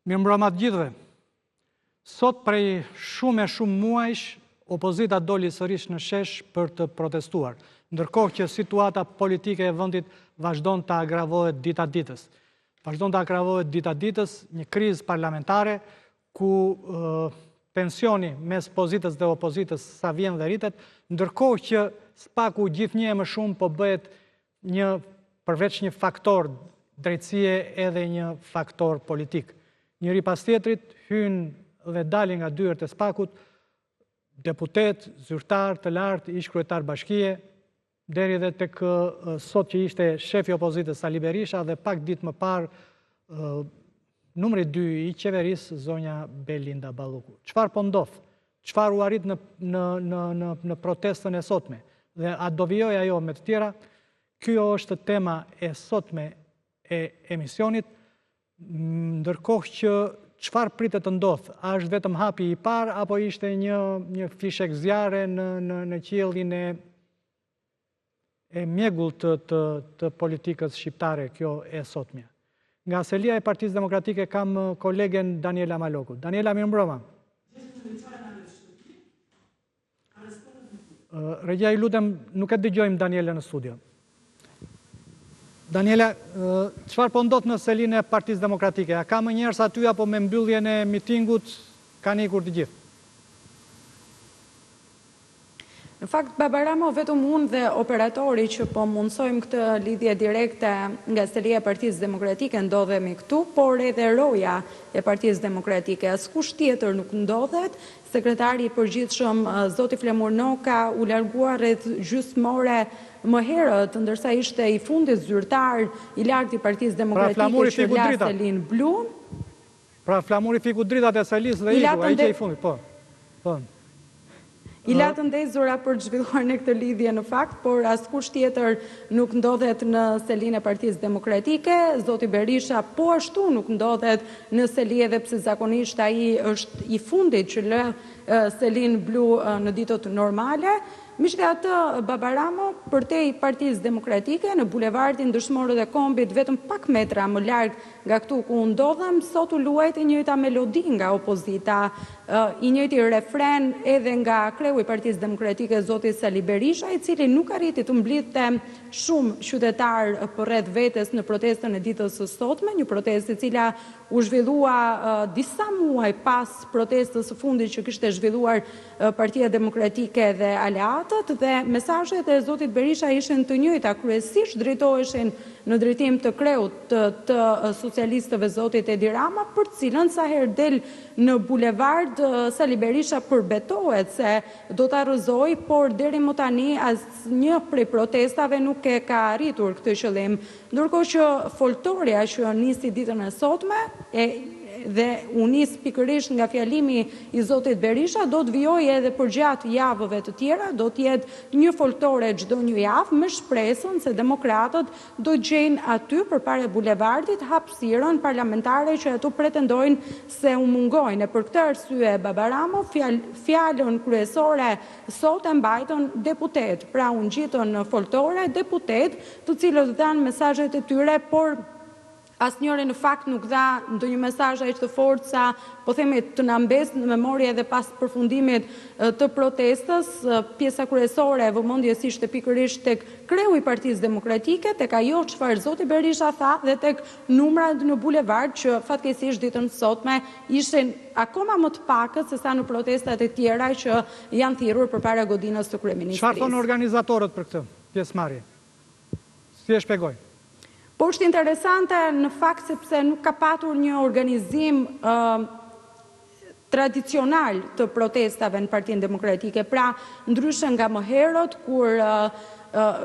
Mirëmbrëma të gjithëve. Sot prej shumë muajsh, opozita doli sërish në shesh për të protestuar, ndërkohë që situata politike e vendit vazhdon të agravohet dita ditës. Vazhdon të agravohet dita ditës një krizë parlamentare ku tensioni mes pozitës dhe opozitës sa vjen dhe rritet, ndërkohë që spaku gjithnjë e më shumë po bëhet përveç një faktor drejtësie edhe një faktor politik. Njëri pas tjetrit hynë dhe dalin nga dyert e spakut deputet, zyrtar të lartë, ish kryetar bashkie, deri dhe tek sot që ishte shefi opozitës Sali Berisha dhe pak ditë më parë numri 2 i qeverisë zonja Belinda Balluku. Çfarë po ndodh? Çfarë u arrit në protestën e sotme? Dhe a do vijoj ajo me të tjera? Kjo është tema e sotme e emisionit, ndërkohë që çfarë pritet të ndodh? A është vetëm hapi i parë apo ishte një fishek zjarre në qiellin e mjegullt të politikës shqiptare kjo e sotmja? Nga selia e Partisë Demokratike kam kolegen Daniela Maloku. Daniela, mirëmbrëma. Regja, i lutem, nuk e dëgjojmë Daniela në studio. Daniela, çfarë po ndodh në selinë e Partisë Demokratike? A ka më njerëz aty apo me mbylljen e mitingut kanë ikur të gjithë? Në fakt, Baba Ramo, vetëm unë dhe operatori që po mundsojmë këtë lidhje direkte nga selia e Partisë Demokratike ndodhemi këtu, por edhe roja e Partisë Demokratike. Askush tjetër nuk ndodhet. Sekretari i përgjithshëm, zoti Flamur Noka, u largua rreth gjysmore më herët, ndërsa ishte i fundit zyrtar i lartë i Partisë Demokratike që la selin blu. Pra Flamuri fiku dritat e selis dhe iku, ai që i fundit, po. I latë ndezura për të zhvilluar në këtë lidhje në fakt, por askush tjetër nuk ndodhet në selinë e Partisë Demokratike. Zoti Berisha po ashtu nuk ndodhet në seli edhe pse zakonisht ai është i fundit që lë selinë blu në ditët normale. Miqtë atë, Baba Ramo, përtej Partisë Demokratike, në bulevardin Dëshmorët e Kombit, vetëm pak metra më larg nga këtu ku ndodhem, sot u luajt e njëjta melodi nga opozita, i njëjti refren edhe nga kreu i Partisë Demokratike, zoti Sali Berisha, i cili nuk arriti të mblidhte shumë qytetar përreth vetes në protestën e ditës së sotme, një protestë e cila u zhvillua disa muaj pas protestës së fundit që kishte zhvilluar Partia Demokratike dhe aleatët, dhe mesazhet e zotit Berisha ishin të njëjta, kryesisht drejtoheshin në drejtim të kreut të socialistëve zotit Edi Rama, për cilën sa herë del në bulevard Sali Berisha përbetohet se do ta rrëzoj, por deri më tani asnjë prej protestave nuk e ka arritur këtë qëllim. Ndërkohë që foltorja që nisi ditën e sotme dhe u nis pikërisht nga fjalimi i zotit Berisha, do të vijojë edhe përgjatë javëve të tjera, do të jetë një foltore çdo një javë me shpresën se demokratët do gjejnë aty përpara bulevardit hapësirën parlamentare që ato pretendojnë se u mungojnë. E për këtë arsye, Baba Ramo, fjalën kryesore sot e mbajtën deputet, pra u ngjitën në foltore deputet, të cilët dhanë mesazhet e tyre, por asnjëri në fakt nuk dha ndonjë mesazh aq të fortë sa, po themi, të na mbes në memorie edhe pas përfundimit të protestës. Pjesa kryesore e vëmendjes ishte pikërisht tek kreu i Partisë Demokratike, tek ajo çfarë zoti Berisha tha dhe tek numrat në bulevard që fatkeqësisht ditën sotme ishin akoma më të pakët se sa në protestat e tjera që janë thirrur përpara godinës së kryeministrit. Çfarë thonë organizatorët për këtë pjesëmarrje? Si e shpjegoj? Po është interesante në fakt sepse nuk ka patur një organizim tradicional të protestave në Partinë Demokratike. Pra, ndryshe nga më herët, kur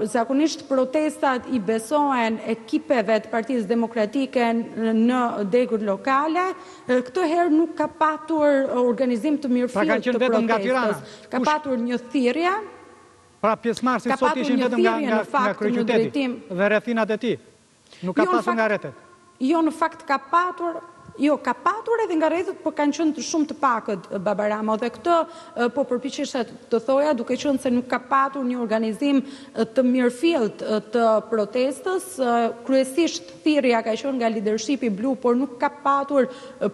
zakonisht protestat i besohen ekipeve të Partisë Demokratike në degët lokale, këtë herë nuk ka patur organizim të mirëfillt të protestës. Ka patur një thirrje. Pra pjesëmarrësit sot ishin vetëm nga kryeqyteti dhe rrethinat e tij. Nuk ka pasur nga rrethet? Jo, në fakt ka patur, Jo, ka patur edhe nga rrethët, por kanë qenë shumë të pakët, Baba Rama, dhe këtë po përpiqesha të thoja, duke qenë se nuk ka patur një organizim të mirëfillt të protestës, kryesisht thirrja ka qenë nga leadershipi blu, por nuk ka patur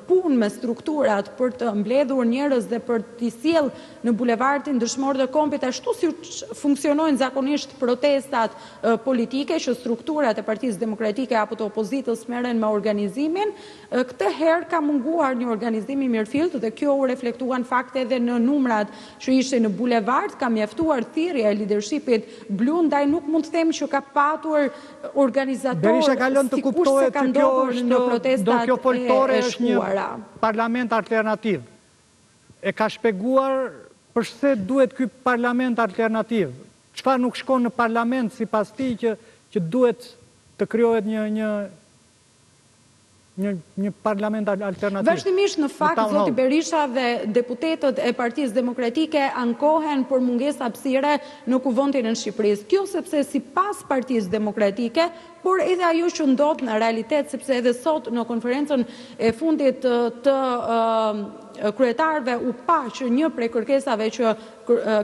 punë me strukturat për të mbledhur njerëz dhe për t'i sjellë në bulevardin dëshmorë dhe kompet, ashtu si funksionojnë zakonisht protestat politike, që strukturat e Partisë Demokratike apo të opozitës merren me organizimin. Këtë herë ka munguar një organizim i mirëfillt dhe kjo u reflektua në fakt edhe në numrat që ishte në bulevard, ka mjaftuar thirrja e leadershipit blu, ndaj nuk mund të them që ka patur organizatorë Berisha ka lënë të kuptohet se kjo është kjo foltore është një parlament alternativ. E ka shpjeguar përse duhet ky parlament alternativ. Çfarë nuk shkon në parlament sipas tij që duhet të krijohet një parlament alternativ. Vazhdimisht në fakt, zoti Berisha dhe deputetët e Partisë Demokratike ankohen për mungesë hapësire në kuvendin e Shqipërisë. Kjo sepse sipas Partisë Demokratike, por edhe ajo që ndodh në realitet, sepse edhe sot në konferencën e fundit të kryetarëve u pa që një prej kërkesave që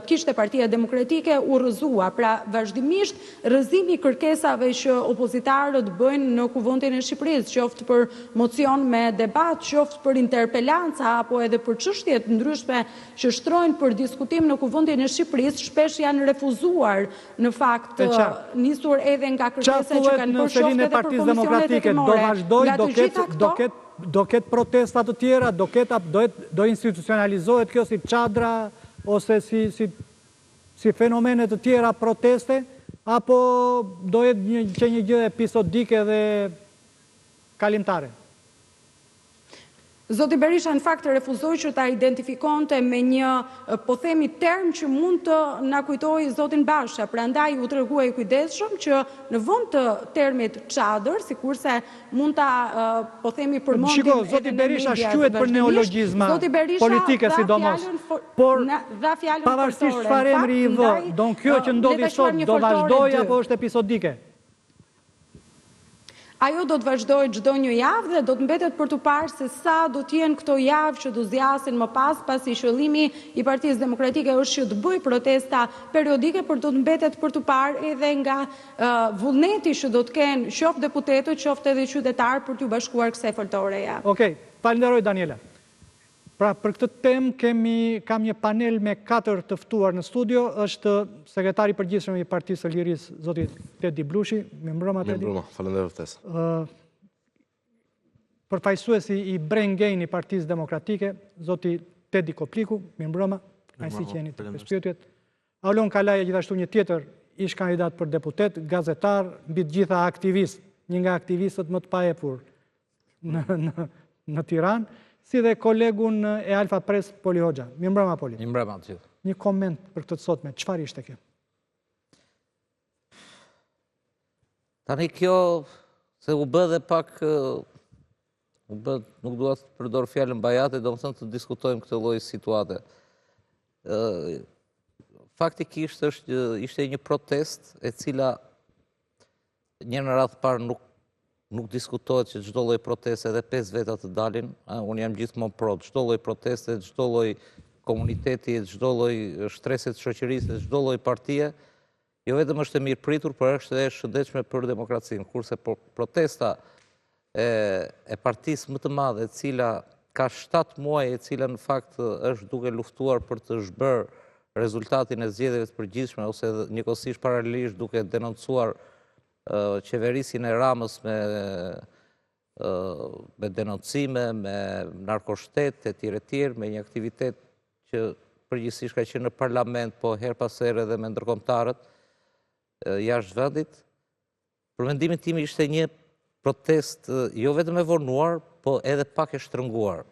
kishte Partia Demokratike u rrëzua. Pra vazhdimisht rrëzimi i kërkesave që opozitarët bëjnë në kuvendin e Shqipërisë, qoftë për mocion me debat, qoftë për interpelanca apo edhe për çështje të ndryshme që shtrojnë për diskutim në kuvendin e Shqipërisë, shpesh janë refuzuar në fakt, nisur edhe nga kërkesat që kanë bërë shoftë edhe për komisionet hetimore. Do ketë protesta të tjera, do institucionalizohet kjo si çadra ose si fenomene të tjera proteste, apo do jetë një gjë episodike dhe kalimtare? Zoti Berisha në fakt refuzoi që ta identifikonte me një, po themi, term që mund të na kujtojë zotin Basha. Prandaj u treguai kujdesshëm që në vend të termit çadër, sikurse mund ta, po themi, përmendim edhe zoti Berisha shquhet për neologjizma politike sidomos. Por pavarësisht çfarë emri i vë, don kjo që ndodhi sot do vazhdojë apo është episodike? Ajo do të vazhdojë çdo një javë dhe do të mbetet për të parë se sa do të jenë këto javë që do zgjasin më pas, pasi qëllimi i Partisë Demokratike është që të bëjë protesta periodike, por do të mbetet për të parë edhe nga vullneti që do të kenë qoftë deputetët, qoftë edhe qytetarë për t'u bashkuar kësaj foltoreja. Okej, falenderoj Daniela. Pra, për këtë temë kam një panel me 4 të ftuar në studio, është sekretari i përgjithshëm i Partisë së Lirisë, zoti Tedi Blushi. Mirëmbrëma Tedi. Mirëmbrëma, falenderoj ftesë. Përfaqësuesi i Brain Gain i Partisë Demokratike, zoti Tedi Kopliku. Mirëmbrëma, kënaqësi që jeni të pyetjet. Aulon Kalaja, gjithashtu një tjetër ish kandidat për deputet, gazetar, mbi të gjitha aktivist, një nga aktivistët më të paepur në Tiranë, si dhe kolegun e Alfa Press, Poli Hoxha. Mirëmbrëma, Poli. Mirëmbrëma të gjithë. Një koment për këtë të sotme, çfarë ishte kjo? Tani kjo, se u bë dhe pak, nuk dua të përdor fjalën bajate, do të thënë të diskutojmë këtë lloj situate. Faktikisht ishte një protest e cila një në radhë parë nuk diskutohet që çdo lloj proteste edhe 5 veta të dalin, unë jam gjithmonë pro, çdo lloj proteste, çdo lloj komuniteti, çdo lloj shtrese të shoqërisë, çdo lloj partie, jo vetëm është e mirë pritur, por është edhe e shëndetshme për demokracinë. Kurse protesta e partisë më të madhe, e cila ka 7 muaj, e cila në fakt është duke luftuar për të zhbërë rezultatin e zgjedhjeve të përgjithshme, ose njëkohësisht paralelisht duke denoncuar qeverisin e Ramës me denoncime, me narkoshtet, e tjerë, me një aktivitet që përgjithsisht ka qenë në parlament, po her pas here edhe me ndërkombëtarët jashtë vendit. Për mendimin tim ishte një protest jo vetëm e vonuar, po edhe pak e shtrënguar.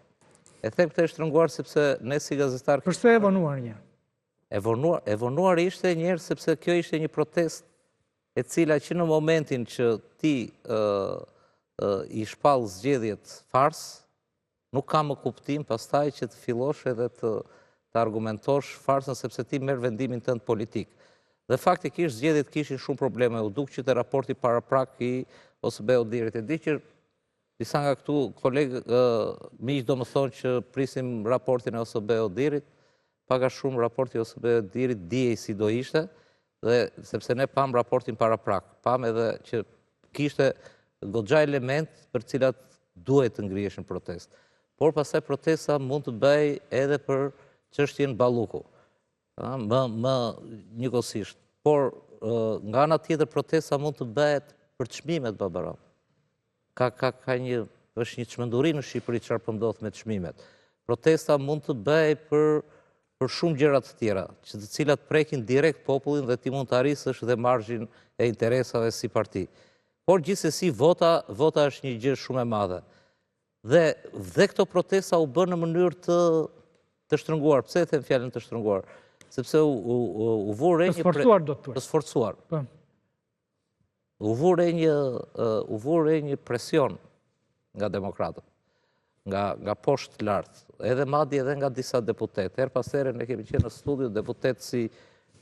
E them këtë e shtrënguar sepse ne si gazetar... Përse e vonuar një? E vonuar ishte njerë sepse kjo ishte një protest e cila që në momentin që ti i shpall zgjedhjet fars, nuk ka më kuptim pastaj që të fillosh edhe të argumentosh farsën, sepse ti merr vendimin tënd politik. Dhe faktikisht zgjedhjet kishin shumë probleme, u duk që te raporti paraprak i OSBE-ut dirit. E di që disa nga këtu kolegë, miq do më thonë që prisim raportin e OSB Odirit, paka shumë raporti OSB Odirit dijej si do ishte, dhe sepse ne pam raportin para prak, pam edhe që kishte goxha element për cilat duhet të ngriheshin protestë. Por pastaj protesta mund të bëj edhe për çështjen Balluku. Më njëkohësisht. Por nga ana tjetër protesta mund të bëhet për çmimet babaram. Është një çmenduri në Shqipëri çfarë po ndodh me çmimet. Protesta mund të bëj për shumë gjëra të tjera, të cilat prekin direkt popullin dhe ti mund të arrisësh dhe marzhin e interesave si parti. Por gjithsesi vota është një gjë shumë e madhe. Dhe këto protesta u bën në mënyrë të shtrënguar. Pse e them fjalën të shtrënguar? Sepse u vure një... Të sforcuar, do të thuash. Të sforcuar. U vure një presion nga demokratët, nga poshtë lartë, edhe madje edhe nga disa deputet. Her pas here ne kemi qenë në studio, deputet si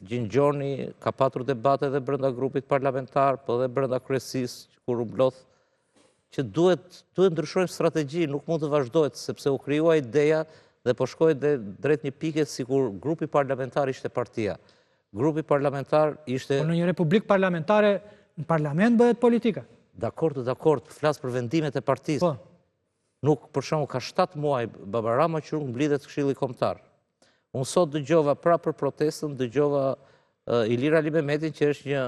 Gjingjoni ka patur debate edhe brenda grupit parlamentar, po edhe brenda kryesisë, kur u mblodh, që duhet ndryshojmë strategji, nuk mund të vazhdojtë, sepse u krijua ideja dhe po shkoj drejt një pike sikur grupi parlamentar ishte partia. Grupi parlamentar ishte... Po në një republik parlamentare, në parlament bëhet politika. Dakord, flas për vendimet e partisë. Nuk, për shembull, ka 7 muaj Baba Rama që nuk mblidhet Këshilli Kombëtar. Unë sot dëgjova prapë për protestën, dëgjova Ilir Ali Mehmetin, që është një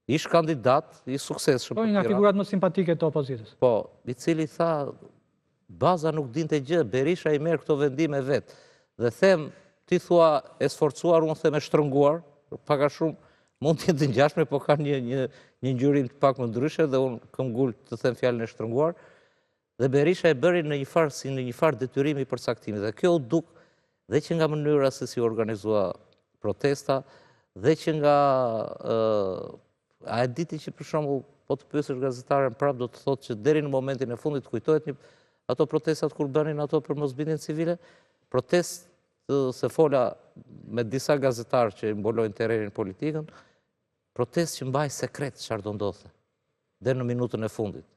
ish kandidat i suksesshëm. Po, nga figurat më simpatike të opozitës. Po, i cili tha, baza nuk dinte gjë, Berisha i merr këto vendime vet. Dhe them, ti thua e sforcuar, unë them e shtrënguar, pak a shumë mund të jetë ngjashme, po ka një ngjyrim të pak më ndryshe dhe unë kam ngul të them fjalën e shtrënguar. Dhe Berisha e bëri në një farë detyrimi i përcaktimit. Dhe kjo u duk dhe që nga mënyra se si organizua protesta, dhe që nga a e diti që për shembull po të pyesësh gazetaren prap do të thotë që deri në momentin e fundit kujtohet ato protestat kur bënin ato për mosbindjen civile, protestë se fola me disa gazetarë që mbolojnë terrenin politikën, protestë që mbaj sekret çfarë do ndodhte deri në minutën e fundit.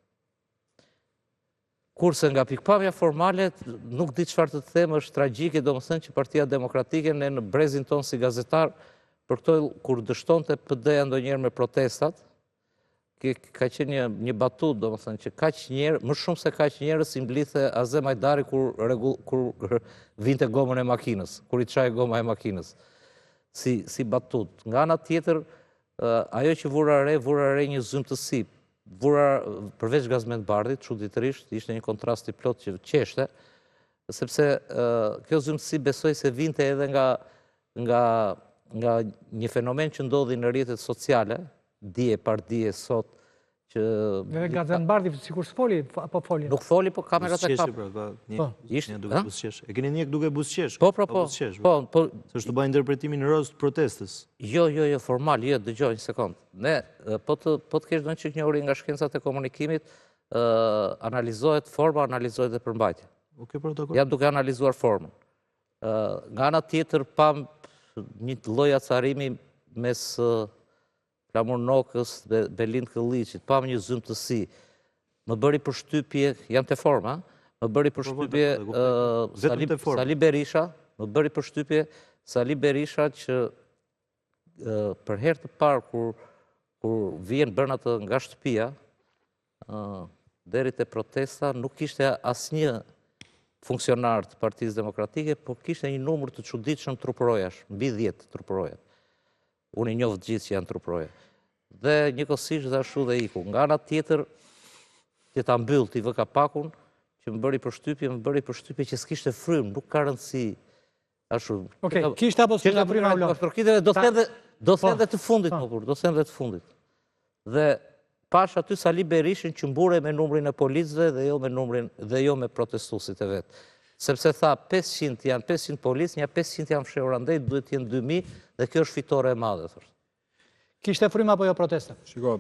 Kurse nga pikpamja formale, nuk di çfarë të them, është tragjike, domethënë që Partia Demokratike ne në brezin ton si gazetar, për këto kur dështonte PD-ja ndonjëherë me protestat, ka qenë një batut, domethënë që më shumë se kaq njerëz i mblidhte Azem Ajdari kur vinte gomën e makinës, kur i çaj goma e makinës. Si batut. Nga ana tjetër, ajo që vura re një zymtësi. Përveç Gazmend Bardhit, çuditërisht, ishte një kontrast i plot që qeshte, sepse kjo zymtësi besoj se vinte edhe nga një fenomen që ndodhi në rrjetet sociale, dije par dije sot, që... Dhe Gazmend Bardhi, sikur s'foli, apo foli? Nuk foli, po kamerat e kap. E keni njek duke buzqesh. Po. Se është të bëjë interpretimin rrost protestës. Jo, formal, dëgjoj një sekond. Ne, po të kesh ndonjë çiknjohuri nga shkencat e komunikimit, analizohet forma, analizohet dhe përmbajtja. Jam duke analizuar formën. Nga ana tjetër, pam një lloj acarimi mes Flamur Nokës dhe Belind Këlliçit, pam një zymtësi. Më bëri përshtypje, jam te forma, më bëri përshtypje Sali Berisha, që për herë të parë kur vjen bën atë nga shtëpia, deri te protesta, nuk kishte asnjë funksionar të Partisë Demokratike, por kishte një numër të çuditshëm trupërojash, mbi 10 trupëroja. Unë i njoh të gjithë që janë trupëroja. Dhe njëkohësisht dhe ashtu dhe iku. Nga ana tjetër, që ta mbyll t'i vë kapakun, që më bëri përshtypje që s'kishte frymë, nuk ka rëndësi. Ashtu. Okej, kishte apo s'kishte frymë Aulon? Do them dhe të fundit, Dhe pash aty Sali Berishin që mbure me numrin e policëve dhe jo me protestuesit e vet. Sepse tha 500 janë 500 policë, një 500 janë fshehur andej, duhet të jenë 2000 dhe kjo është fitore e madhe, thoshte. Kishte frymë apo jo protesta? Shiko,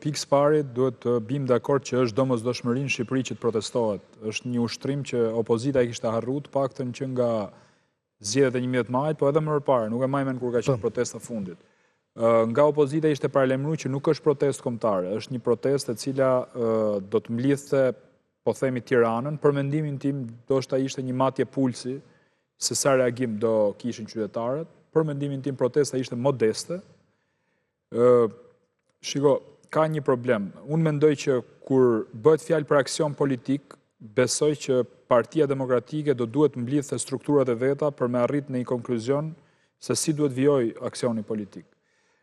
pikës pari duhet të bim dakord që është domosdoshmëri në Shqipëri që të protestohet. Është një ushtrim që opozita e kishte harruar të paktën që nga zgjedhjet e 11 majit, po edhe më parë, nuk e maj mend kur ka qenë protesta fundit. Nga opozita ishte paralajmëruar që nuk është protestë kombëtare, është një protestë e cila do të mblidhte, po themi, Tiranën. Për mendimin tim, ndoshta ishte një matje pulsi se sa reagim do kishin qytetarët. Për mendimin tim, protesta ishte modeste. Shiko, ka një problem. Unë mendoj që kur bëhet fjalë për aksion politik, besoj që Partia Demokratike do duhet mblidhte strukturat e veta për me arrit në një konkluzion se si duhet vijoj aksioni politik.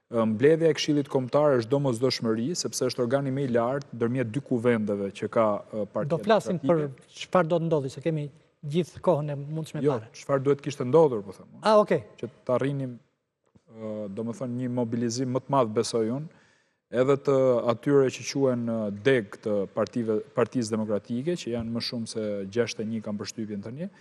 Mbledhja e Këshillit Kombëtar është domosdoshmëri, sepse është organi më i lartë ndërmjet dy kuvendeve që ka Partia Demokratike. Do flasim për çfarë do të ndodhi, se kemi gjithë kohën e mundshme para. Jo, çfarë duhet kishte ndodhur, po them. Okej. Që të arrinim, domethënë, një mobilizim më të madh, besoj unë, edhe të atyre që quhen deg të Partisë Demokratike, që janë më shumë se 61 kam përshtypjen tani,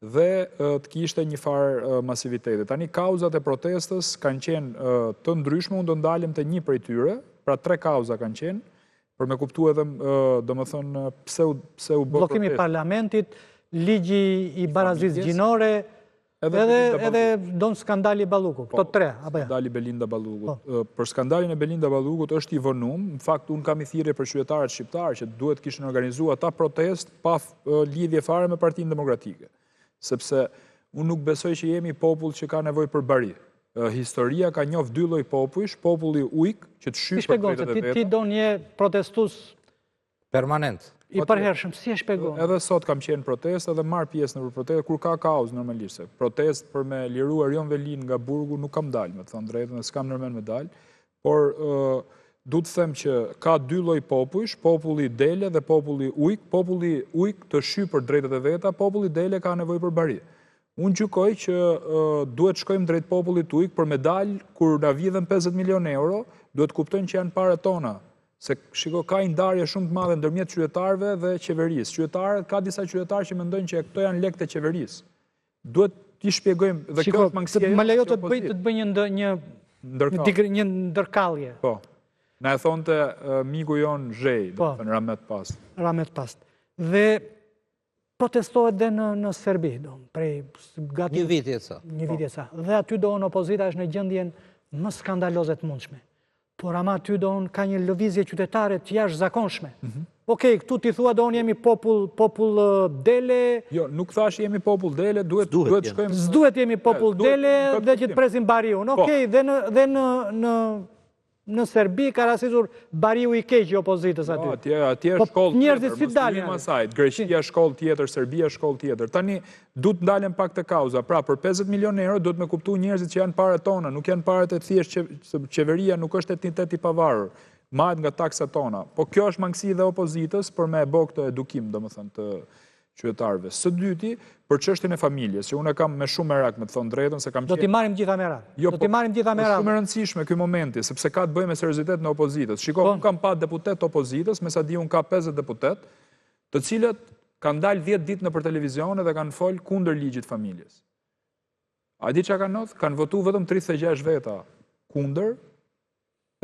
dhe të kishte një farë masiviteti. Tani kauzat e protestës kanë qenë të ndryshme, unë do ndalim të një prej tyre, pra 3 kauza kanë qenë, për me kuptu edhe, domethënë, pse u bë protestë. Bllokimi i parlamentit, ligji i barazisë gjinore, edhe don skandali Balluku, këto 3, apo ja? Skandali Belinda Ballugut. Për skandalin e Belinda Ballugut është i vënum, në fakt unë kam i thirrje për qytetarët shqiptarë që duhet kishin organizuar ata protestë pa lidhje fare me Partinë Demokratike. Sepse unë nuk besoj që jemi popull që ka nevojë për bari. Historia ka njoft dy lloj popujsh, populli ujk që të shtyp për drejtat e veta. Ti do një protestus permanent. I përhershëm, si e shpjegon? Edhe sot kam qenë protestë dhe marr pjesë në protestë kur ka kauzë normalisht. Protestë për me liruar Erion Velin nga burgu nuk kam dalë, me të thënë drejtën, s'kam ndërmend me dalë, por du të them që ka dy lloj popujsh, populli dele dhe populli ujk. Populli ujk të shy për drejtat e veta, populli dele ka nevojë për bari. Unë gjykoj që duhet shkojmë drejt popullit ujk për me dalë kur na vjedhen 50 milion euro, duhet kuptojnë që janë parët tona. Se shiko, ka një ndarje shumë të madhe ndërmjet qytetarëve dhe qeverisë. Qytetarët, ka disa qytetarë që mendojnë që këto janë lekët e qeverisë. Duhet t'i shpjegojmë dhe kjo është mangësia. Më lejo të bëj një ndërkallje. Po. Na e thonte miku jon Zhej, Ramet Past. Ramet Past. Dhe protestohet dhe në Serbi, prej gati një vit e sa. Dhe aty opozita është në gjendjen më skandaloze të mundshme. Por ama ty ka një lëvizje qytetare të jashtëzakonshme. Okej, këtu ti thua jemi popull dele. Jo, nuk thash jemi popull dele, duhet shkojmë. S'duhet jemi popull dele dhe që të presim bariun. Okej, dhe në Serbi ka rastisur bariu i keq i opozitës aty. Atje është shkollë tjetër, Muslimin Greqia shkollë tjetër, Serbia shkollë tjetër. Tani duhet ndalem pak të kauza. Pra, për 50 milion euro duhet me kuptu njerëzit që janë parët tona, nuk janë parët e thjesht që qeveria nuk është etnitet i pavarur, marrët nga taksat tona. Po kjo është mangësi dhe opozitës për me bo këtë edukim, domethënë, të qytetarëve. Së dyti, për çështjen e familjes, që unë kam me shumë merak, me të thonë drejtën, se kam qenë. Do t'i marrim gjitha merak. Do t'i marrim gjitha merak. Është shumë e rëndësishme ky momenti, sepse ka të bëjë me seriozitet në opozitës. Shiko, unë kam pa deputet të opozitës, me sa di unë ka 50 deputet, të cilët kanë dalë 10 ditë nëpër televizion dhe kanë folë kundër ligjit familjes. A di çka kanë ndodhur? Kanë votuar vetëm 36 veta kundër,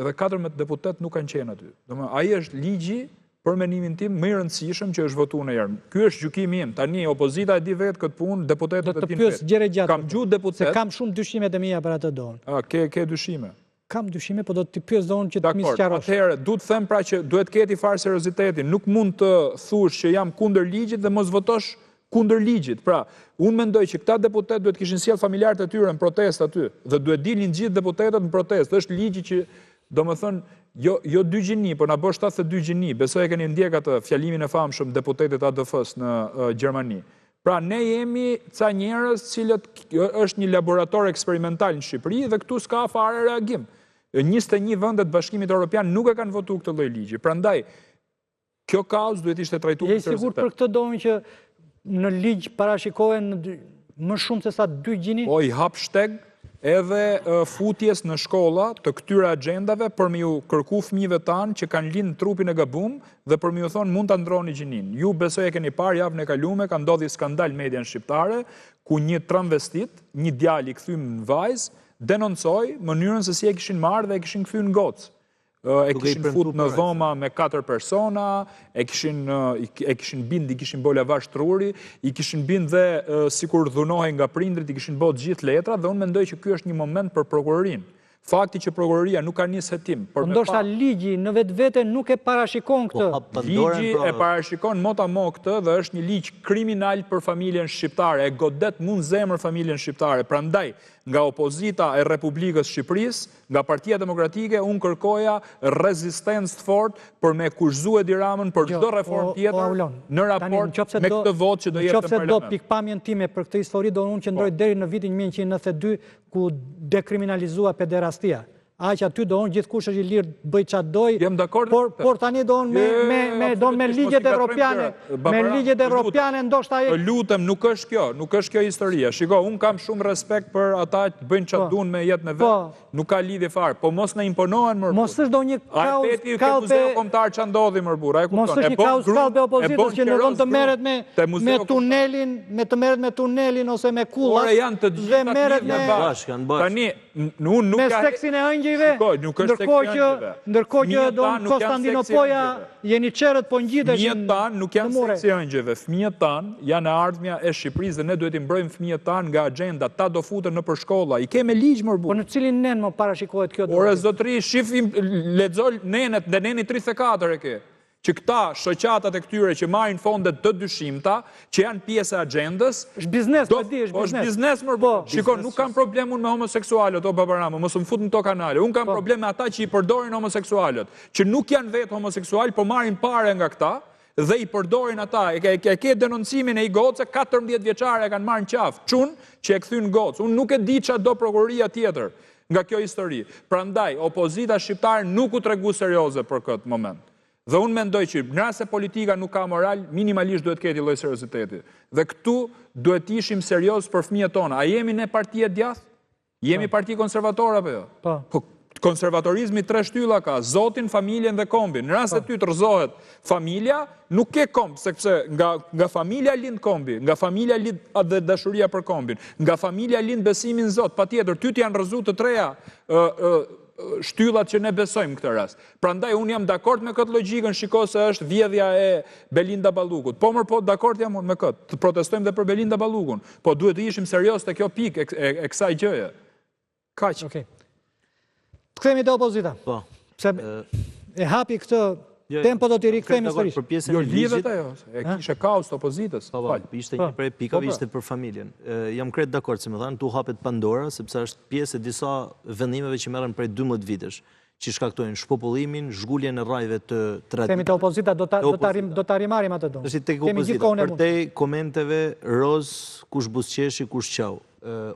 edhe 14 deputet nuk kanë qenë aty. Domethënë, ai është ligji për mendimin tim më i rëndësishëm që është votuar në herë. Ky është gjykimi im. Tani opozita e di vetë këtë punë, deputetët e dinë vetë. Kam gjuhë deputet. Se kam shumë dyshime të mia për atë dorë. Ke dyshime? Kam dyshime, po do të pyes dorën që të më sqarosh. Atëherë, duhet të them pra që duhet ketë fare serioziteti. Nuk mund të thush që jam kundër ligjit dhe mos votosh kundër ligjit. Pra, unë mendoj që këta deputet duhet kishin sjell familjarët e tyre në protestë aty dhe duhet dilnin gjithë deputetët në protestë. Është ligji që domethënë jo 2 gjini, por na bë 72 gjini. Besoj e keni ndjek atë fjalimin e famshëm deputetit ADF-s në Gjermani. Pra ne jemi ca njerëz cilët është një laborator eksperimental në Shqipëri dhe këtu s'ka fare reagim. 21 vendet Bashkimit Evropian nuk e kanë votuar këtë lloj ligji. Prandaj kjo kauzë duhet ishte trajtuar me seriozitet. Je sigurt për këtë domun që në ligj parashikohen më shumë se sa 2 gjini? Po, i hap shteg edhe futjes në shkolla të këtyre agendave për me ju kërku fëmijëve tanë që kanë lind trupin e gabum dhe për me ju thonë mund të ndroni gjinin. Ju besoj e keni parë javën e kalume, ka ndodhi skandal median shqiptare, ku një transvestit, një djali kthym në vajzë, denoncoi mënyrën se si e kishin marrë dhe e kishin kthyr në gocë. E kishin fut në dhoma me 4 persona, e kishin bind, i kishin bo lavash truri, i kishin bind dhe sikur dhunohen nga prindrit, i kishin bo gjithë letra, dhe unë mendoj që ky është një moment për prokurorin. Fakti që prokuroria nuk ka një hetim. Ndoshta ligji në vetvete nuk e parashikon këtë. Ligji e parashikon motamo këtë dhe është një ligj kriminal për familjen shqiptare. E godet mund zemër familjen shqiptare. Prandaj, nga opozita e Republikës Shqipërisë, nga Partia Demokratike, unë kërkoja rezistencë të fortë për me kushzu Edi Ramën për çdo reformë tjetër në raport me këtë votë që do jetë në parlament. Nëse do pikpamjen time për këtë histori, do unë qëndroj deri në vitin 1992, ku dekriminalizua pederastia. Aq aty do unë gjithkush është i lirë bëj çfarë doj, por tani do unë me ligjet evropiane, me ligjet evropiane ndoshta ai. Lutem, nuk është kjo historia. Shiko, unë kam shumë respekt për ata që bëjnë çfarë duan me jetën e vet. Nuk ka lidhje fare, po mos na imponohen më. Mos është ndonjë kauzë muzeu kombëtar ç'a ndodhi më burr, ai kupton. Mos është një kauzë kalbe opozitës që në vend të merret me tunelin ose me kullat. Ora janë të gjitha bashkë. Tani unë nuk me seksin e ëngjëjve. Ndërkohë që don Konstantinopoja jeni çerët po ngjitesh. Fëmijët tanë nuk janë seksi ëngjëjve. Fëmijët tanë janë e ardhmja e Shqipërisë dhe ne duhet i mbrojmë fëmijët tanë nga agjenda. Ta do futen nëpër shkolla. I kemë ligj më burr. Po në cilin nen më parashikohet kjo? Ore zotëri, shifim lexoj nenet dhe neni 34 e ke. Që këta shoqatat e këtyre që marrin fondet të dyshimta, që janë pjesë e agjendës, është biznes, po di, është biznes më burr. Shikon, nuk kam problem unë me homoseksualët, o babarama, mos më fut në to kanale. Unë kam problem me ata që i përdorin homoseksualët, që nuk janë vetë homoseksual, po marrin parë nga këta dhe i përdorin ata. E ke denoncimin e i gocë, 14 vjeçare kanë marrë në qafë, çun që e kthyn gocë. Unë nuk e di çfarë do prokuroria tjetër nga kjo histori. Prandaj, opozita shqiptare nuk u tregu serioze për këtë moment. Dhe unë mendoj që në rast se politika nuk ka moral, minimalisht duhet ketë lloj serioziteti. Dhe këtu duhet ishim serioz për fëmijët tonë. A jemi ne parti e djathtë? Jemi parti konservatore apo jo? Po konservatorizmi 3 shtylla ka, Zotin, familjen dhe kombin. Në rast se ty të rrezohet familja, nuk ke komb, sepse nga familja lind kombi, nga familja lind dhe dashuria për kombin, nga familja lind besimi në Zot. Patjetër, ty të janë rrezuar të treja shtyllat që ne besojmë këtë rast. Prandaj unë jam dakord me këtë logjikën, shiko se është vjedhja e Belinda Ballukut. Po dakord jam unë me këtë. Të protestojmë dhe për Belinda Ballukun. Po duhet të ishim serioz te kjo pikë e kësaj gjëje. Kaq. Okej. Kthehemi te opozita. Po. Pse e hapi këtë tempo do t'i rikthejmë sërish. Për pjesën e ligjit ajo, e kishe kaos të opozitës. Ishte një prej pikave ishte për familjen. Jam krejt dakord, si më thënë, tu hapet Pandora, sepse është pjesë e disa vendimeve që merren prej 12 vitesh, që shkaktojnë shpopullimin, zhgulljen e rrajve të tradit. Themi të opozita, do ta rimarim atë do. Është tek opozita, përtej komenteve roz, kush buzqeshi, kush qau.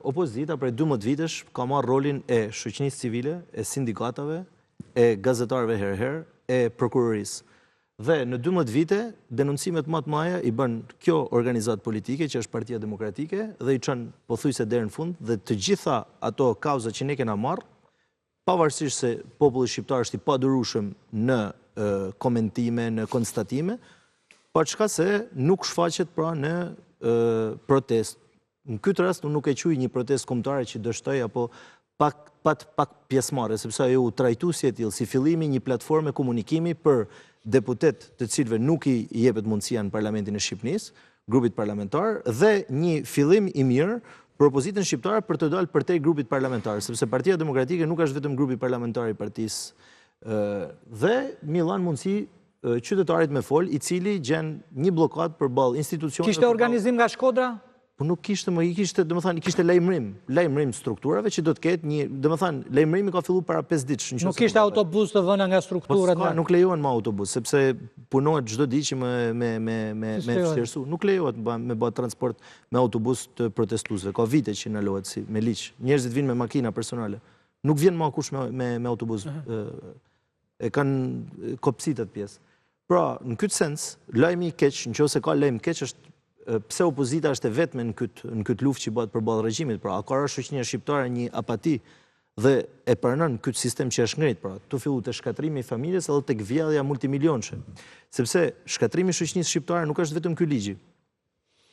Opozita prej 12 vitesh ka marrë rolin e shoqënisë civile, e sindikatave, e gazetarëve herëherë, e prokurorisë. Dhe në 12 vite, denoncimet më të mëdha i bën kjo organizatë politike, që është Partia Demokratike, dhe i çon pothuajse deri në fund, dhe të gjitha ato kauza që ne kena marrë, pavarësisht se populli shqiptar është i padurueshëm në komentime, në konstatime, pa çka se nuk shfaqet pra në protestë. Në këtë rast unë nuk e quaj një protestë kombëtare që dështoj apo pak pjesëmarrje, sepse ajo u trajtu si e tillë, si fillimi një platforme komunikimi për deputet të cilëve nuk i jepet mundësia në Parlamentin e Shqipërisë, grupit parlamentar, dhe një fillim i mirë për opozitën shqiptare për të dalë përtej grupit parlamentar, sepse Partia Demokratike nuk është vetëm grupi parlamentar i partisë, dhe Millan mundësi qytetarit me fol, i cili gjen një blokad përballë institucioneve. Kishte organizim nga Shkodra? Po nuk kishte, kishte lajmërim strukturave që do të ketë një, domethënë, lajmërimi ka filluar para 5 ditësh. Nuk kishte autobus të vëna nga strukturat. Po nuk lejohen me autobus, sepse punohet çdo ditë që me vështirësu. Nuk lejohet me bë transport me autobus të protestuesve. Ka vite që ndalohet si me ligj. Njerëzit vinë me makina personale. Nuk vjen më kush me autobus. E kanë kopsitet pjesë. Pra, në këtë sens, lajmi i keq, nëse ka lajm keq është pse opozita është e vetme në këtë luftë që bëhet përballë regjimit, pra ka shoqënia shqiptare një apati dhe e pranon këtë sistem që është ngrit, pra tu fillu te shkatrimi i familjes edhe tek vjedhja multimilionshë. Sepse shkatrimi i shoqënisë shqiptare nuk është vetëm ky ligj.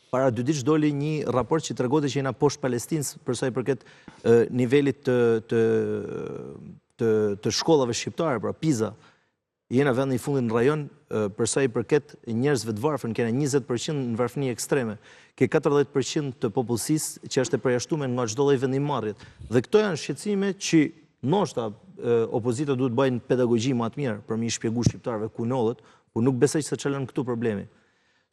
Para 2 ditësh doli një raport që tregonte që jena poshtë Palestinës për sa i përket nivelit të shkollave shqiptare, pra PISA. Jena vendi i fundit në rajon për sa i përket njerëzve të varfër, kena 20% në varfëni ekstreme, ke 40% të popullsisë që është e përjashtuar nga çdo lloj vendimmarrje. Dhe këto janë shqetësime që Ndoshta opozita duhet bëjnë pedagogji më të mirë për mi shpjegu shqiptarëve ku ndodhet, ku nuk besoj se çelën këtu problemi.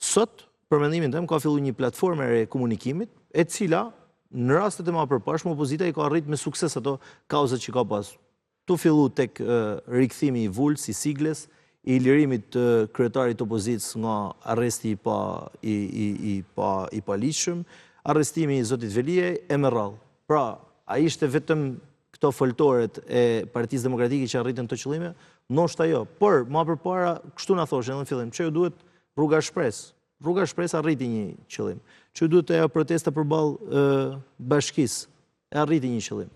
Sot, për mendimin tim, ka filluar një platformë e komunikimit, e cila në rastet e më përparshme opozita i ka arrit me sukses ato kauzat që ka pasur. Tu fillu tek rikthimi i Vulës, i Sigles, i lirimit të kryetarit opozitës nga arresti i paligjshëm, arrestimi i zotit Veliaj e me radhë. Pra, a ishte vetëm këto foltoret e Partisë Demokratike që arritën të qëllime? Ndoshta jo, por më përpara kështu na thoshin edhe në fillim, që ju duhet rruga shpresë. Rruga shpresë arriti një qëllim. Që ju duhet ajo protesta përballë bashkisë, e arriti një qëllim.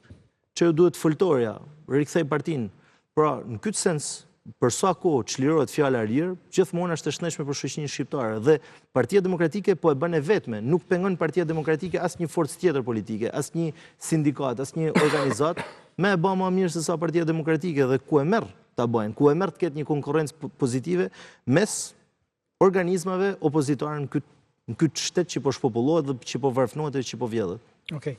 Që ju duhet foltorja, rikthej partinë. Pra, në këtë sens, për sa kohë çlirohet fjala lirë, gjithmonë është e shnetshme për shoqërinë shqiptare dhe Partia Demokratike po e bën e vetme, nuk pengon Partia Demokratike asnjë forcë tjetër politike, asnjë sindikat, asnjë organizat, më e bën më mirë se sa Partia Demokratike dhe ku e merr ta bëjnë, ku e merr të ketë një konkurrencë pozitive mes organizmave opozitare në këtë shtet që po shpopullohet dhe që po varfënohet dhe që po vjedhet. Okej.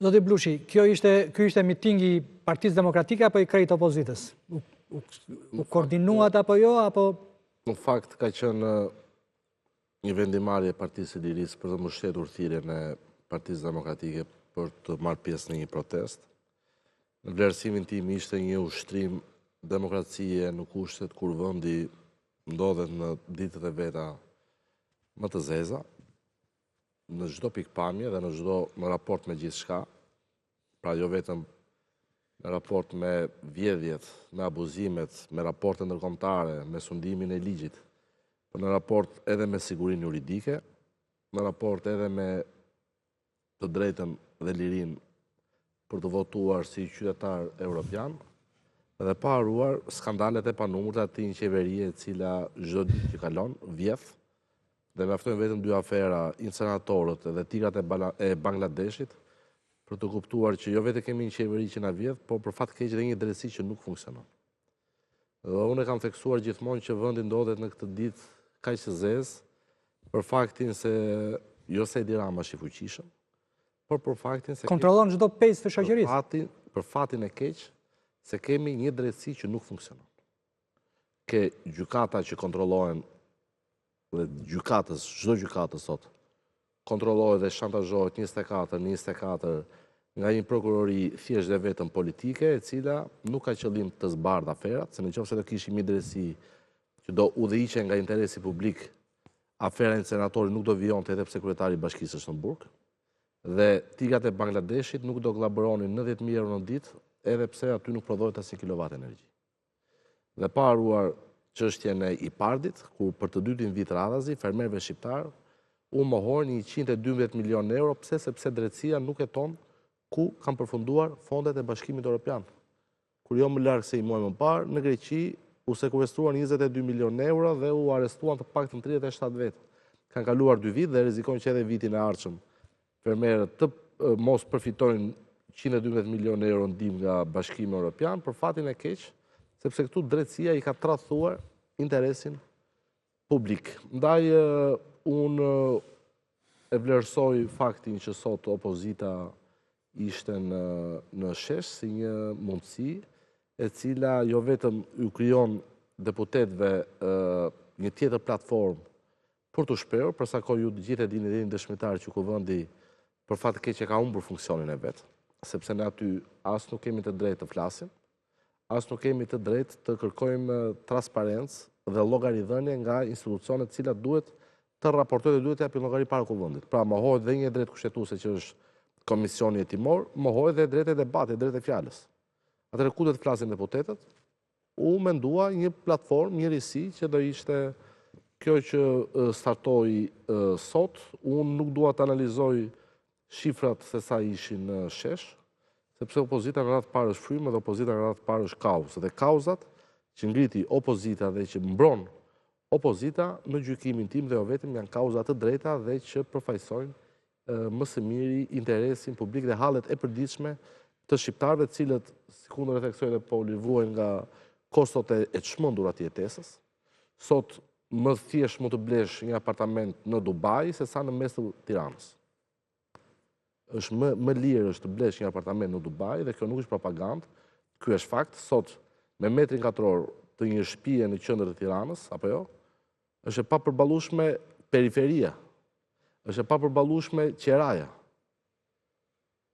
Zoti Blushi, ky ishte mitingi i Partisë Demokratike apo i krejt opozitës? U koordinuat apo jo, apo... Në fakt, ka qenë një vendimarrje e Partisë së Lirisë për të mbështetur thirrjen e Partisë Demokratike për të marrë pjesë në një protest. Në vlerësimin tim ishte një ushtrim demokracie në kushtet kur vendi ndodhet në ditët e veta më të zeza, në çdo pikpamje dhe në raport me gjithçka, pra jo vetëm në raport me vjedhjet, me abuzimet, me raporte ndërkombëtare, me sundimin e ligjit, por në raport edhe me sigurinë juridike, në raport edhe me të drejtën dhe lirinë për të votuar si qytetar evropian, dhe pa haruar skandalet e panumërta të një qeverie e cila çdo ditë që kalon vjedh, dhe mjaftojnë vetëm dy afera, insenatorët dhe tigrat e Bangladeshit, për të kuptuar që jo vetë kemi një qeveri që na vjedh, por për fat keq dhe një drejtësi që nuk funksionon. Dhe unë kam theksuar gjithmonë që vendi ndodhet në këtë ditë kaq të zezë, për faktin se jo se Edi Rama është i fuqishëm, por për faktin se kontrollon çdo pjesë të shoqërisë. Për fatin e keq se kemi një drejtësi që nuk funksionon. Ke gjykata që kontrollohen dhe çdo gjykatës sot kontrollohet dhe shantazhohet 24 nga një prokurori thjesht dhe vetëm politike, e cila nuk ka qëllim të zbardhë aferat, se nëse do kishim një drejtësi që do udhëhiqe nga interesi publik, afera e senatorit nuk do vijonte edhe pse kryetari i Bashkisë është në burg, dhe tigrat e Bangladeshit nuk do kollaboronin 90.000 euro në ditë, edhe pse aty nuk prodhohet asnjë kilovat energji. Dhe pa haruar çështjen e IPARD-it, ku për të dytin vit radhazi fermerëve shqiptar u mohojnë 112 milion euro, sepse drejtësia nuk e ton ku kanë përfunduar fondet e Bashkimit Evropian. Kur jo më larg se i muaj më parë, në Greqi u sekuestruan 22 milion euro dhe u arrestuan të paktën 37 vetë. Kanë kaluar 2 vite dhe rrezikojnë që edhe vitin e ardhshëm fermerët të mos përfitojnë 112 milion euro ndihmë nga Bashkimi Evropian, për fatin e keq, sepse këtu drejtësia i ka tradhtuar interesin publik. Ndaj unë e vlerësoj faktin që sot opozita ishte në shesh si një mundësi e cila jo vetëm ju krijon deputetëve një tjetër platformë për të shprehur, përsa kohë ju gjithë e dini dhe një dëshmitar që kuvendi për fat keq që ka humbur funksionin e vet, sepse ne aty as nuk kemi të drejtë të flasim, as nuk kemi të drejtë të kërkojmë transparencë dhe llogaridhënie nga institucionet të cilat duhet të raportojnë dhe duhet të japin llogari para kuvendit. Pra mohohet dhe një drejtë kushtetuese që është Komisioni Hetimor, mohohet dhe drejtë e debatit, drejtë e fjalës. Atëherë ku do të flasin deputetët? U mendua një platformë, një risi që do ishte kjo që startoi sot. Unë nuk dua të analizoj shifrat se sa ishin në shesh, sepse opozita në radhë parë është frymë dhe opozita në radhë parë është kauzë. Dhe kauzat që ngriti opozita dhe që mbron opozita në gjykimin tim dhe jo vetëm janë kauza të drejta dhe që përfaqësojnë më së miri interesin publik dhe hallet e përditshme të shqiptarëve, të cilët, sikundër e theksoj dhe po livuajnë nga kostot e çmendura të jetesës. Sot më thjesht mund të blesh një apartament në Dubai se sa në mes të Tiranës. Është më lirë është të blesh një apartament në Dubai dhe kjo nuk është propagandë. ky është fakt, sot me metrin katror të një shtëpie në qendër të Tiranës, apo jo, është e papërballueshme periferia, është e papërballueshme qeraja.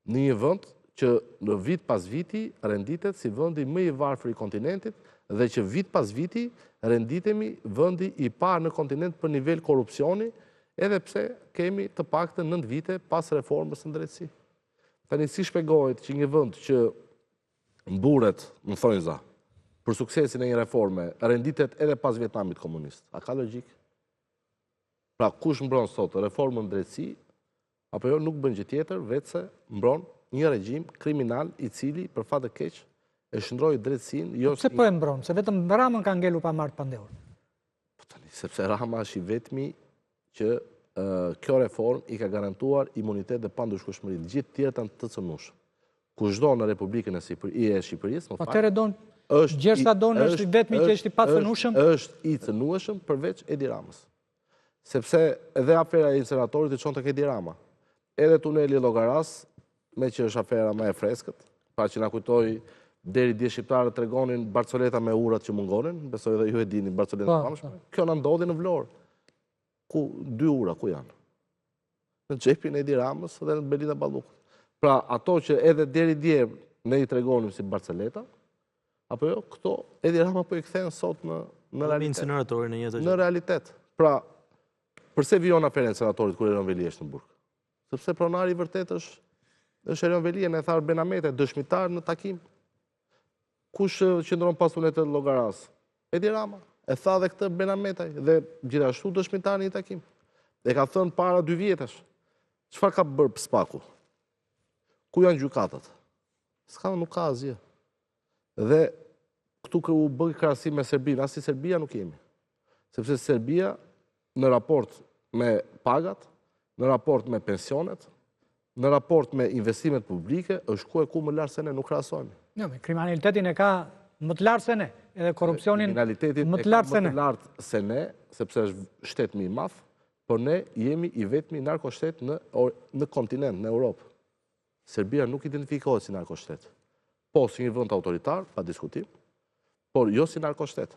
Në një vend që në vit pas viti renditet si vendi më i varfër i kontinentit dhe që vit pas viti renditemi vendi i parë në kontinent për nivel korrupsioni, edhe pse kemi të paktën 9 vite pas reformës në drejtësi. Tani si shpjegohet që një vend që mburet, më thonjza, për suksesin e një reforme, renditet edhe pas Vietnamit komunist? A ka logjik? Pra kush mbron sot reformën në drejtësi, apo jo nuk bën gjë tjetër veçse mbron një regjim kriminal i cili për fat të keq e shndroi drejtësinë jo Pse po e mbron? Se vetëm Ramën ka ngelur pa marrë pandehur. Po tani, sepse Rama është i vetmi që kjo reform i ka garantuar imunitet dhe pandëshkueshmëri. Të gjithë tjerët janë të cënueshëm. Kushdo në Republikën e Shqipërisë, më fal. Atëherë don Gjersa Doni është i vetmi që është i pacënueshëm? Është i cënueshëm përveç Edi Ramës. Sepse edhe afera e inceneratorit i çon tek Edi Rama. Edhe tuneli Llogaras, me që është afera më e freskët, pra që na kujtoi deri dje shqiptarët tregonin Barcoleta me urat që mungonin, besoj edhe ju e dini Barcoleta e pamshme. Kjo na ndodhi në Vlorë. Ku 2 ura ku janë? Në xhepin e Edi Ramës dhe në Belinda Ballukut. Pra ato që edhe deri dje ne i tregonim si Barcoleta, apo jo, këto Edi Rama po i kthehen sot në realitet. Inceneratorin në jetë. Në realitet. Pra, përse vijon afera e inceneratorit kur Erion Veli është në burg? Sepse pronari i vërtet është Erion Veli, e tha Benamete, dëshmitar në takim. Kush qëndron pas tunelit të Llogaras? Edi Rama. E tha dhe këtë Benametaj dhe gjithashtu dëshmitar në një takim. E ka thënë para 2 vjetësh. Çfarë ka bërë Spaku? Ku janë gjykatat? Nuk ka asgjë. Dhe këtu u bë krahasim me Serbinë, as si Serbia nuk jemi. Sepse Serbia në raport me pagat, në raport me pensionet, në raport me investimet publike, është ku e ku më lartë se ne, nuk krahasohemi. Jo, me kriminalitetin e ka më të lartë se ne, edhe korrupsionin më të lartë se ne. Më të lartë se ne, sepse është shtet më i madh, por ne jemi i vetmi narkoshtet në kontinent, në Europë. Serbia nuk identifikohet si narkoshtet. Po si një vend autoritar, pa diskutim, por jo si narkoshtet.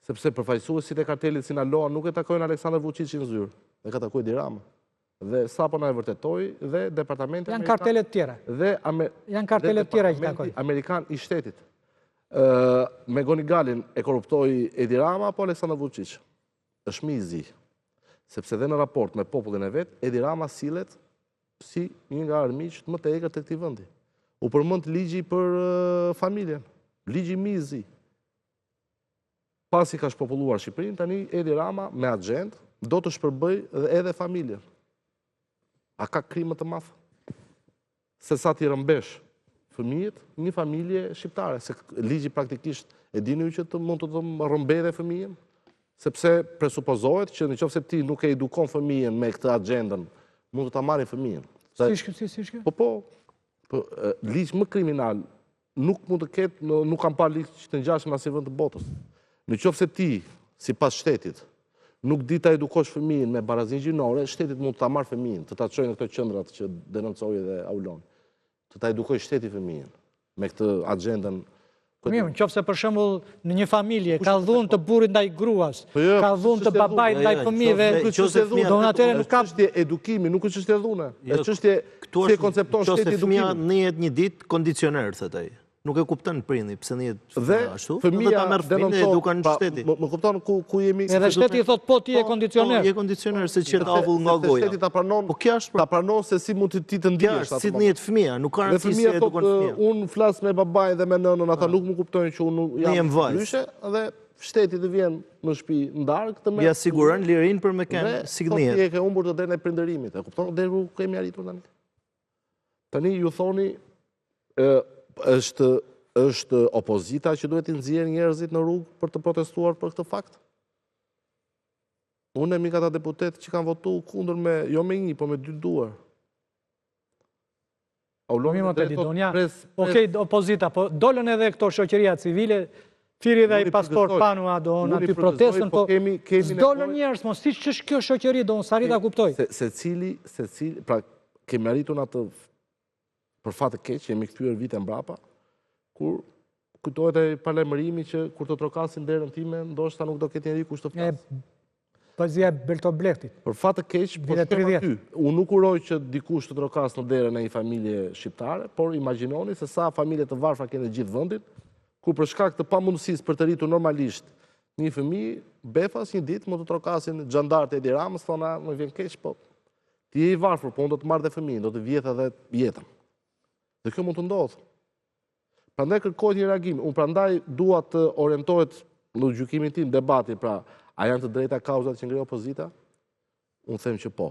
Sepse përfaqësuesit e kartelit Sinaloa nuk e takojnë Aleksandar Vučićin në zyrë, e ka takuar Edi Rama. Dhe sapo na e vërtetoi dhe departamenti janë kartelet tjera. Janë kartelet tjera që takojnë. Amerikan i shtetit. Me Gonigalin e korruptoi Edi Rama apo Aleksandar Vučić? Është më i zi. Sepse dhe në raport me popullin e vet, Edi Rama sillet si një nga armiqt më të egër të këtij vendi. U përmend ligji për familjen, ligji më i zi. Pasi ka shpopulluar Shqipërinë, tani Edi Rama me agjend do të shpërbëj edhe familjen. A ka krim më të madh se sa ti rëmbesh fëmijët një familje shqiptare, se ligji praktikisht e dini ju që mund të rëmbej edhe fëmijën, sepse presupozohet që nëse ti nuk e edukon fëmijën me këtë agjendën, mund të ta marrin fëmijën. Si shkë? Po, ligj më kriminal nuk mund të ketë, nuk kam parë ligj të ngjashëm asnjë vend të botës. Nëse ti, sipas shtetit, nuk di ta edukosh fëmijën me barazinë gjinore, shteti mund ta marrë fëmijën, të ta çojë në këto qendrat që denoncoi edhe Aulon. Të ta edukoj shteti fëmijën me këtë agjendën. Mirë, nëse për shembull në një familje ka dhunë të burrit ndaj gruas, ka dhunë të babait ndaj fëmijëve, do atëherë nuk ka çështje edukimi, nuk është çështje dhune. Është çështje si e koncepton shteti edukimin. Fëmia njihet një ditë kondicioner, thotë ai. Nuk e kupton prindi pse njihet ashtu. Fëmia ta merr fëmijën e edukon shteti. Më kupton ku jemi. Edhe shteti i thot po ti je kondicioner. Je kondicioner se që tavull nga goja. Shteti ta pranon. Po kjo është ta pranon se si mund ti të ndihesh atë. Si njihet fëmia, nuk ka rëndësi se edukon fëmia. Unë flas me babain dhe me nënën, ata nuk më kuptojnë që unë jam ndryshe dhe shteti të vjen në shtëpi ndark të më. Ja siguron lirinë për me kënë si gnihet. Ti e ke humbur të drejtën e prindërimit, e kupton? Deri ku kemi arritur tani. Tani ju thoni është opozita që duhet të nxjerrë njerëzit në rrugë për të protestuar për këtë fakt? Unë mi ka ata deputet që kanë votu kundër me, jo me 1, po me 2 duar. Okej, opozita, po dolën edhe këto shoqëria civile, Firi dhe i pastor Panua do në aty protestën, po dolën njerëz, mos siç është kjo shoqëri, do unë sari ta kuptoj. Se cili, pra kemi arritur në atë për fat të keq, jemi kthyer vite mbrapa, kur kujtohet e parlemërimi që kur të trokasin derën time, ndoshta nuk do ketë njeri kush të flasë. Poezia e Bertolt Brechtit. Për fat të keq, po shkem aty. Unë nuk uroj që dikush të trokas në derën e një familje shqiptare, por imagjinoni se sa familje të varfra kene gjithë vendin, ku për shkak të pamundësisë për të rritur normalisht një fëmijë, befas një ditë mund të trokasin xhandarët e Edi Ramës, thona, më vjen keq, po ti je i varfër, po unë do të marr dhe fëmijën, do të vjedh edhe jetën. Dhe kjo mund të ndodhë. Prandaj kërkohet një reagim. Unë prandaj dua të orientohet në gjykimin tim debati, pra a janë të drejta kauzat që ngre opozita? Unë them që po.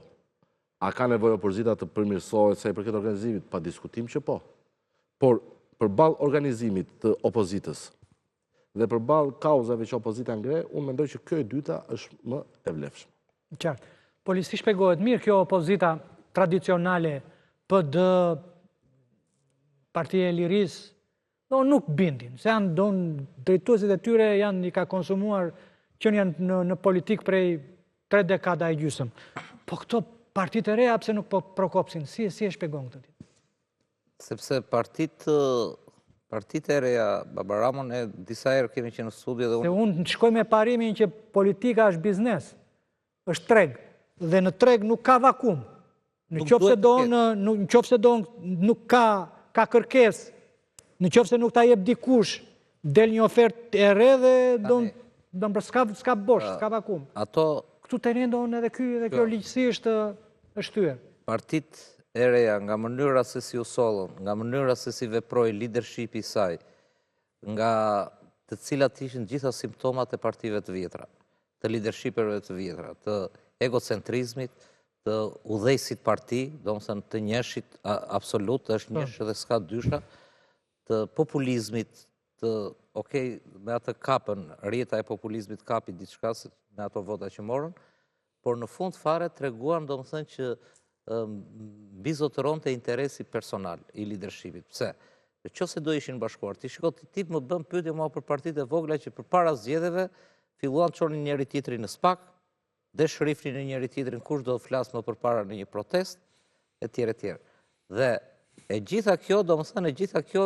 A ka nevojë opozita të përmirësohet sa i përket organizimit? Pa diskutim që po. Por përballë organizimit të opozitës dhe përballë kauzave që opozita ngre, unë mendoj që kjo e dyta është më e vlefshme. Qartë. Po si shpjegohet mirë kjo opozita tradicionale PD, Partia e Lirisë, nuk bindin, se janë drejtuesit e tyre janë i ka konsumuar që janë në politik prej 3 dekada e gjysëm. Po këto partit e reja pse nuk po prokopsin? Si e shpjegon këtë ditë? Sepse partit e reja, Baba Ramon, e disa herë kemi që në studio dhe unë... Se unë shkoj me parimin që politika është biznes, është treg, dhe në treg nuk ka vakum. Në qofse do nuk ka kërkes, në qofse nuk ta jep dikush, del një ofert e re dhe do më s'ka bosh, s'ka vakum. Këtu të rendon edhe kjo ligjësi është shtyër. Partit e reja nga mënyra se si u sollën, nga mënyra se si veproi leadershipi i saj, nga të cilat ishin gjitha simptomat e partive të vjetra, të leadershipeve të vjetra, të egocentrizmit, të udhëheqësit parti, domethënë të njëshit absolut, është njësh dhe s'ka dysha, të populizmit, me atë kapën, rjeta e populizmit kapi diçka me ato vota që morën, por në fund fare treguan domethënë që bizotëronte interesi personal i leadershipit. Pse? Nëse do ishin bashkuar, ti shiko ti më bën pyetje mua për partitë e vogla që përpara zgjedhjeve filluan të çonin njëri tjetrin në spak, dhe shrifnin në njëri tjetrin kush do të flasë më përpara në një protest, etj. Dhe e gjitha kjo, domethënë e gjitha kjo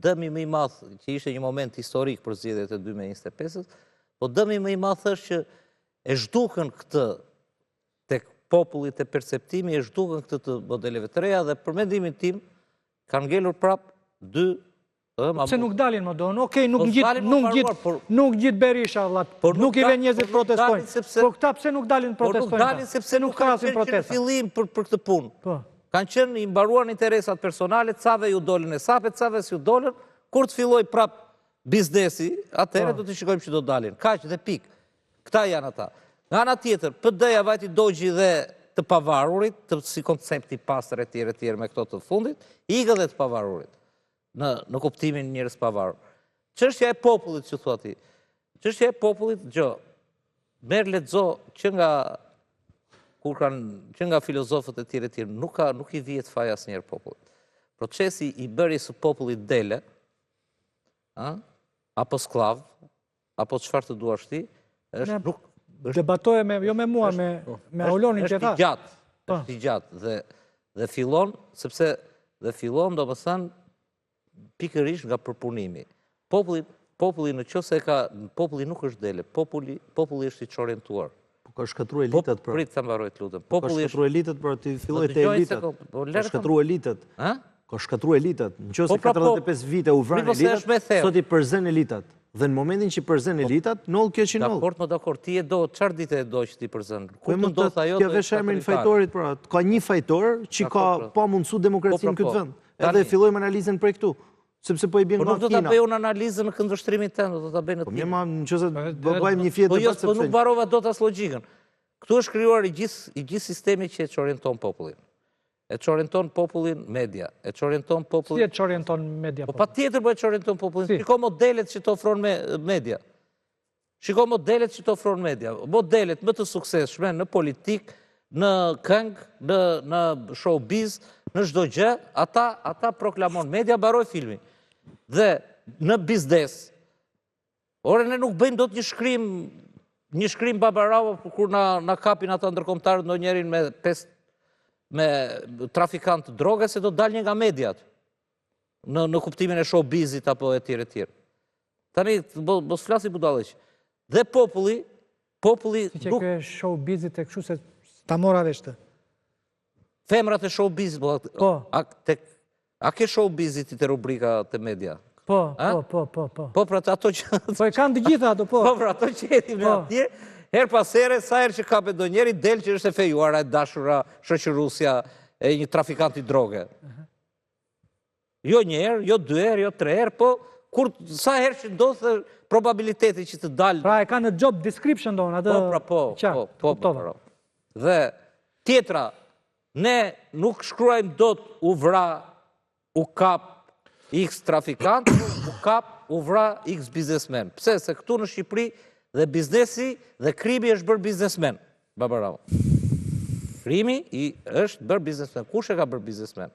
dëmi më i madh, që ishte një moment historik për zgjedhjet e 2025-s, po dëmi më i madh është që e zhdukën këtë tek populli të perceptimi, e zhdukën këtë të modeleve të reja dhe për mendimin tim kanë ngelur prap dy. Se nuk dalin më donë, okej, nuk gjithë Berisha, nuk i ve njerëzit protestojnë, po këta pse nuk dalin protestojnë? Po nuk dalin sepse nuk krasin protesta. Fillim për këtë punë. Kanë qenë i mbaruar interesat personale, cave ju dolën e sapet, cave s'ju dolën, kur të filloj prap biznesi, atëherë do të shikojmë që do dalin. Kaq dhe pik. Këta janë ata. Nga ana tjetër, PD-ja vajti dogji dhe të pavarurit, si koncepti pastër etj. Me këto të fundit, ikë dhe të pavarurit. Në kuptimin njërës pavarur. Çështja e popullit, që thua ti, çështja e popullit, merë lexo që nga filozofët e tjerë, nuk i vijet faja asnjëherë popullit. Procesi i bërjes së popullit dele, apo sklav, apo çfarë të duash ti, është nuk... Debatoje jo me mua, me Aulonin që tha. Është i gjatë, dhe fillon, sepse dhe fillon, do më thënë, pikërisht nga përpunimi. Populli në qoftë se populli nuk është dele, populli është i çorientuar. Ka shkatruar elitet për. Prit sa mbaroj të lutem. Ka shkatruar elitet për të fillojë te elitet. Ka shkatruar elitet. Ka shkatruar elitet. Nëse 45 vite u vranë elitet, sot i përzen elitet. Dhe në momentin që i përzen elitet, noll kjo që noll. Dakor, ti e do, çfarë ditë e do që ti përzen? Ku të ndodh ajo? Kjo vesh emrin fajtorit pra. Ka një fajtor që ka pa mundsu demokracinë në këtë vend. Edhe fillojmë analizën për këtu. Sepse po i bën nga Kina. Po nuk do ta bëj unë analizën në këndvështrimin tënd, do ta bëj në tim. Po mirë, nëse do bëjmë një fjetë debat sepse. Po nuk mbarova dot as logjikën. Këtu është krijuar i gjithë sistemi që e çorienton popullin. E çorienton popullin media, e çorienton popullin. Si e çorienton media? Po patjetër po e çorienton popullin. Shiko modelet që të ofron media. Shiko modelet që të ofron media. Modelet më të suksesshme në politik, në këngë, në showbiz, në çdo gjë, ata proklamon media, mbaroi filmi. Dhe në biznes, ne nuk bëjmë dot një shkrim babaravo kur na kapin ata ndërkombëtarët ndonjërin me trafikant droge se do dalë një nga mediat. në kuptimin e showbizit apo e tjerë e tjerë. Tani, mos flasi budalleq. Dhe populli Si që kjo e showbizit e kështu se ta mora vesh të. femrat e showbizit, Po. a ke showbizit të rubrika të media? Po. Po, pra ato që... Po e kanë të gjitha ato, po. Po, pra ato që jetim në atje, her pas here, sa herë që ka do njeri, del që është e fejuara, e dashura, shoqërusja, e një trafikanti droge. Jo një herë, jo 2 herë, jo 3 herë, po kur sa herë që ndodhë probabiliteti që të dalë... Pra e ka në job description do në atë... Po. Dhe tjetra, ne nuk shkruajmë dot u vra, u kap X trafikant, u kap, u vra X biznesmen. Pse? Se këtu në Shqipëri dhe biznesi dhe krimi është bërë biznesmen. Babarao. Krimi është bërë biznesmen. Kush e ka bërë biznesmen?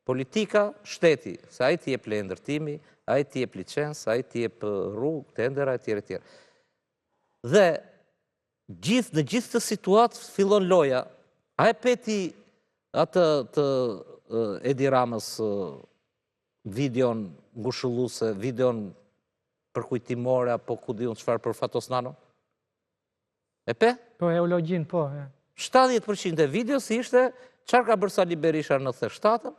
Politika, shteti. Se a i t'jep le ndërtimi, a i t'jep licens, a i t'jep rrugë, tendera, e tjere tjere. Dhe në gjithë të situatë fillon loja, a e peti atë të Edi Ramës videon ngushëlluse, videon përkujtimore, apo ku di unë çfarë për Fatos Nano? E pe? Po, eologjin, po. 70% e videos ishte çfarë ka bërë Sali Berisha në 97-ën,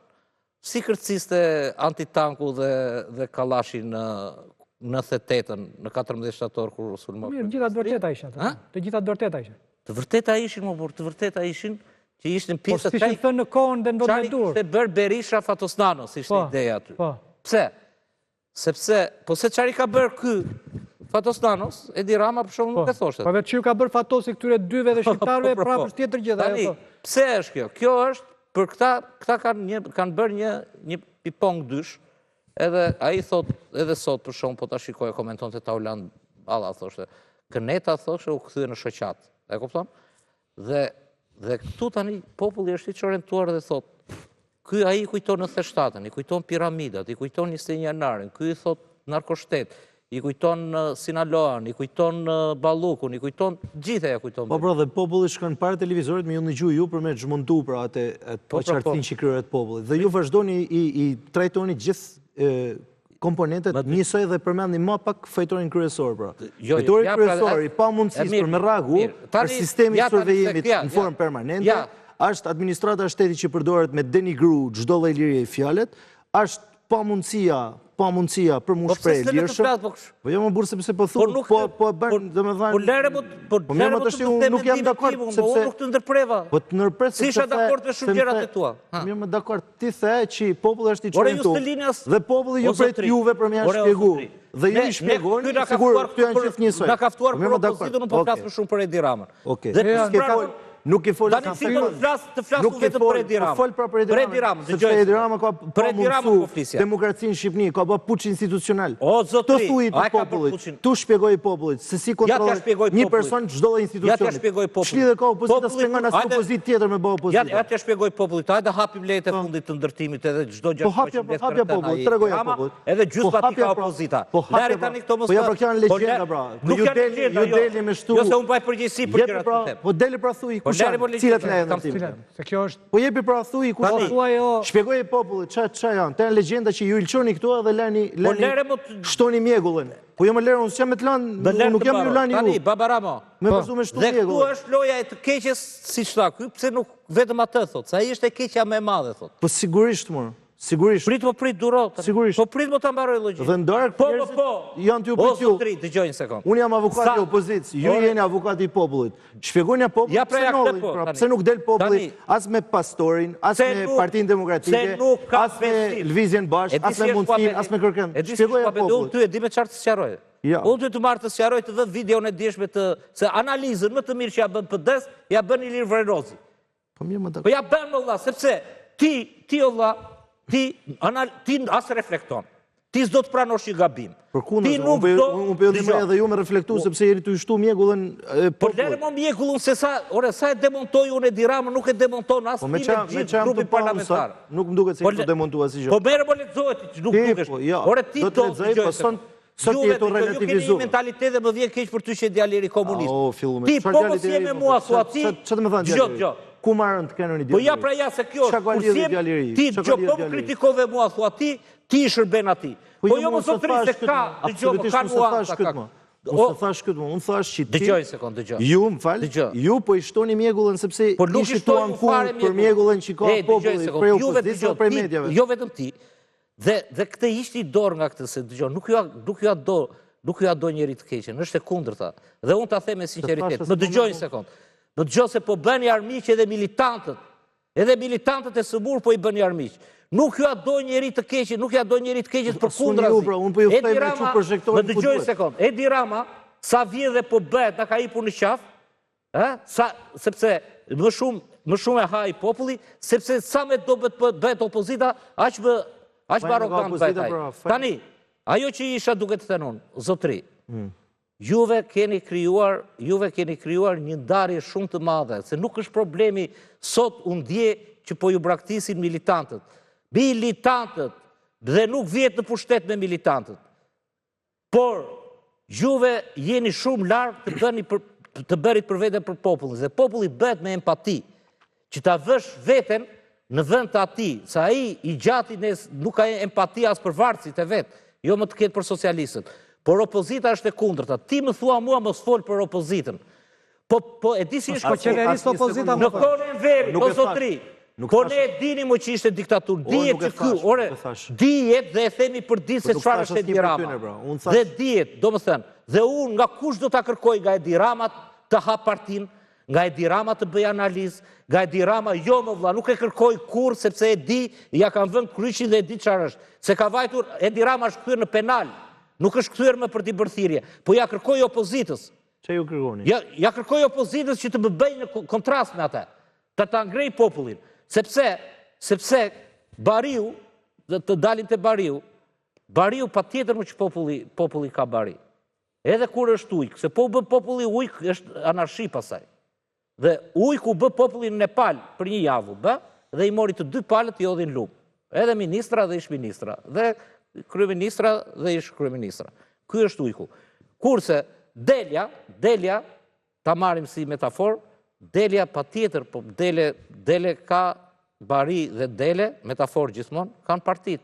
si kërciste antitanku dhe kalashin në 98-ën, në 14 shtator, kur sulmoj. Mirë, gjitha të vërteta ishin. Të gjitha të vërteta ishin. Të vërteta ishin, më burë, të vërteta ishin, që ishtë në Po, s'ishin thënë në kohën dhe në vëndë e dur. Qari ishte bërë Berisha Fatos Nano, si ishte ideja aty. Pse? Sepse, po se qari ka bërë ky Fatos Nanos, Edi Rama për shumë nuk e thoshtet. Po vetë që ju ka bërë Fatosi këtyre dyve dhe shqiptarve, pra për tjetër gjitha. Tani, pse është kjo? Kjo është, për këta kanë bërë një pipong dysh, edhe a i thot, edhe sot për shumë, po ta shikoj e komenton të Tauland Balla, thoshte, Këneta, thoshte, u këthyë në shoqat. E kupton? Dhe këtu tani populli është i që orientuar dhe thot, ky a i kujton në 97-ën, i kujton piramidat, i kujton 21 janarin, ky i thot narkoshtet, i kujton Sinaloan, i kujton Ballukun, i kujton gjithë e kujton. Po pra dhe populli shkon para televizorit me ju në gjuhë ju për me zhmontu pra atë qartësin që kryer të popullit. Dhe ju vazhdoni i trajtoni gjithë komponentet njësoj dhe përmendni më pak fajtorin kryesor, pra. Fajtori kryesor i pa mundësis për me ragu për sistemi survejimit në formë permanente, është administrata shteti që përdoret me denigru çdo lloj lirie i fjalet, është pa mundësia për mu shprej lirshëm. Po jo më burë sepse po thu, po bën, domethënë. Po lere më të them nuk jam dakord sepse unë nuk të ndërpreva. Po të ndërpres si isha dakord me shumë gjërat e tua. Mirë, më dakord, ti the që populli është i çmentur. Dhe populli ju pret juve për më janë shpjegu. Dhe ju i shpjegoni, sigur këtu janë gjithë njësoj. Na ka ftuar për opozitën, unë po flas më shumë për Edi Ramën. Okej. Nuk i folë të flasë vetëm për Edi Ramën. Folë pra për Edi Ramën, sepse Edi Ramën ka mundësu demokracinë në Shqipni, ka bë puç institucional. O, zotri, të thuj të popullit, tu shpjegoj popullit, se si kontrollet një person çdo lloj institucioni. Shli dhe ka opozita s'ke nga asnjë opozit tjetër me bë opozita. Ja t'ja shpjegoj popullit, hajde hapim lejet e fundit të ndërtimit edhe çdo gjë që është hapja popullit, tregoja popullit. Edhe gjysma ti ka opozita. Lari tani këto mos. Po ja pra kjo janë legjenda pra. Ju deli me shtu. Jo se unë baj përgjegjësi për gjërat të them. Po deli pra thuj cilat leje ndërtimit. Se kjo është. Po jepi pra thuj ku shpjegoj popullit ç'a janë. Te janë legjenda që ju ilçoni këtu edhe lani shtoni mjegullin. Po jo më lërë, unë s'jam me të lanë, nuk jam ju lanë ju. Tani, Babaramo. Me përsu me shtu mjegullin. Dhe këtu është loja e të keqes, si qëta, pëse nuk vetëm atë, thot, sa i është e keqja me madhe, thot. Po sigurisht, mërë. Sigurisht. Prit po prit duro. Sigurisht. Po prit mo të mbaroj logikë. Dhe ndarë janë t'ju prit ju. O, sotri, dëgjoj një sekund. Unë jam avokat i opozicës, ju jeni avokat i popullit. Shpjegojnë ja popullit pse nolli, pse nuk del populli as me pastorin, as me Partinë Demokratike, as me Lëvizjen Bashkë, as me Mundësin, as me Kërkën. Shpjegoj ja popullit. Unë ty e di me qartë të sqaroj. Unë ty të marrë të sqaroj të dhe videon e djeshme të se analizën më të mirë që ja bën PD-s, ja bën Ilir Vajrozi. Po ja bën valla, sepse ti valla ti as reflekton. Ti s'do të pranosh një gabim. Përkundër, unë pëllim edhe ju me reflektu, sepse jeri të shtu mjegullën popullit. Po lere më mjegullën, se sa e demontoj unë Edi Ramën, nuk e demonton as ti me gjithë grupin parlamentar. Nuk më duket se i të demontua si gjë. Po mere më letëzohet, nuk dukesh. Ore ti do të lezoj, sot jetu relativizu. Ju keni një mentalitet dhe më vjen keq për ty që e djaleri komunist. Ti po mos je me mua, thua ti, Ku marrën të kenoni Po ja djallëri? pra ja se kjo Çka ka është lidhje kursim, djallëri? ti Çka ka gjo lidhje po më djallëri? kritikove mua, thua ti i shërben ati. Po jo më zotëri se ka, dëgjoj, ka nuanca ka. Unë se thash këtë, unë thash që ti... Dëgjoj sekond, dëgjoj. Ju, më falë, Dëgjoj. ju po i shtoni mjegullën sepse Po nuk ishit tuan kur për mjegullën që ka populli prej opozicisë o prej medjave. Jo vetëm ti. Dhe këtë ishti dorë nga këtë, se dëgjoj, nuk ju a do njeri të keqen, është e kundërta. Dhe unë ta them me sinqeritet. Më dëgjoj një sekond. Më dëgjoj se po bëni armiq edhe militantët e Sëmur po i bëni armiq. Nuk ju a do njeri të keqen, nuk ju a do njeri të keqen për kundrazi. Unë po ju ftoj me që projektorin më dëgjoj një sekond. Edi Rama, sa vjen dhe po bëhet, na ka hipur në qafë, sepse më shumë e ha i populli, sepse sa me do bëhet opozita, aq më arrogant bëhet ai. Tani, ajo që isha duke të thënë unë, zotëri, juve keni krijuar një ndarje shumë të madhe, se nuk është problemi sot unë dje që po ju braktisin militantët. Militantët, dhe nuk vjet në pushtet me militantët. Por, juve jeni shumë larg të bërit për veten për popullin, dhe populli bëhet me empati, që ta vësh veten në vend të ati, sa ai i gjati nuk ka empati as për varësit e vet, jo më të ketë për socialistët. Por opozita është e kundërta. Ti më thua mua mos fol për opozitën. Po e di si është qeverisë opozita në kohën e Enverit, o zotri. Po ne e dini më që ishte diktaturë. Dihet dhe e themi për ditë se çfarë është Edi Rama. Dhe dihet, domethënë, dhe unë nga kush do ta kërkoj nga Edi Rama të hap partinë, nga Edi Rama të bëj analizë, nga Edi Rama jo më vëlla, nuk e kërkoj kurrë sepse e di, ja kanë vënë kryqin dhe e di çfarë është. Se ka vajtur Edi Rama është kthyer në penal. Nuk është kthyer më për dibërthirje, po ja kërkoj opozitës. Çe ju kërkoni? Ja kërkoj opozitës që të më bëjnë në kontrast me atë, të ta ngrej popullin, sepse Bariu, dhe të dalin te Bariu patjetër më që populli ka bari. Edhe kur është ujk, se po bë populli ujk është anarshi pasaj. Dhe ujku bë populli në Nepal për një javë, dhe i mori të 2 palët i odhin lumë. Edhe ministra dhe ish ministra, dhe kryeministra dhe ish kryeministra. Ky është ujku. Kurse Delja, ta marrim si metafor, Delja patjetër, po Dele ka bari dhe Dele, metafor gjithmonë, kanë partit.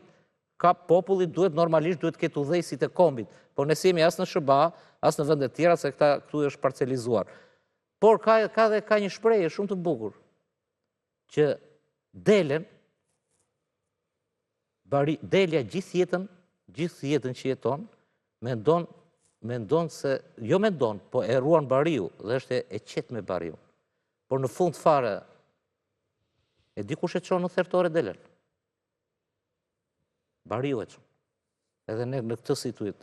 Ka populli normalisht duhet ketë udhëheqësit e kombit, po ne jemi as në SBA, as në vende të tjera se këtu është parcelizuar. Por ka një shprehje shumë të bukur që Delja gjithë jetën që jeton, mendon se, jo mendon, po e ruan Bariu dhe është e qetë me Bariu. Por në fund fare, e di kush e çon në thertore Delen? Bariu e çon. Edhe ne në këtë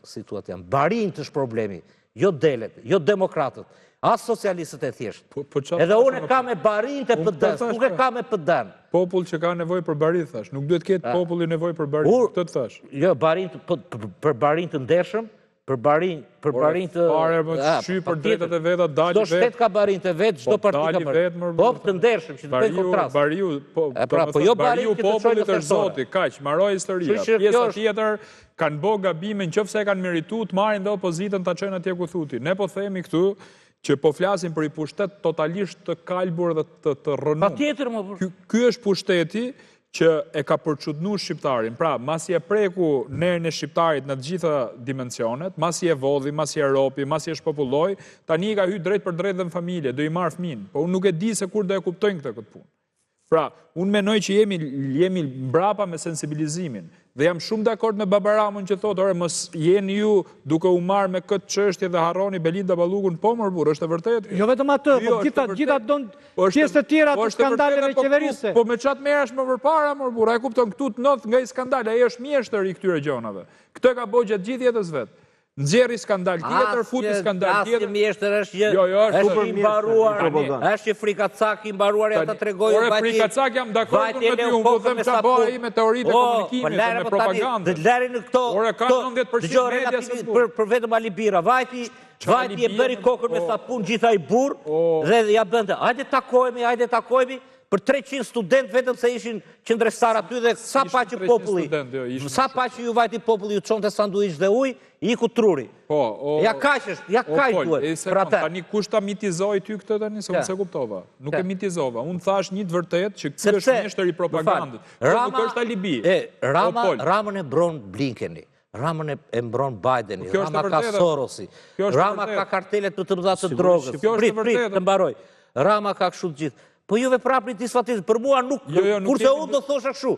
situatë jam. Barinjt është problemi, jo Delet, jo demokratët, as socialistët e thjeshtë. Edhe unë e kam me barinjt e PD-s, nuk e kam me PD-n. Popull që ka nevojë për bari, thash. Nuk duhet ketë populli nevojë për bari, këtë të thash. Jo, për barinjt të ndershëm, për barinjt të... Pare më të shy për drejtet e veta, dali vetë. Çdo shtet ka barinjt e vetë, çdo parti ka barinjt. Po, të ndershëm, që të bëjnë kontrast. Bariu popullit është zoti, kaq, mbaroi historia. Pjesa tjetër kanë bë gabime, nëse e kanë merituar të marrin dhe opozitën ta çojnë atje ku thuti. Ne po themi këtu që po flasim për i pushtet totalisht të kalbur dhe të rënum. Patjetër më për. Ky është pushteti që e ka përçudnu shqiptarin. Pra, masi e preku nerin e shqiptarit në të gjitha dimensionet, masi e vodhi, masi e ropi, masi e shpopulloj, tani i ka hyrë drejt për drejt dhe në familje, do i marrë fëmin. Po unë nuk e di se kur do e kuptojnë këtë punë. Pra, unë menoj që jemi mbrapa me sensibilizimin. Dhe jam shumë dakord me Baba Ramën që thotë, ore, mos jeni ju duke u marrë me këtë çështje dhe harroni Belinda Ballukun, po më burr, është e vërtetë. Jo vetëm atë, po gjitha don pjesë të tjera të skandaleve qeverisë. Po me çat merresh më përpara, më burr, ai kupton këtu të ndodh nga i skandal, ai është mjeshtër i këtyre gjonave. Këtë ka bëu gjatë gjithë jetës vet. Nxjerri skandal tjetër, futi skandal tjetër. Asnjë mjeshtër është i mbaruar. Është që Frikacak i mbaruar ja ta tregojë vajti. Ore Frikacak jam dakord me ty, unë po them çfarë bëi me teoritë e komunikimit dhe me propagandë. Të lëri në këto. Ore ka 90% media se për vetëm Ali Bira. Vajti e bëri kokën me sapun gjithaj burr dhe ja bënte. Hajde takohemi. për 300 student vetëm se ishin qëndrestar aty dhe sa pa që populli, sa pa që ju vajti populli ju çonte sanduiç dhe ujë, iku truri. Ja kaq është, ja kaq duhet. Për atë. Tani kush ta mitizoi ty këtë tani, se unë se kuptova. Nuk e mitizova. Unë thash një të vërtet që ky është mjeshtër i propagandës. Nuk është alibi. Ramën e mbron Blinkeni. Ramën e mbron Bideni, Rama ka Sorosi, Rama ka kartelet të mëdha të drogës. Prit, të mbaroj. Rama ka kështu të gjithë. Po juve prapë disfatit, për mua nuk, kurse unë do thosha kështu.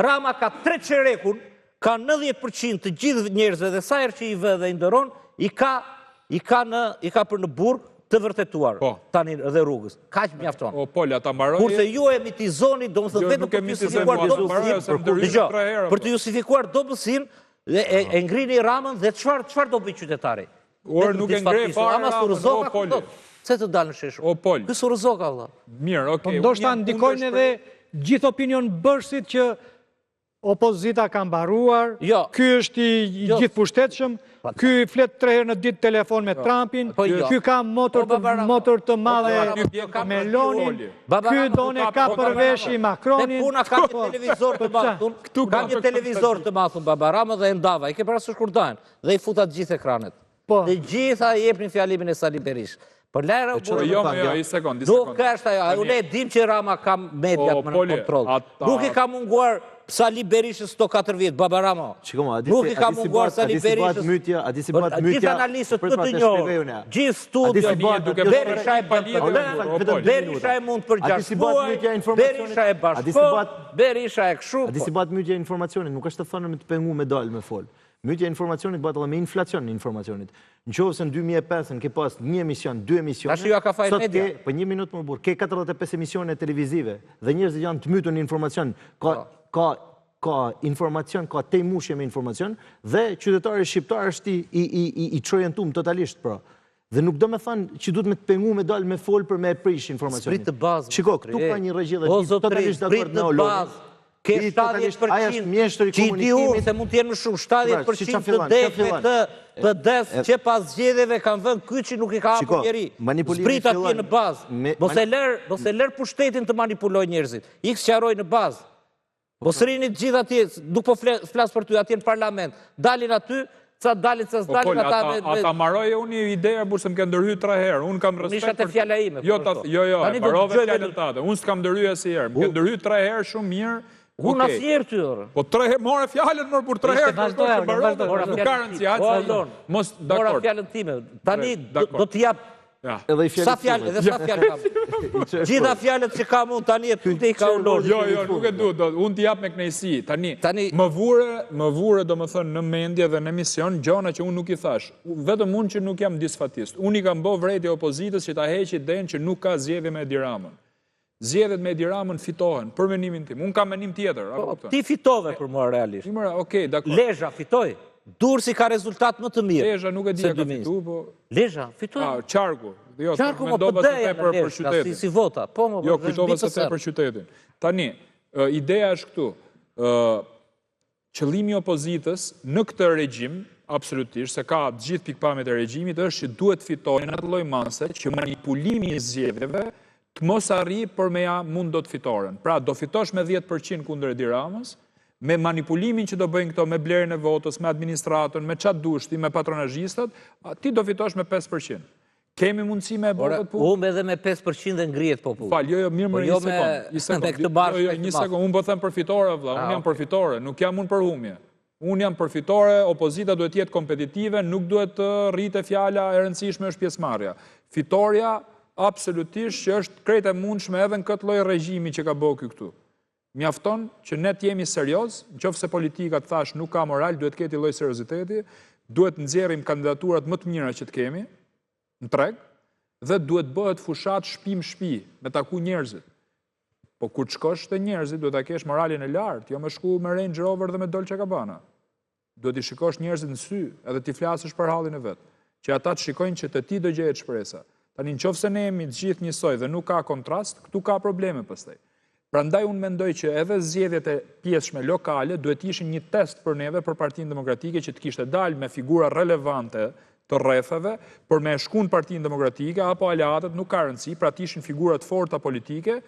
Rama ka 3 qerekun, ka 90% të gjithë njerëzve dhe sa herë që i vë dhe i ndëron, i ka për në burg të vërtetuar tani dhe rrugës. Kaq mjafton. Kurse ju e mitizoni, do më thënë vetëm për të justifikuar dobësin, e ngrini Ramën dhe çfarë do bëj qytetari? Nuk e ngrej fare Se të dalë në sheshur. Kësë Urzoka, vëlla. Mirë, okej. Ndoshta ndikojnë edhe gjithë opinion bërësit që opozita ka mbaruar, ky është i gjithë pushtetshëm, ky flet 3 herë në ditë telefon me Trumpin, ky ka motor të madhe Melonin, ky done ka përveshi Macronin. Dhe puna ka një televizor të mathun, ka një televizor të mathun Baba Rama dhe e ndava, i ke parasysh kur dajnë, dhe i futa gjithë ekranet. Dhe gjitha i jepnin fjalimin e Sali Berish. Për lera i sekund. Nuk është ajo, unë e dim që Rama ka mediat më në kontrol. Nuk i ka munguar Sali Berishës 4 vjetë, Baba Rama. Nuk i ka munguar Sali Berishës. Gjithë analistët të të njohë, gjithë studio, Berisha e bën Berisha e mund përgjashtuar, Berisha e bashkot, Berisha e këshu. A di si bat mytja informacionit, nuk është të thënë me të pengu me dalë me folë. Mytja e informacionit bëhet edhe me inflacion në informacionit. Në qovë se në 2005 ke pas 1 emision, 2 emisione, sot ke, për 1 minutë më burë, ke 45 emisione televizive dhe njerëzit janë të mytur në informacion, ka informacion, ka te mushje me informacion, dhe qytetari shqiptar është i çorientum totalisht, pra. Dhe nuk do me thanë që duhet me të pengu me dalë me folë për me prish informacionit. Shiko, këtu ka një regje dhe totalisht dakord me Olonin. Ke 70% që i di unë, se mund t'jenë më shumë, 70% të dekve të def që pas zgjedhjeve kanë vënë ky që nuk i ka hapur njeri. Zbrit atje në bazë. Mos e lër pushtetin të manipuloj njerëzit. I sqaroj në bazë. Mos rini të gjithë atje, nuk po flas për ty atje në parlament. Dalin aty, ca dalin, ca s'dalin ata me... Ata maroj unë ideja, burse më ke ndërhy 3 herë. Unë kam respekt për... Nishat e fjalla ime. Jo, e parove fjallën tate. Unë s'kam ndërhy asnjëherë. Më ke ndërhy 3 herë shumë mirë. Unë asnjëherë ty orë. Po 3 herë, more fjallën mërë për 3 herë. Nuk ka rëndësi, mora fjallën time. Tani do t'jap... Sa fjallë, edhe sa fjallë kam. Gjitha fjallët që kam unë, tani e të i ka ullon. Jo, nuk e du, unë t'jap me knejsi. Tani, më vure do më thënë në mendje dhe në emision, gjona që unë nuk i thash. Vetëm unë që nuk jam disfatist. Unë i kam bo vrejtje opozitës që ta heqi den që nuk ka zgjedhje me Edi Ramën. Zgjedhjet me Edi Ramën fitohen, për menimin tim. Unë kam menim tjetër. Ti fitove për mua realisht. Okej, dakor. Lezha fitoj. Durrësi ka rezultat më të mirë. Lezha nuk e di ka fitu, po... Lezha, fitoj. Qarku. Qarku më pëdëja në Lezhka, si vota. Jo, fitova se te për qytetin. Tani, ideja është këtu. Qëllimi opozitës në këtë regjim, absolutisht, se ka gjithë pikpamjet e regjimit, është që duhet fitojnë në të lloj mase që manipulimi i zgjedhjeve të mos arri për me ja mund do të fitoren. Pra, do fitosh me 10% kundër Edi Ramës, me manipulimin që do bëjnë këto, me blerjen e votës, me administratën, me qatë dushti, me patronazhistat, ti do fitosh me 5%. Kemi mundësi me botët punë? Unë edhe me 5% dhe ngrihet populli. Falë, jo, mirë më një sekund. Unë po them përfitore, vëlla, unë jam përfitore, nuk jam unë për humje. Unë jam përfitore, opozita duhet jetë kompetitive, nuk duhet të rritë fjala e rëndësishme është pjesëmarrja. Fitoria, absolutisht që është krejt e mundshme edhe në këtë lloj regjimi që ka bëu këtu. Mjafton që ne të jemi serioz, nëse politika të thash nuk ka moral, duhet ketë lloj serioziteti, duhet nxjerrim kandidaturat më të mira që të kemi në treg dhe duhet bëhet fushat shtëpi, me taku njerëzit. Po kur të shkosh te njerëzit, duhet ta kesh moralin e lartë, jo me shku me Range Rover dhe me Dolce Gabbana. Duhet i shikosh njerëzit në sy, edhe ti flasësh për hallin e vet, që ata të shikojnë që te ti do gjehet shpresa. Tani nëse ne jemi të gjithë njësoj dhe nuk ka kontrast, këtu ka probleme pastaj. Prandaj unë mendoj që edhe zgjedhjet e pjesshme lokale duhet ishin një test për neve, për Partinë Demokratike, që të kishte dalë me figura relevante të rrethave, për me shku në Partinë Demokratike, apo aleatët nuk ka rëndësi, pra të ishin figura të forta politike,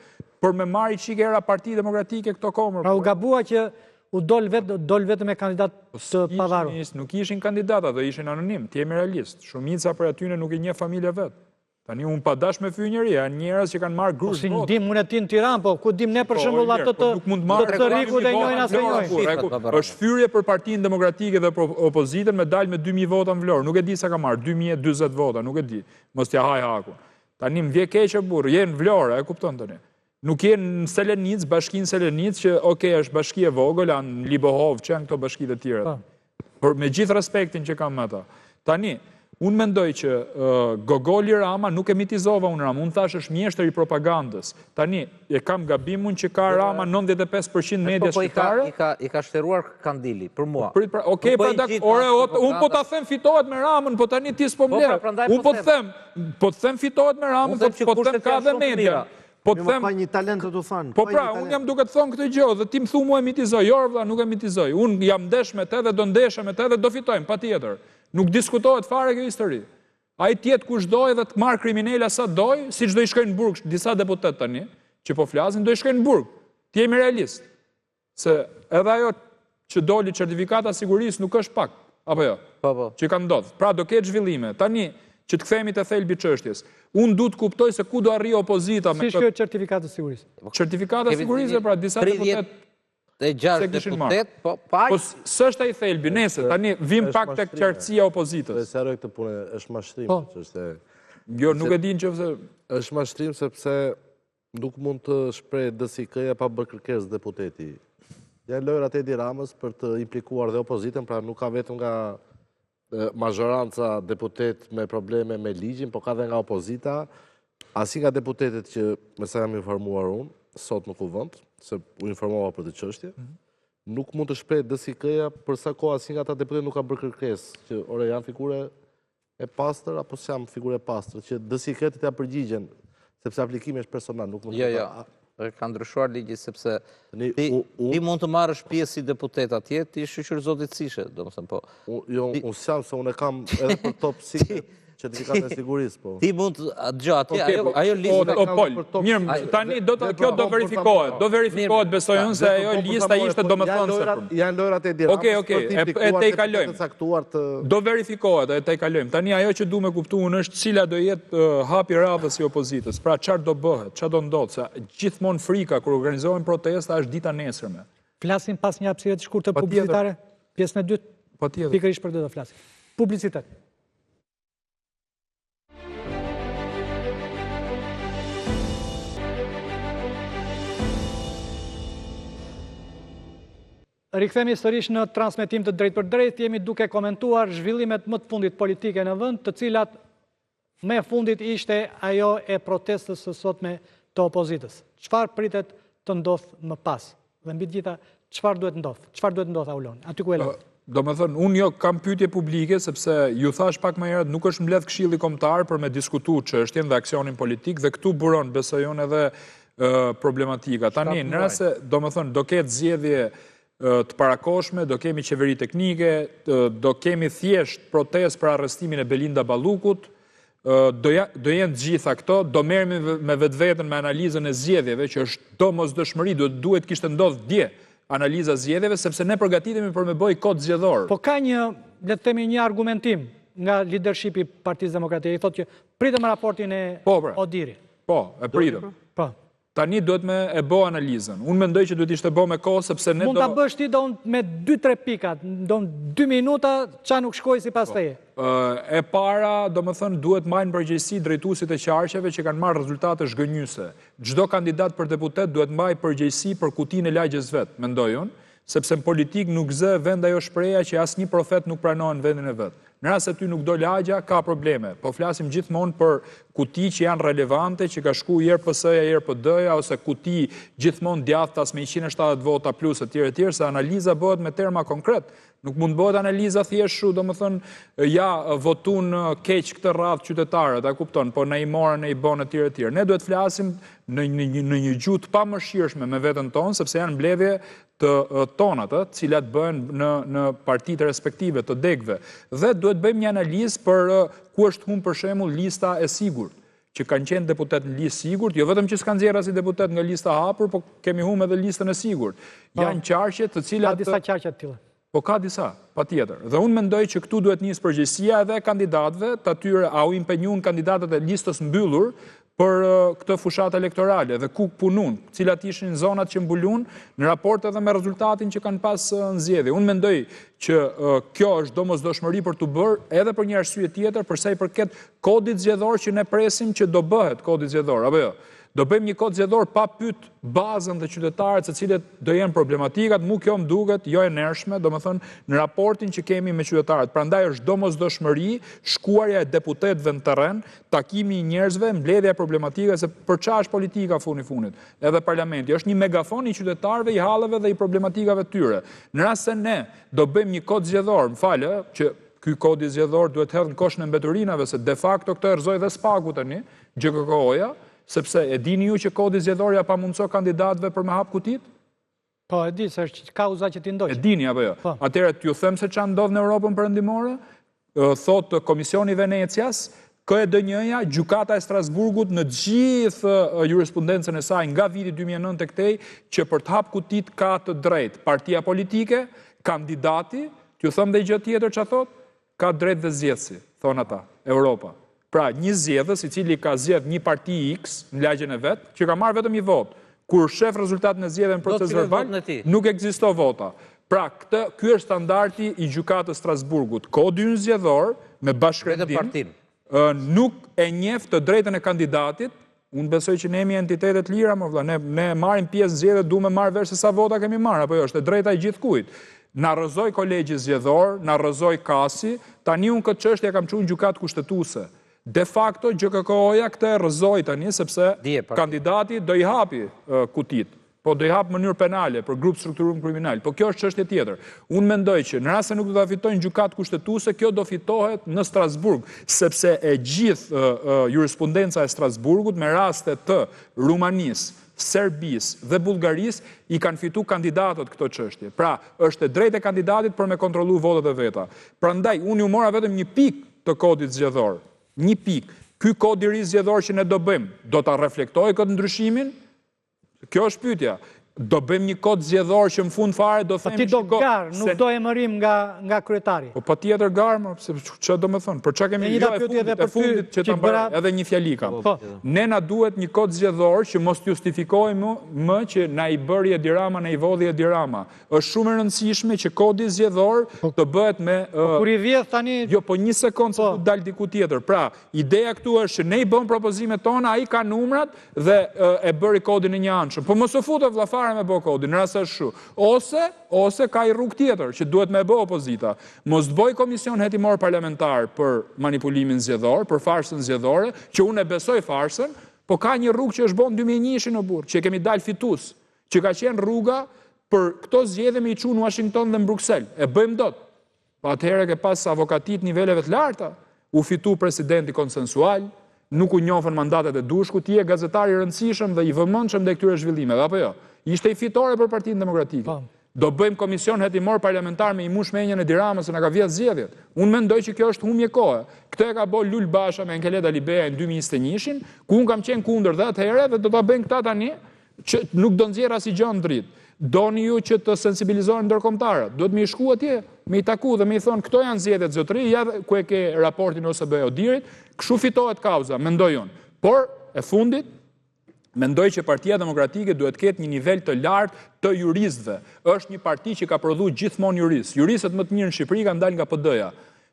për me marrë qikera Parti Demokratike këto komër. Pra u gabua që u dol vetëm me kandidat të pavarur. Nuk ishin kandidat, ato ishin anonim, ti jemi realist. Shumica për atyne nuk i një familje vetë. Tani unë pa dash me fyë njëri, janë njerëz që kanë marrë grush votë. Si dim unë e ti në Tiranë, po ku dim ne për shembull ato të riku dhe njojnë asë njojnë. Është fyrje për Partinë Demokratike dhe për opozitën me dalë me 2000 vota në Vlorë. Nuk e di sa ka marrë, 2020 vota, nuk e di. Mos t'ja haj hakun. Tani më vje keqe burrë, jenë në Vlorë, e kupton tani. Nuk jenë në Selenic, bashkinë Selenic, që okej, është bashki e vogël, anë Libohov, që janë këto bashkitë të tjera. Por me gjithë respektin që kam me ta. Tani, unë mendoj që Gogoli Rama nuk e mitizova unë Rama, unë thash është mjeshtër i propagandës. Tani, e kam gabimun që ka Rama 95% media shqiptare. I ka shteruar Kandili, për mua. Okej, unë po ta them fitohet me Ramën, po tani ti s'po mlerë. Unë po të them fitohet me Ramën, po të them ka dhe media. Po të them një talent të fanë. Po pra, unë jam duke të thonë këtë gjë, dhe ti më thu mu e mitizoj, jorë nuk e mitizoj. Unë jam ndesh me te dhe do ndeshe me te dhe do fitojmë, pa tjetër. Nuk diskutohet fare kjo histori. A i tjetë kush doj dhe të marë kriminella sa doj, si që do i shkojnë në burg, disa deputet tani, që po flasin, do i shkojnë në burg. Ti jemi realist. Se edhe ajo që doli certifikata sigurisë nuk është pak, apo jo? Që ka ndodhë. Pra do ketë zhvillime. Tani, që të kthehemi te thelbi çështjes. Unë du të kuptoj se ku do arrijë opozita me këtë. Si është certifikata sigurisë? Certifikata sigurisë pra disa deputet 36 deputet, po pa. Po s'është ai thelbi, nëse tani vim pak tek qartësia e opozitës. Se harroj këtë punë, është mashtrim, ç'është. Jo, nuk e di nëse është mashtrim sepse nuk mund të shpreh DSK-ja pa bërë kërkesë deputeti. Janë lojrat e Edi Ramës për të implikuar dhe opozitën, pra nuk ka vetëm nga mazhoranca deputet me probleme me ligjin, po ka dhe nga opozita, asi nga deputetet që me sa jam informuar unë, sot në kuvend, se u informova për të çështje, nuk mund të shpreh DSK-ja për sa kohë asi nga ata deputet nuk ka bërë kërkesë, që ore janë figure e pastër apo s'jam figure e pastër, që DSK-t t'ia përgjigjen, sepse aplikimi është personal, nuk mund të ka ndryshuar ligji sepse ti mund të marrësh pjesë si deputet atje, ti shoqër zotit Sishe, domethënë po. Unë s'jam se unë kam edhe për top si certifikatën e sigurisë, po. Ti mund dëgjoj atje, ajo lista mirë, tani kjo do verifikohet. Do verifikohet, besoj unë se ajo lista ishte domethënë se janë lojrat e dirës. Okej, e te i kalojmë. Do verifikohet, e te i kalojmë. Tani ajo që du me kuptu unë është cila do jetë hapi radhës i opozitës. Pra çfarë do bëhet, çfarë do ndodhë, se gjithmonë frika kur organizohen protesta është dita nesërme. Flasim pas një hapësire të shkurtër publicitare, pjesën e dytë. Patjetër. Pikërisht për do flasim. Publicitet. Rikthemi sërish në transmetim të drejt për drejt, jemi duke komentuar zhvillimet më të fundit politike në vend, të cilat me fundit ishte ajo e protestës së sotme të opozitës. Çfarë pritet të ndodhë më pas? Dhe mbi të gjitha, çfarë duhet ndodhë? Çfarë duhet ndodhë Aulon? Aty ku e lë? Do me thënë, unë jo kam pyetje publike, sepse ju thash pak më herët, nuk është mbledh Këshilli Kombëtar për me diskutu çështjen dhe aksionin politik, dhe këtu buron, besoj unë, edhe problematika. Tani, nëse, do me thënë, do ketë zgjedhje të parakoshme, do kemi qeveri teknike, do kemi thjesht protest për arrestimin e Belinda Ballukut, do jenë gjitha këto, do merremi me vetveten me analizën e zgjedhjeve, që është domosdoshmëri, duhet kishte ndodhur dje analiza zgjedhjeve, sepse ne përgatitemi për me bojkot zgjedhor. Po ka një, le të themi, një argumentim nga leadershipi i Partisë Demokratike, i thotë që pritëm raportin e Odirit. Po, e pritëm. Po. Tani duhet me e bo analizën. Unë mendoj që duhet ishte bo me kohë, sepse ne do... Mund të bësh ti do me 2-3 pikat, do 2 minuta, qa nuk shkoj si pas teje? E para, do më thënë, duhet majnë përgjegjësi drejtuesit e qarqeve që kanë marrë rezultate zhgënjyse. Çdo kandidat për deputet duhet majnë përgjegjësi për kutinë e lagjes vetë, mendoj unë, sepse në politik nuk zë vend ajo shpreha që asnjë profet nuk pranohen në vendin e vetë. Në rast se ty nuk do lagja, ka probleme. Po flasim gjithmonë për kuti që janë relevante, që ka shku herë PS-ja, herë PD-ja, ose kuti gjithmonë djathtas me 170 vota plus etj, se analiza bëhet me terma konkret. Nuk mund bëhet analiza thjesht shu, do më thënë, ja, votun keq këtë radhë qytetarët, a kupton, po ne i morën, ne i bon etj. Ne duhet flasim në një gjuhë të pamëshirshme me veten tonë, sepse janë mbledhje të tonat, cilat bëhen në partitë respektive të degëve. Dhe duhet bëjmë një analizë për ku është humbur për shembull lista e sigurt, që kanë qenë deputet në listë sigurt, jo vetëm që s'kanë nxjerrë si deputet nga lista hapur, po kemi humbur edhe listën e sigurt. Janë qarqe të cilat... Ka disa qarqe të tilla. Po ka disa, patjetër. Dhe unë mendoj që këtu duhet nisë përgjegjësia edhe kandidatëve, të atyre a u impenjun kandidatët e listës mbyllur për këtë fushat elektorale dhe ku punun, cilat ishin zonat që mbulun në raport edhe me rezultatin që kanë pas nxjerrje. Unë mendoj që kjo është domosdoshmëri për të bërë edhe për një arsye tjetër për sa i përket kodit zgjedhor që ne presim që do bëhet kodi zgjedhor, apo jo. Do bëjmë një kod zgjedhor pa pyet bazën dhe qytetarët se cilët do jenë problematikat, mu kjo më duket jo e nershme, domethënë në raportin që kemi me qytetarët. Prandaj është domosdoshmëri, shkuarja e deputetëve në terren, takimi i njerëzve, mbledhja e problematikave, se për çfarë është politika funi funit. Edhe parlamenti është një megafon i qytetarëve, i halleve dhe i problematikave tyre. Në rast se ne do bëjmë një kod zgjedhor, që ky kodi zgjedhor duhet hedhur në koshën e mbeturinave, se de facto këtë erëzoi dhe SPAK-u tani, GKK-ja, sepse e dini ju që kodi zgjedhor ja pamundso kandidatëve për me hap kutit? Po, e di se është kauza që ti ndoqë. E dini apo jo? Atëherë t'ju them se çfarë ndodh në Europën perëndimore, thotë Komisioni i Venecias, KED1-ja, gjykata e Strasburgut në gjithë jurisprudencën e saj nga viti 2009 tek tej, që për të hap kutit ka të drejtë partia politike, kandidati, t'ju them dhe gjë tjetër çfarë thotë, ka drejtë dhe zgjedhësi, thon ata, Europa. Pra, një zgjedhës i cili ka zgjedh një parti X në lagjen e vet, që ka marrë vetëm një vot. Kur shef rezultatin e zgjedhjes në proces verbal, nuk ekzisto vota. Pra, ky është standardi i gjykatës Strasburgut. Kodi ynë zgjedhor me bashkërendim nuk e njeh të drejtën e kandidatit. Unë besoj që ne jemi entitete të lira, ne marrim pjesë në zgjedhje, duhet marrë vesh se sa vota kemi marrë, apo jo, është e drejta e gjithkujt. Na rrëzoi kolegji zgjedhor, na rrëzoi kasi, tani unë këtë çështje kam çuar në gjykatë kushtetuese. De facto, GKK-ja këtë e rrëzoi tani, sepse kandidati do i hapi kutit, po do i hapi në mënyrë penale për grup strukturuar kriminal. Po kjo është çështje tjetër. Unë mendoj që në rast se nuk do ta fitojnë gjykatë kushtetuese, kjo do fitohet në Strasburg, sepse e gjithë jurisprudenca e Strasburgut me raste të Rumanisë, Serbisë dhe Bullgarisë i kanë fitu kandidatët këto çështje. Pra, është e drejtë e kandidatit për me kontrollu votat e veta. Prandaj, unë ju mora vetëm një pikë të kodit zgjedhor. Një pikë. Ky kod i ri zgjedhor që ne do bëjmë, do ta reflektojë këtë ndryshimin? Kjo është pyetja. Do bëjmë një kod zgjedhor që në fund fare do themi... Ti do garë, nuk do emërim nga kryetari. Po pa tjetër garë, që do me thonë, për që kemi e fundit që të mbara edhe një fjali kam. Ne na duhet një kod zgjedhor që mos justifikojmë më që na i bëri Edi Rama, na i vodhi Edi Rama. Është shumë e rëndësishme që kodi zgjedhor të bëhet me... Kur i vjedh tani... Jo, po një sekundë se të dalë diku tjetër. Pra, ideja këtu është që ne i bëm propozimet tona, ai ka numrat dhe e bëri kodin e një anshëm. Po mos u futë vllafare me bë kodin, në rast se shu. Ose ka i rrugë tjetër që duhet me bë opozita. Mos të bëj komision hetimor parlamentar për manipulimin zgjedhor, për farsën zgjedhore, që unë e besoj farsën, po ka një rrugë që është bën 2001 në burg, që kemi dalë fitus, që ka qenë rruga për këto zgjedhje me i çu në Washington dhe në Bruksel. E bëjmë dot. Po atëherë ke pas avokatit niveleve të larta, u fitu presidenti konsensual, nuk u njohën mandatet e dushku, ti je gazetar i rëndësishëm dhe i vëmendshëm ndaj këtyre zhvillimeve, apo jo? Ishte i fitore për Partinë Demokratike. Do bëjmë komision hetimor parlamentar me i mushmenjën e Edi Ramës se na ka vjedh zgjedhjet. Unë mendoj që kjo është humbje kohe. Këtë e ka bërë Lul Basha me Enkeleda Libeja në 2021, ku unë kam qenë kundër dhe atëherë dhe do ta bëjnë këta tani, që nuk do nxjerr asnjë gjë në dritë. Doni ju që të sensibilizohen ndërkombëtarët. Duhet me i shku atje, me i taku dhe me i thonë këto janë zgjedhjet zotëri, ja ku e ke raportin ose BE-Odirit, kështu fitohet kauza, mendoj unë. Por e fundit mendoj që Partia Demokratike duhet ketë një nivel të lartë të juristëve. Është një parti që ka prodhuar gjithmonë juristë. Juristët më të mirë në Shqipëri kanë dalë nga PD-ja.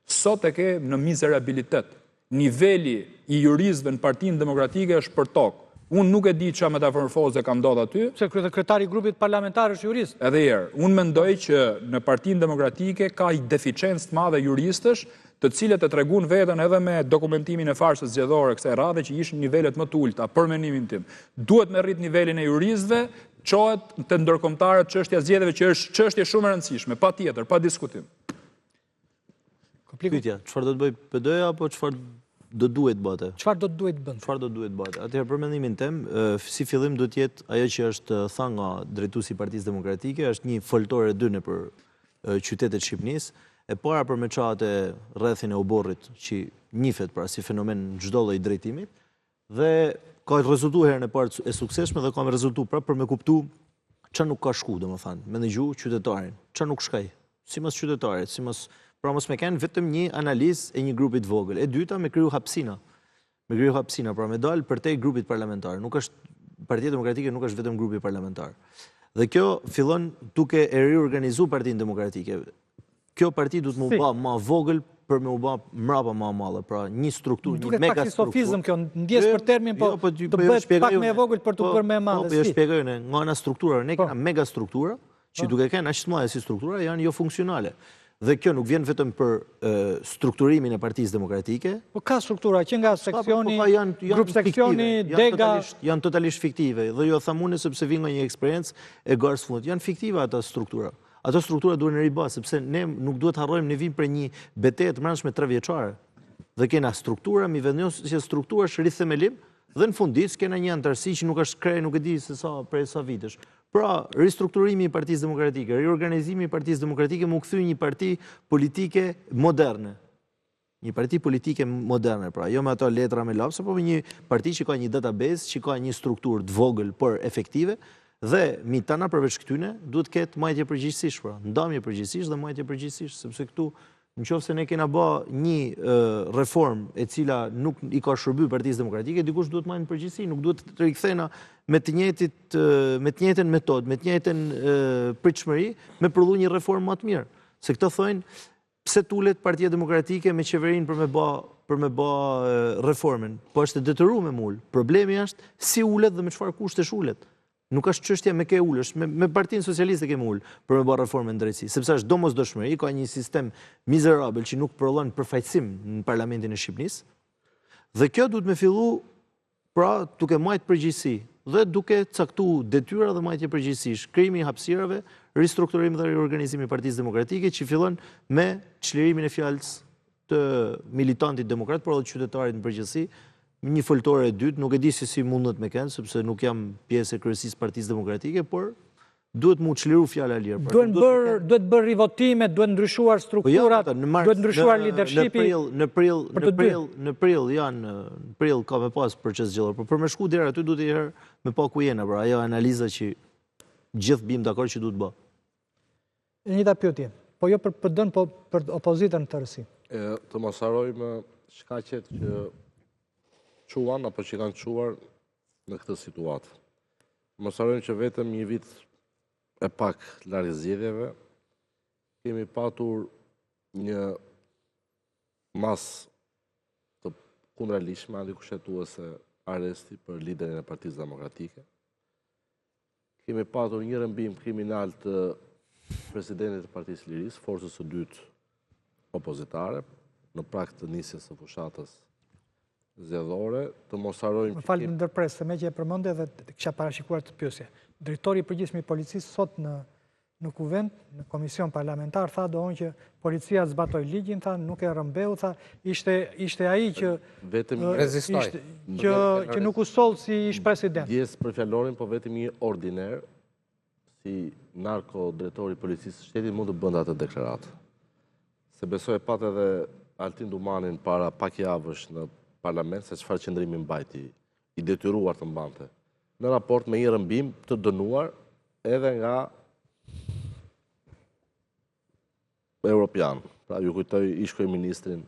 Sot e ke në mizerabilitet. Niveli i juristëve në Partinë Demokratike është për tokë. Unë nuk e di çfarë metamorfoze ka ndodhur aty. Se kryetari i grupit parlamentar është jurist. Edhe herë, unë mendoj që në Partinë Demokratike ka një deficiencë të madhe juristësh, të cilët e treguan veten edhe me dokumentimin e farsës zgjedhore kësaj radhe që ishin nivelet më të ulta, për mendimin tim. Duhet me rrit nivelin e juristëve, çohet të ndërkombëtarët çështja zgjedhjeve që është çështje shumë e rëndësishme, patjetër, pa diskutim. Pyetja, çfarë do të bëj PD-ja apo çfarë do duhet bëte? Çfarë do duhet bënë? Çfarë do duhet bëte? Atëherë për mendimin tim, si fillim duhet jetë ajo që është thënë nga drejtuesi i Partisë Demokratike, është një foltore dyne për qytetet e Shqipërisë. E para për meçat e rrethin e oborrit që njihet pra si fenomen në çdo lloj drejtimi, Dhe ka rezultu herën e parë e sukseshme dhe ka me rezultu për me kuptu që nuk ka shku, dhe më thanë, me në gjuhë qytetarin, që nuk shkaj, si mos qytetarit, pra mos me kenë vetëm një analizë e një grupit vogël. E dyta, me kriju hapsina. Pra me dalë për te grupit parlamentar. Partia Demokratike nuk është vetëm grupi parlamentar. Dhe kjo fillon duke e riorganizu Partinë Demokratike. Kjo parti du të më ba ma vogël për me u ba mrapa ma mallë, pra një strukturë, një mega strukturë. Sofizëm kjo, ndjes për termin, po të bëhet pak me vogël për të bërë me madhe. Po, jo shpjegoj në nga ana struktura, ne kena mega struktura, që duke kenë aq të mëdha si struktura, janë jo funksionale. Dhe kjo nuk vjen vetëm për strukturimin e Partisë Demokratike. Po ka struktura, që nga seksioni, grup seksioni, dega... Janë totalisht fiktive, dhe jo thamune sepse vinë nga një eksperiencë e garës fundit. Janë fiktive ata struktura. Ato struktura duhen në riba, sepse ne nuk duhet harrojmë ne vim për një betejë të mbrëmshme 3 vjeçare. Dhe kena struktura, mi vendosur që struktura është rrith themelim, dhe në fundit kena një antarësi që nuk është krejë, nuk e di se sa prej sa vitesh. Pra, ristrukturimi i Partisë Demokratike, riorganizimi i Partisë Demokratike më kthy një parti politike moderne. Një parti politike moderne, pra, jo me ato letra me lapsa, po një parti që ka një database, që ka një strukturë të vogël, por efektive, dhe mi tana përveç këtyne, duhet ketë majtje përgjithësisht, pra, ndamje përgjithësisht dhe majtje përgjithësisht, sepse këtu, në qoftë se ne kena ba një reform e cila nuk i ka shërby Partisë Demokratike, dikush duhet majtë në përgjithësi, nuk duhet të rikthena me të njëjtën metodë, me të njëjtën pritshmëri, me prodhu një reformë më të mirë. Se këto thonë, pse tulet Partia Demokratike me qeverinë për me ba reformen, po është e detyruar me ullë. Problemi është si ullet dhe me çfarë kushtesh ullet. Nuk është çështja me ke ullësh, me Partinë Socialiste kemi ullë për me bërë reforme në drejtësi, sepse është domosdoshmëri, ka një sistem mizerabël që nuk prodhon përfaqësim në Parlamentin e Shqipërisë, dhe kjo duhet me fillu, pra, duke majtë përgjegjësi, dhe duke caktu detyra dhe majtje përgjegjësish, krijimi i hapësirave, ristrukturimi dhe riorganizimi i Partisë Demokratike, që fillon me çlirimin e fjalës të militantit demokrat, por edhe qytetarit në përgjithësi. Një foltore e dytë, nuk e di se si mundet me kënë, sepse nuk jam pjesë e kryesisë Partisë Demokratike, por duhet mu çliru fjala e lirë. Duhet bërë rivotime, duhet ndryshuar strukturat, duhet ndryshuar leadershipi. Në prill janë, në prill ka me pas proces gjellor, por për me shku deri aty duhet i herë me pa ku jena, pra ajo analiza që gjithë bim dakord që duhet bë. Njëta pyetje, po jo për PD-n, po për opozitën në tërësi. Të mos harrojmë shkaqet që quan apo që kanë quar në këtë situatë. Mos harrojmë që vetëm një vit e pak larg zgjedhjeve kemi patur një mas të kundërligjshme antikushtetuese arresti për liderin e Partisë Demokratike. Kemi patur një rëmbim kriminal të presidentit të Partisë Lirisë, forcës së dytë opozitare, në prag të nisjes së fushatës zgjedhore, të mos harrojmë. Më falë në ndërpres, se me që e përmendje dhe kisha parashikuar të pyesje. Drejtori i përgjithshëm i policisë sot në kuvent, në komision parlamentar, tha doon që policia zbatoi ligjin, tha nuk e rrëmbeu, tha ishte ai që rezistoi, që nuk u soll si ish president. Djes për fjalorin, po vetëm një ordiner si narko drejtori i policisë së shtetit mund të bënda atë deklaratë. Se besoj e pat edhe Altin Dumanin para pak javësh në parlament se çfarë qëndrimi mbajti, i detyruar të mbante, në raport me një rëmbim të dënuar edhe nga Europian. Pra ju kujtoj ish kryeministrin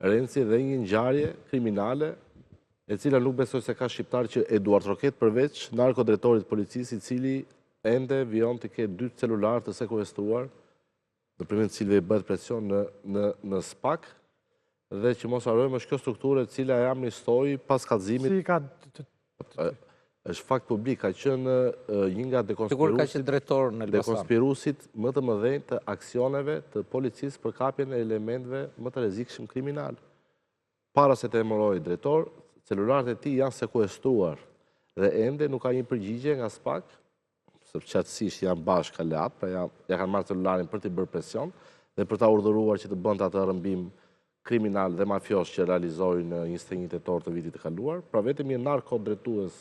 Renzi dhe një ngjarje kriminale e cila nuk besoj se ka shqiptar që Eduard Roket përveç narkodrejtorit policisë i cili ende vijon të ketë 2 celular të sekuestruar, nëpërmjet të cilëve i bëhet presion në SPAK, dhe që mos harrojmë është kjo strukturë e cila e amnistoi pas kallëzimit. Si ka është fakt publik, ka qenë një nga dekonspirusit më të mëdhenj të aksioneve të policisë për kapjen e elementeve më të rrezikshëm kriminal. Para se të emëroj drejtor, celularët e tij janë sekuestruar dhe ende nuk ka një përgjigje nga SPAK, sepse qatësisht janë bashkë aleat, pra ja kanë marrë celularin për t'i bërë presion dhe për ta urdhëruar që të bënte atë rrëmbim kriminal dhe mafios që realizoi në 21 tetor të vitit të kaluar, pra vetëm një narkodrejtues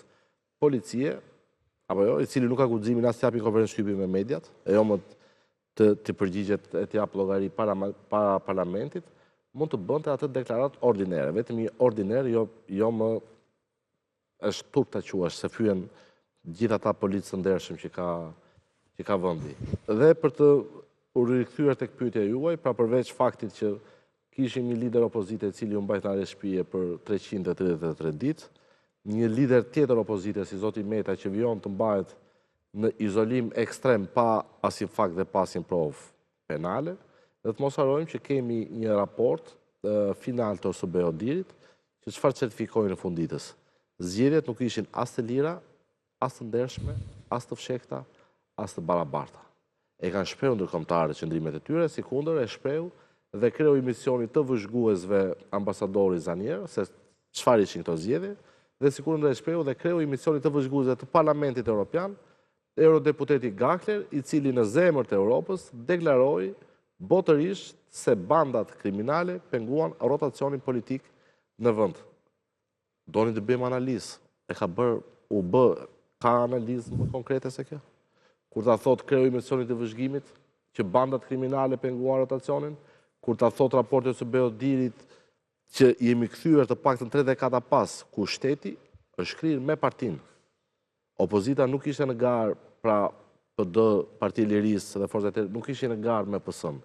policie, apo jo, i cili nuk ka guximin as të japi konferencë shtypi me mediat, e jo më të përgjigjet e të jap llogari para parlamentit, mund të bënte atë deklaratë ordinere, vetëm një ordiner, jo më është turp ta quash, se fyen gjithë ata policë të ndershëm që ka vendi. Dhe për të u rikthyer tek pyetja juaj, pra përveç faktit që kishim një lider opozite i cili u mbajt në arest shtëpie për 333 ditë, një lider tjetër opozite si zoti Meta që vijon të mbahet në izolim ekstrem pa asnjë fakt dhe pa asnjë provë penale, dhe të mos harrojmë që kemi një raport final të OSBE-Odirit që çfarë certifikojnë në fund ditës. Zgjedhjet nuk ishin as të lira, as të ndershme, as të fshehta, as të barabarta. E kanë shprehur ndërkombëtarët qëndrimet e tyre, si kundër e shprehu dhe kreu emisioni të vëzhguesve ambasadori Zanier, se çfarë ishin këto zgjedhje, dhe si kundër e shprehu dhe kreu emisioni të vëzhguesve të Parlamentit Evropian, eurodeputeti Gakler, i cili në zemër të Europës deklaroi botërisht se bandat kriminale penguan rotacionin politik në vend. Doni të bëjmë analizë. Ka analizë më konkrete se kjo? Kur ta thot kreu emisionit të vëzhgimit që bandat kriminale penguan rotacionin, kur ta thot raporti OSBE-Odirit që jemi kthyer të paktën 3 dekada pas, ku shteti është shkrirë me partinë. Opozita nuk ishte në garë, pra PD, Partia e Lirisë dhe forcat e nuk ishin në garë me PS-n.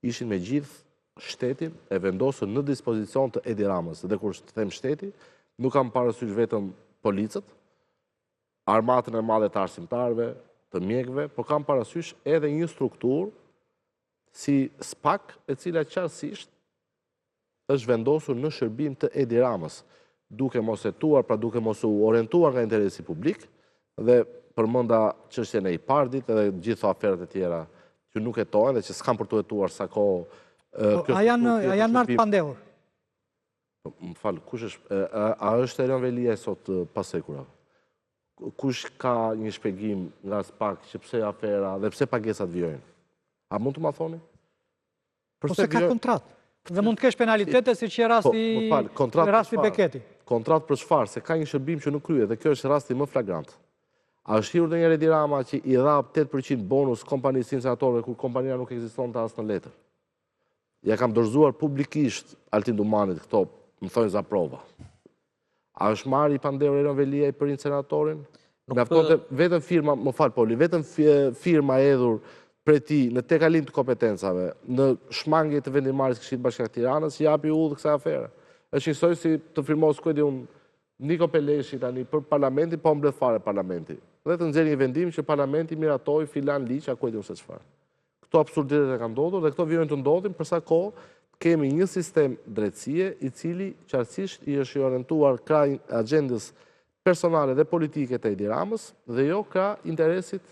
Ishin me gjithë shtetin e vendosur në dispozicion të Edi Ramës. Dhe kur të them shteti, nuk kam parasysh vetëm policët, armatën e madhe të arsimtarëve, të mjekëve, por kam parasysh edhe një strukturë si SPAK, e cila qartësisht është vendosur në shërbim të Edi Ramës, duke mos hetuar, pra duke mos u orientuar nga interesi publik, dhe përmenda çështjen e IPARD-it edhe gjithë aferet e tjera që nuk hetojnë dhe që s'kan për të hetuar sa kohë. A janë marrë pandehur? Më falë, kush është? A është Erion Velia sot pas hekurave? Kush ka një shpjegim nga SPAK që pse afera dhe pse pagesat vijojnë? A mund të ma thoni? Ose ka kontratë? Dhe mund të kesh penalitete si që rasti Beketi. Kontratë për çfarë? Se ka një shërbim që nuk kryhet dhe kjo është rasti më flagrant. A është hirur ndonjëherë Edi Rama që i dha 8% bonus kompanisë insenatorëve kur kompania nuk ekzistonte as në letër? Ja kam dorëzuar publikisht Altin Dumanit këto, më thonë za prova. A është marrë i pandehur Erion Velia për insenatorin? Vetëm firma, më fal Poli, vetëm firma edhur prej tij në tekalim të kompetencave, në shmangje të vendimarrjes Këshillit Bashkiak Tiranës, japi udhë kësaj afere. Është njësoj si të firmos ku e di unë Niko Peleshi tani për parlamentin, po mbledh fare parlamenti. Dhe të nxjerrë një vendim që parlamenti miratoi filan ligj, ku e di unë se çfarë. Këto absurditet e kanë ndodhur dhe këto vijojnë të ndodhin për sa kohë kemi një sistem drejtësie i cili qartësisht i është orientuar kraj agjendës personale dhe politike të Edi Ramës dhe jo krah interesit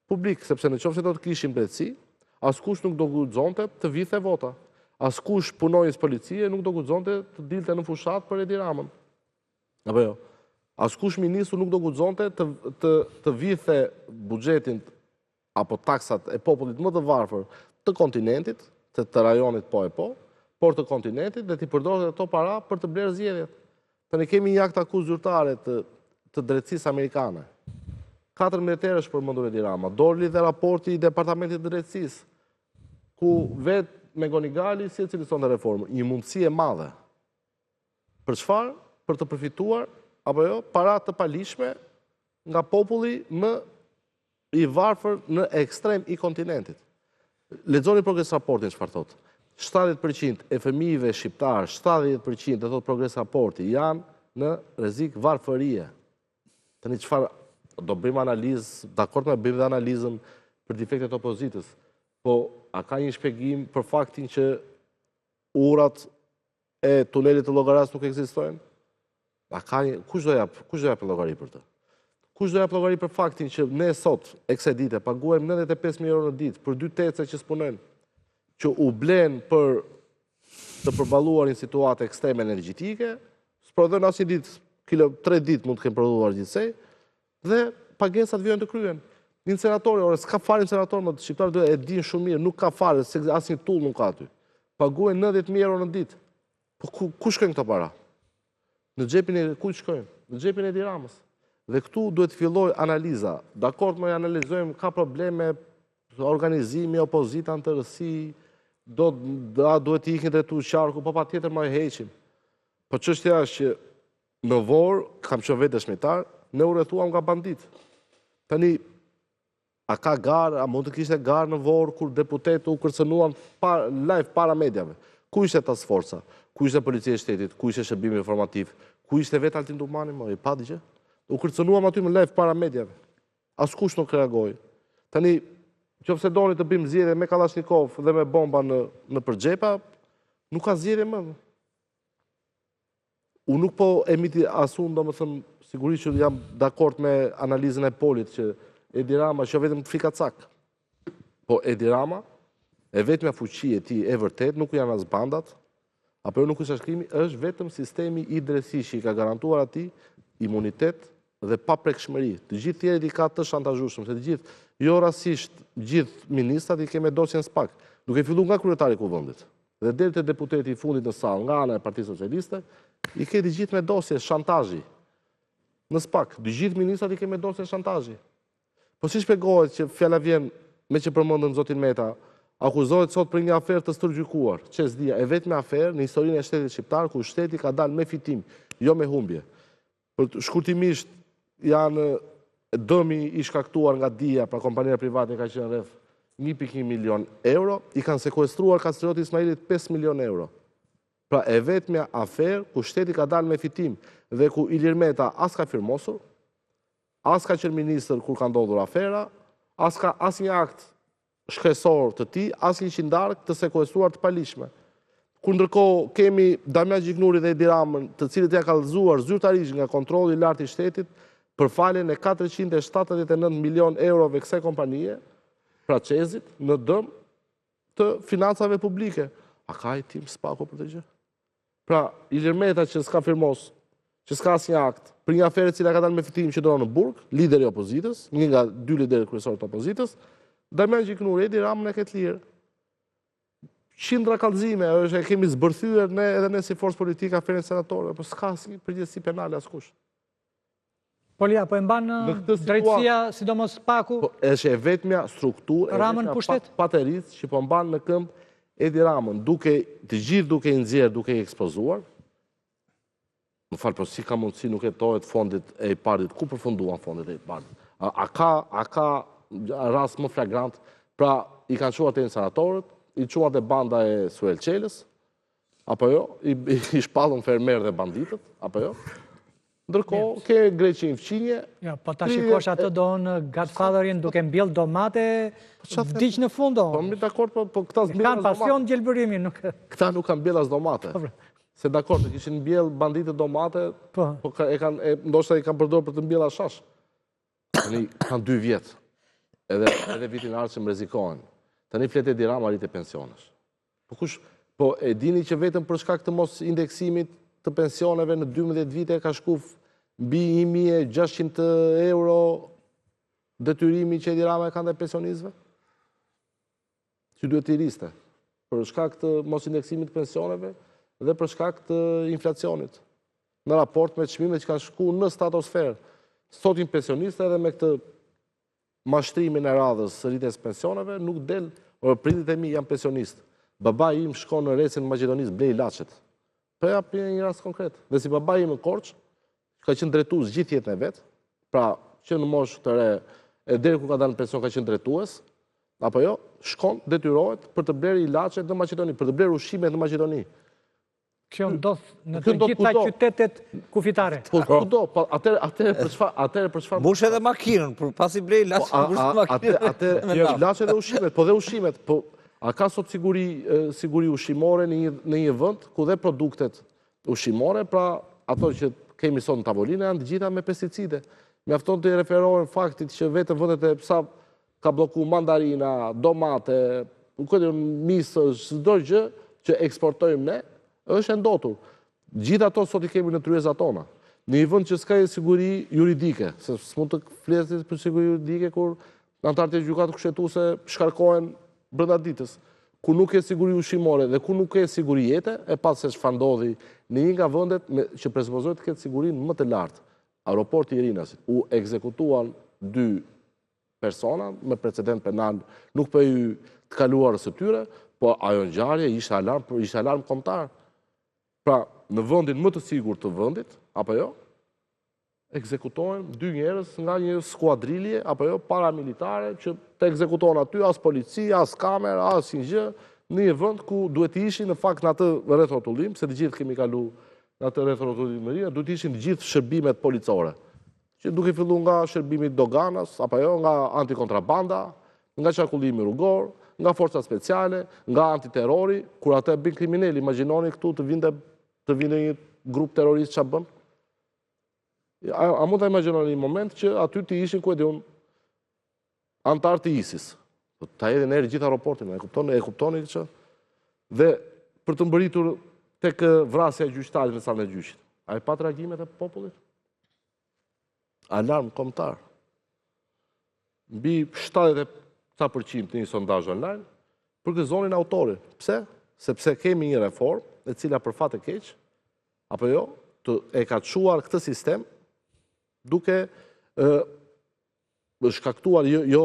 publik, sepse në qoftë se do të kishim drejtësi, askush nuk do guxonte të vinte vota. Askush punonjës policie nuk do guxonte të dilte në fushat për Edi Ramën. Apo jo? Askush ministru nuk do guxonte të vinte buxhetin apo taksat e popullit më të varfër të kontinentit, të rajonit po, por të kontinentit dhe t'i përdorte ato para për të blerë zgjedhjet. Ne kemi një akt akuzë zyrtare të drejtësisë amerikane. 14 herë është përmendur Edi Rama. Doli dhe raporti i Departamentit të Drejtësisë, ku vetë me Gonigali si e cilësonte reformën. Një mundësi e madhe. Për çfarë? Për të përfituar, apo jo, para të palishme nga populli më i varfër në ekstrem i kontinentit. Lexoni Progres Raportin çfarë thotë. 70% e fëmijëve shqiptar, 70% e thot Progres Raporti janë në rrezik varfërie. Tani çfarë do bëjmë analizë, dakord me bëjmë analizën për defektet opozitës, po a ka një shpjegim për faktin që urat e tunelit të Llogaras nuk ekzistojnë? Kush do jap llogari për të? Kush do jap llogari për faktin që ne sot, kësaj dite, paguajmë 95.000 euro në ditë për 2 tece që s'punojnë, që u blen për të përballuar një situatë ekstreme energjetike, s'prodhojnë asnjë ditë, 3 ditë mund të kenë prodhuar gjithsej, dhe pagesat vijnë të kryen. Një senator, s'ka fare një senator, më shqiptarët e dinë shumë mirë, nuk ka fare, se asnjë tull nuk ka aty. Paguajnë 90.000 euro në ditë. Po ku shkojnë këto para? Në xhepin e kujt shkojnë? Në xhepin e Edi Ramës. Dhe këtu duhet filloj analiza. Dakord, më analizojmë ka probleme organizimi, opozita në tërësi, duhet të ikin drejtu qarku, po patjetër më e heqim. Po çështja është që në Vorë, kam qenë vetë dëshmitar, ne u rrethuam nga bandit. Tani, a ka garë, a mund të kishte garë në Vorë kur deputet u kërcënuan live para medjave? Ku ishte task forca? Ku ishte policia e shtetit? Ku ishte shërbimi informativ? Ku ishte vetë Altin Dumani? I pa dëgjë? U kërcënuam aty me live para medjave. Askush nuk reagoi. Tani, nëse doni të bëjmë zgjedhje me Kalashnikov dhe me bomba në përxhepa, nuk ka zgjedhje më. Unë nuk po emiti asun, domethënë, sigurisht që jam dakord me analizën e Polit që Edi Rama që vetëm frika cak. Po Edi Rama, e vetmja fuqi e tij e vërtet nuk janë as bandat, apo nuk është shkrimi, është vetëm sistemi i drejtësisë që i ka garantuar atij imunitet dhe paprekshmëri. Të gjithë tjerët i ka të shantazhueshëm, se të gjithë, jo rastisht, gjithë ministrat i kemë dosjen SPAK, duke filluar nga kryetari i kuvendit. Dhe deri te deputeti i fundit në sallë nga ana e Partisë Socialiste, i ke të gjithë me dosje shantazhi. Në SPAK, të gjithë ministrat i kemë dosje shantazhi. Po si shpjegohet që fjala vjen me që përmendëm zotin Meta, akuzohet sot për një aferë të stërgjykuar, çesdia, e vetme aferë në historinë e shtetit shqiptar ku shteti ka dalë me fitim, jo me humbje. Për shkurtimisht janë dëmi i shkaktuar nga dia pra kompania private ka qenë rreth 1.1 milion euro, i kanë sekuestruar Kastrioti Ismailit 5 milion euro. Pra e vetmja aferë ku shteti ka dalë me fitim dhe ku Ilir Meta as ka firmosur, as ka qenë ministër kur ka ndodhur afera, as ka asnjë akt shkresor të tij, asnjë qindark të sekuestruar të palishme. Kur ndërkohë kemi Damian Gjiknuri dhe Edi Ramën, të cilët janë kallëzuar zyrtarisht nga kontrolli i lartë i shtetit për faljen e 479 milion eurove kësaj kompanie, pra Çezit, në dëm të financave publike. A ka i tim SPAK-u për të gjë? Pra, Ilir Meta që s'ka firmos, që s'ka asnjë akt, për një aferë e cila ka dalë me fitim që donë në burg, lideri i opozitës, një nga dy liderë kryesorë të opozitës, Damian Gjiknuri, Edi Ramën e ketë lirë. Qindra kallëzime, e kemi zbërthyer ne edhe ne si forcë politike aferën senatore, por s'ka asnjë përgjegjësi penale askush. Polia, po e mban drejtësia, sidomos SPAK-u? Po, është e vetmja strukturë, Ramën pushtet? Paterisë që po mban në këmbë Edi Ramën, të gjithë duke i nxjerrë, duke i ekspozuar. Më fal, po si ka mundësi nuk hetohet fondit e i parit? Ku përfunduan fondit e i parit? A ka rast më flagrant? Pra, i kanë çuar te senatorët, i çuar te banda e Suel Qelës, apo jo? I shpallën fermer dhe banditët, apo jo? Ndërkohë, ke Greqin fqinje... Ja, po ta shikosh atë donë Godfatherin duke mbjell domate, vdiq në fund Po mi dakord, po këta zbjell kanë pasion gjelbërimi, nuk... Këta nuk kanë mbjell as domate. Se dakord, të kishin mbjell banditët domate, po ndoshta i kanë përdorur për të mbjell ashash. Tani kanë 2 vjet. Edhe vitin ardhshëm rrezikohen. Tani flet Edi Rama rritë pensionesh. Po e dini që vetëm për shkak të mos indeksimit të pensioneve në 12 vite ka shku mbi 1.600 euro detyrimi që Edi Rama e ka ndaj pensionistëve? Që duhet t'i riste. Për shkak të mos indeksimit të pensioneve dhe për shkak të inflacionit. Në raport me çmimet që kanë shku në stratosferë. Sot një pensionistë edhe me këtë mashtrimin e radhës së rritjes pensioneve nuk del, prindit e mi janë pensionistë. Baba im shkon në Recin në Maqedonisë, blej ilaçet. Po ja për një rast konkret. Dhe si baba im në Korçë, ka qenë drejtues gjithë jetën e vet, pra që në moshë të re, deri ku ka dalë në pension ka qenë drejtues, apo jo, shkon, detyrohet për të blerë ilaçet në Maqedoni, për të blerë ushqimet në Maqedoni. Kjo ndodh në të gjitha qytetet kufitare. Po kudo, atëre për çfarë? Mbush edhe makinën, pasi blej ilaçe, mbush makinën. Atë ilaçet dhe ushqimet, po dhe ushqimet, po a ka sot siguri ushqimore në një vend ku dhe produktet ushqimore, pra ato që kemi sot në tavolinë janë të gjitha me pesticide. Mjafton të referohen faktit që vetë vendet e sa ka blloku mandarina, domate, misë, çdo gjë që eksportojmë ne, është ndotur. Gjithë ato sot i kemi në tryezat tona. Në një vend që s'ka siguri juridike, se s'mund të flesit për siguri juridike kur anëtarët e gjykatës kushtetuese shkarkohen brenda ditës, ku nuk ke siguri ushqimore dhe ku nuk ke siguri jete, e pas se çfarë ndodhi në një nga vendet që presupozohet të ketë sigurinë më të lartë. Aeroporti i Rinasit u ekzekutuan 2 persona me precedent penal, nuk po ju të kaluarës së tyre, po ajo ngjarje ishte alarm kombëtar. Pra, në vendin më të sigurt të vendit, apo jo, ekzekutohen 2 njerëz nga një skuadrilje, apo jo, paramilitare, që të ekzekutohen aty, as polici, as kamer, as një gjë, në një vend ku duhet të ishin në fakt në atë rrethotullim, se të gjithë kemi kalu në atë rrethotullimëri, duhet të ishin të gjithë shërbimet policore, që duke filluar nga shërbimi doganas, apo jo, nga antikontrabanda, nga qarkullimi rrugor, nga forcat speciale, nga antiterrori, kur atë bin kriminal, imagjinoni këtu të vinte një grup terrorist ç'a bën. A mund ta imagjinoni një moment që aty të ishin ku e diun antar të ISIS. Ta hedhin erë gjithë aeroportin, e kuptoni që dhe për të mbërritur tek vrasja e gjyqtarit në salën e gjyqit. A e pat reagimet e popullit? Alarm kombëtar. Mbi 70% në një sondazh online për gëzonin autorit. Pse? Sepse kemi një reformë e cila për fat të keq, apo jo, e ka çuar këtë sistem duke shkaktuar jo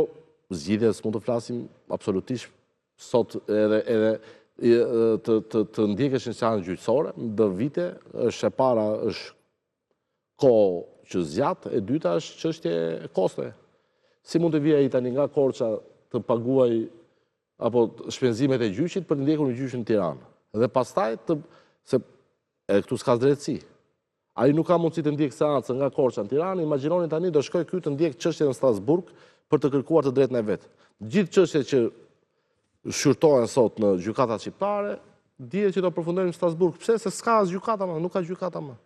zgjidhjes, mund të flasim absolutisht sot edhe të ndjekeshin seancë gjyqësore, në vite është e para është kohë që zgjat, e dyta është çështje koste. Si mund të vijë ai tani nga Korça të paguaj apo shpenzimet e gjyqit për të ndjekur në gjyqin në Tiranë. Dhe pastaj se këtu s'ka drejtësi. Ai nuk ka mundësi të ndjek seancën nga Korça në Tiranë, imagjinoni tani do shkoj këtu të ndjek çështjen në Strasburg për të kërkuar të drejtën e vet. Gjithë çështjet që shqyrtohen sot në gjykatat shqiptare, dihet që do përfundojnë në Strasburg. Pse? Se s'ka as gjykata më, nuk ka gjykata më.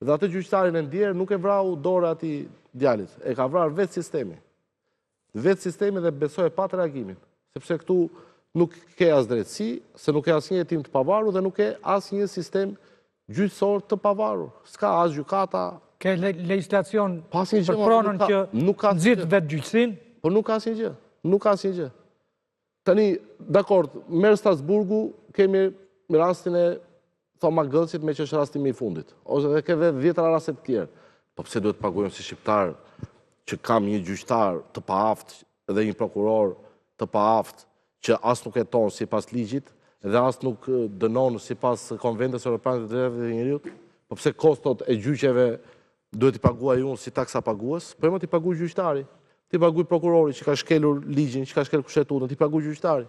Dhe atë gjyqtarin e ndjerë nuk e vrau dorë atij djalit, e ka vrarë vetë sistemi. Vetë sistemi dhe besoj e pat reagimin. Sepse këtu nuk ke as drejtësi, se nuk ke asnjë hetim të pavarur dhe nuk ke asnjë sistem gjyqësor të pavarur. S'ka as gjykata. Ke legislacion Pas një gjë, për pronën që nuk ka nxit vetë gjyqësinë? Po nuk ka asnjë gjë. Nuk ka asnjë gjë. Tani, dakord, merr Strasburgu, kemi rastin e Thoma Gëllësit me që është rastimi i fundit. Ose dhe ke 10 raste të tjerë. Po pse duhet të paguajmë si shqiptar që kam një gjyqtar të paaft dhe një prokuror të paaft që as nuk jeton sipas ligjit dhe as nuk dënon sipas Konventës Evropiane të Drejtave të Njerëzit? Po pse kostot e gjyqeve duhet i paguaj unë si taksa pagues? Po më ti paguaj gjyqtari, ti paguaj prokurori që ka shkelur ligjin, që ka shkelur kushtetutin, ti paguaj gjyqtari.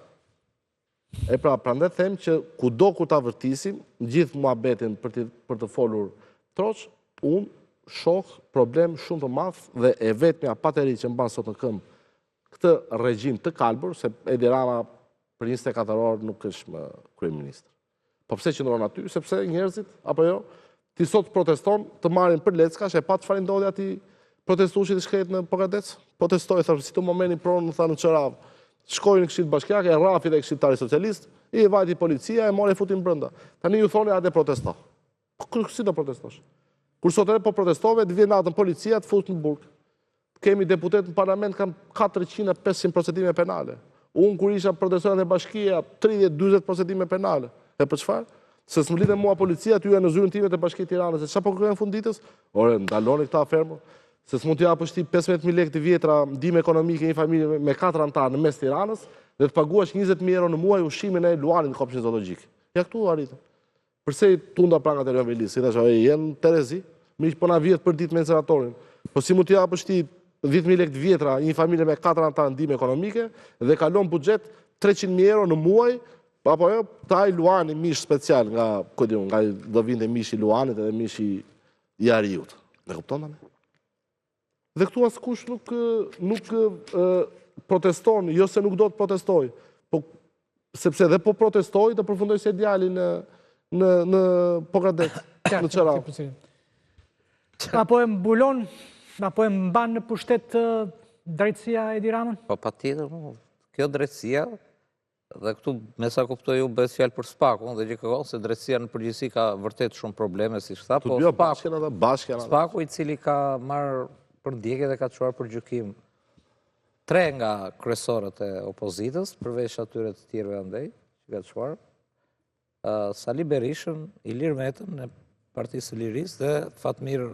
E pra, prandaj them që kudo ku ta vërtisim, gjithë muhabetin për të folur troç, unë shoh problem shumë të madh dhe e vetmja pateri që mban sot në këmbë këtë regjim të kalbur, se Edi Rama për 24 orë nuk është më kryeminist. Po pse qëndron aty? Sepse njerëzit, apo jo, ti sot proteston të marrin për leckash, e pa çfarë ndodhi atij protestuesit të shkret në Pogadec? Protestoi, thonë, si të momentin pronë, thanë në Çorav. Shkojnë në Këshillë Bashkiake, e rrafit e këshilltarit socialist, i vajti policia, e mori futin brenda. Tani ju thoni atë protesto. Si do protestosh? Kur sot edhe po protestove, të vjen natën policia të fut në burg. Kemi deputet në parlament kam 400-500 procedime penale. Unë kur isha protestuar në bashkia 30-40 procedime penale. E për çfarë? Se s'më lidhe mua policia ty në zyrën time të Bashkisë Tiranës, se çfarë po kërkojnë funditës? Ore, ndaloni këtë afermë. Se s'mund t'ja apështi 15.000 lekë të vjetra ndihmë ekonomike një familje me 4 antarë në mes Tiranës dhe të paguash 20.000 euro në muaj ushimin e Luanit në kopshin zoologjik. Ja këtu arritëm. Përse i tunda prangat e Rion Velis? Si thash, jenë Terezi, miq po na vjet për ditë me senatorin. Po si mund t'ja apështi 10.000 lekë të vjetra një familje me 4 antarë ndihmë ekonomike dhe kalon buxhet 300.000 euro në muaj, apo jo, taj Luani mish special nga do vinte mishi i Luanit edhe mishi i Ariut. Ne kupton tani? Dhe këtu askush nuk proteston, jo se nuk do të protestoj, po sepse dhe po protestoj të përfundoj se djali në Pogadec, në Çorav. Apo e mbulon, apo e mban në pushtet drejtësia Edi Ramën? Po patjetër, kjo drejtësia, dhe këtu me sa kuptoj u bëhet fjalë për Spakun dhe gjithkohon se drejtësia në përgjithësi ka vërtet shumë probleme, siç tha, po Spaku i cili ka marrë për ndjekje dhe ka çuar për gjykim 3 nga kryesorët e opozitës, përveç atyre të tjerëve andej, që ka çuar, Sali Berishën, Ilir Metën e Partisë së Lirisë dhe Fatmir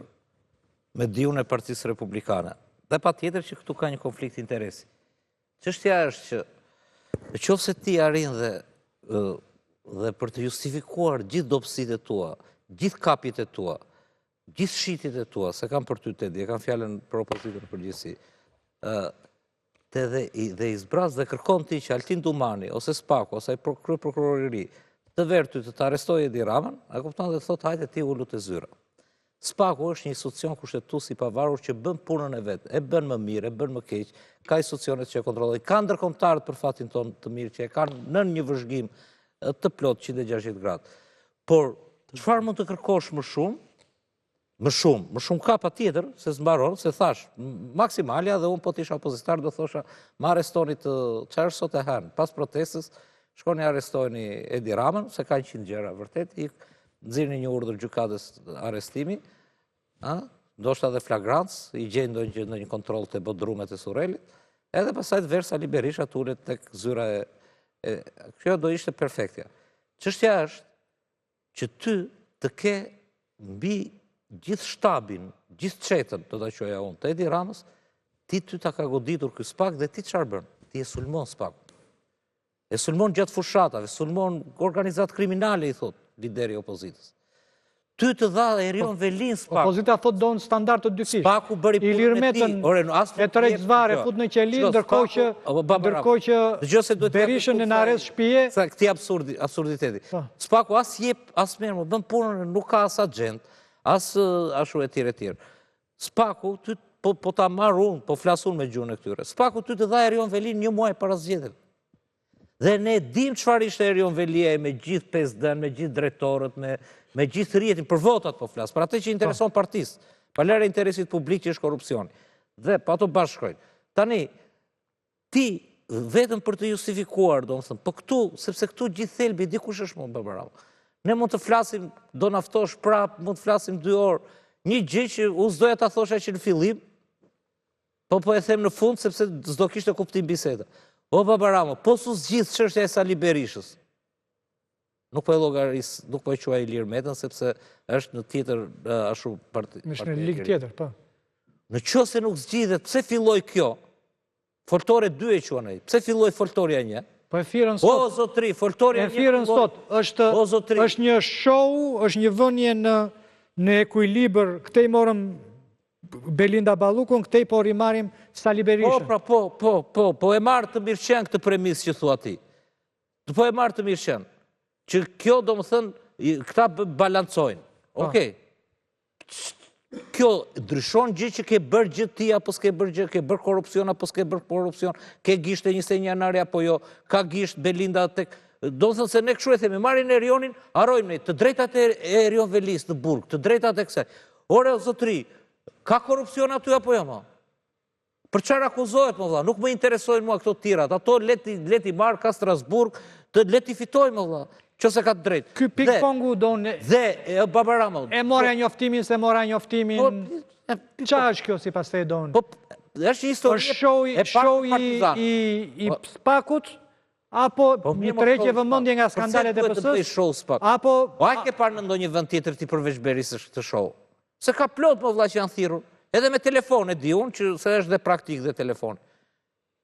Mediun e Partisë Republikane. Dhe patjetër që këtu ka një konflikt interesi. Çështja është që nëse ti arrin dhe për të justifikuar gjithë dobësitë tua, gjithë kapjet e tua, gjithë shqitit e tua, se kam për ty Tedi, e kam fjallën për opozitën në përgjithësi, dhe i zbraz dhe kërkon ti që Altin Dumani, ose Spaku, ose krye prokurori, të verë ty të arrestojë Edi Ramën, a kupton dhe thot hajde ti ullu të zyra. Spaku është një institucion kushtetues i pavarur që bën punën e vet, e bën më mirë, e bën më keq, ka institucionet që e kontrollojnë, ka ndërkombëtarët për fatin tonë të mirë që e kanë nën një vëzhgim të plot 160 gradë. Por çfarë mund të kërkosh më shumë? Më shumë ka patjetër, se s'mbaron, se thash, maksimalja dhe unë po t'isha opozitar do thosha, më arrestoni të çfarë sot e hanë, pas protestës, shkoni arrestojni Edi Ramën, se ka 100 gjëra vërtet, i nxirrni një urdhër gjykatës arrestimi, ndoshta dhe flagrancë, i gjejnë ndonjë kontroll te bodrumet e Surrelit, edhe pastaj Versa Berisha tulet tek zyra e kjo do ishte perfektja. Çështja është që ty të ke mbi gjithë shtabin, gjithë qetën, do ta quaja unë, të Edi Ramës, ty ta ka goditur ky Spak dhe ti çfarë bën? Ti e sulmon Spakun. E sulmon gjatë fushatave, sulmon organizat kriminale, i thot lideri i opozitës. Ty të dha Erion Velin Spaku. Opozita thot do në standart të dyfish. Spaku bëri Ilir punë me ti. Metën e Tregzvare fut në qelin, ndërkohë që Berishën në arrest shtëpie. Sa këti absurditeti. Spaku as jep, as merr, bën punën, nuk ka as agent, as ashtu etj etj. Spaku ty po ta marr unë, po flas unë me gjuhën e këtyre. Spaku ty të dha Erion Velin një muaj para zgjedhjeve. Dhe ne dim çfarë ishte Erion Velia me gjithë 5 dën, me gjithë drejtorët, me gjithë rrjetin, për votat po flas, për atë që intereson partisë, pa lëre interesit publik që është korrupsioni. Dhe pa ato bashkojnë. Tani, ti vetëm për të justifikuar, domethënë, po këtu, sepse këtu gjithë thelbi dikush është mund Babarama. Ne mund të flasim, do na ftosh prap, mund të flasim 2 orë. Një gjë që u s'doja ta thosha që në fillim, po e them në fund sepse s'do kishte kuptim biseda. O Babarama, po su zgjidh çështja e Sali Berishës. Nuk po e llogaris, nuk po e quaj Ilir Metën sepse është në tjetër ashtu parti. Është në ligë tjetër, po. Në qoftë se nuk zgjidhet, pse filloi kjo? Foltore 2 e quan ai. Pse filloi foltoria 1? Po e thirrën sot. O zotri, foltoria 1. E thirrën sot, është një show, është një vënie në ekuilibër. Këtej morëm Belinda Ballukun, këtej po rimarim Sali Berishën. Po e marrë të mirëqen këtë premis që thua ti. Po e marrë të mirëqen. Që kjo do më thënë, këta balancojnë. Okej. Kjo ndryshon gjë që ke bërë gjë ti, apo s'ke bërë gjë, ke bërë korrupsion, apo s'ke bërë korrupsion, ke gishtë 21 janari, apo jo, ka gishtë Belinda tek... Do më thënë se ne këshu e themi, marrin Erionin, harojmë ne, të drejtat e Erion Velis në burg, të drejtat e kësaj. Ore, zotri, ka korrupsion aty apo jo, ma? Për çfarë akuzohet, më vëlla? Nuk më interesojnë mua këto tirat. Ato leti marr ka Strasburg, të leti fitojnë, më vëlla. Qose ka të drejtë. Ky ping-pongu do në... Dhe Babarama... E mora njoftimin, se mora njoftimin... Qa është kjo si pas te do në? Është një histori është show i Spakut, apo një tërheqje vëmendje nga skandalet e PS-s, apo... O a ke parë në ndonjë vend tjetër ti përveç Berisës këtë show? Se ka plot më vëlla që janë thirrur. Edhe me telefon e di unë, që se është dhe praktik dhe telefon.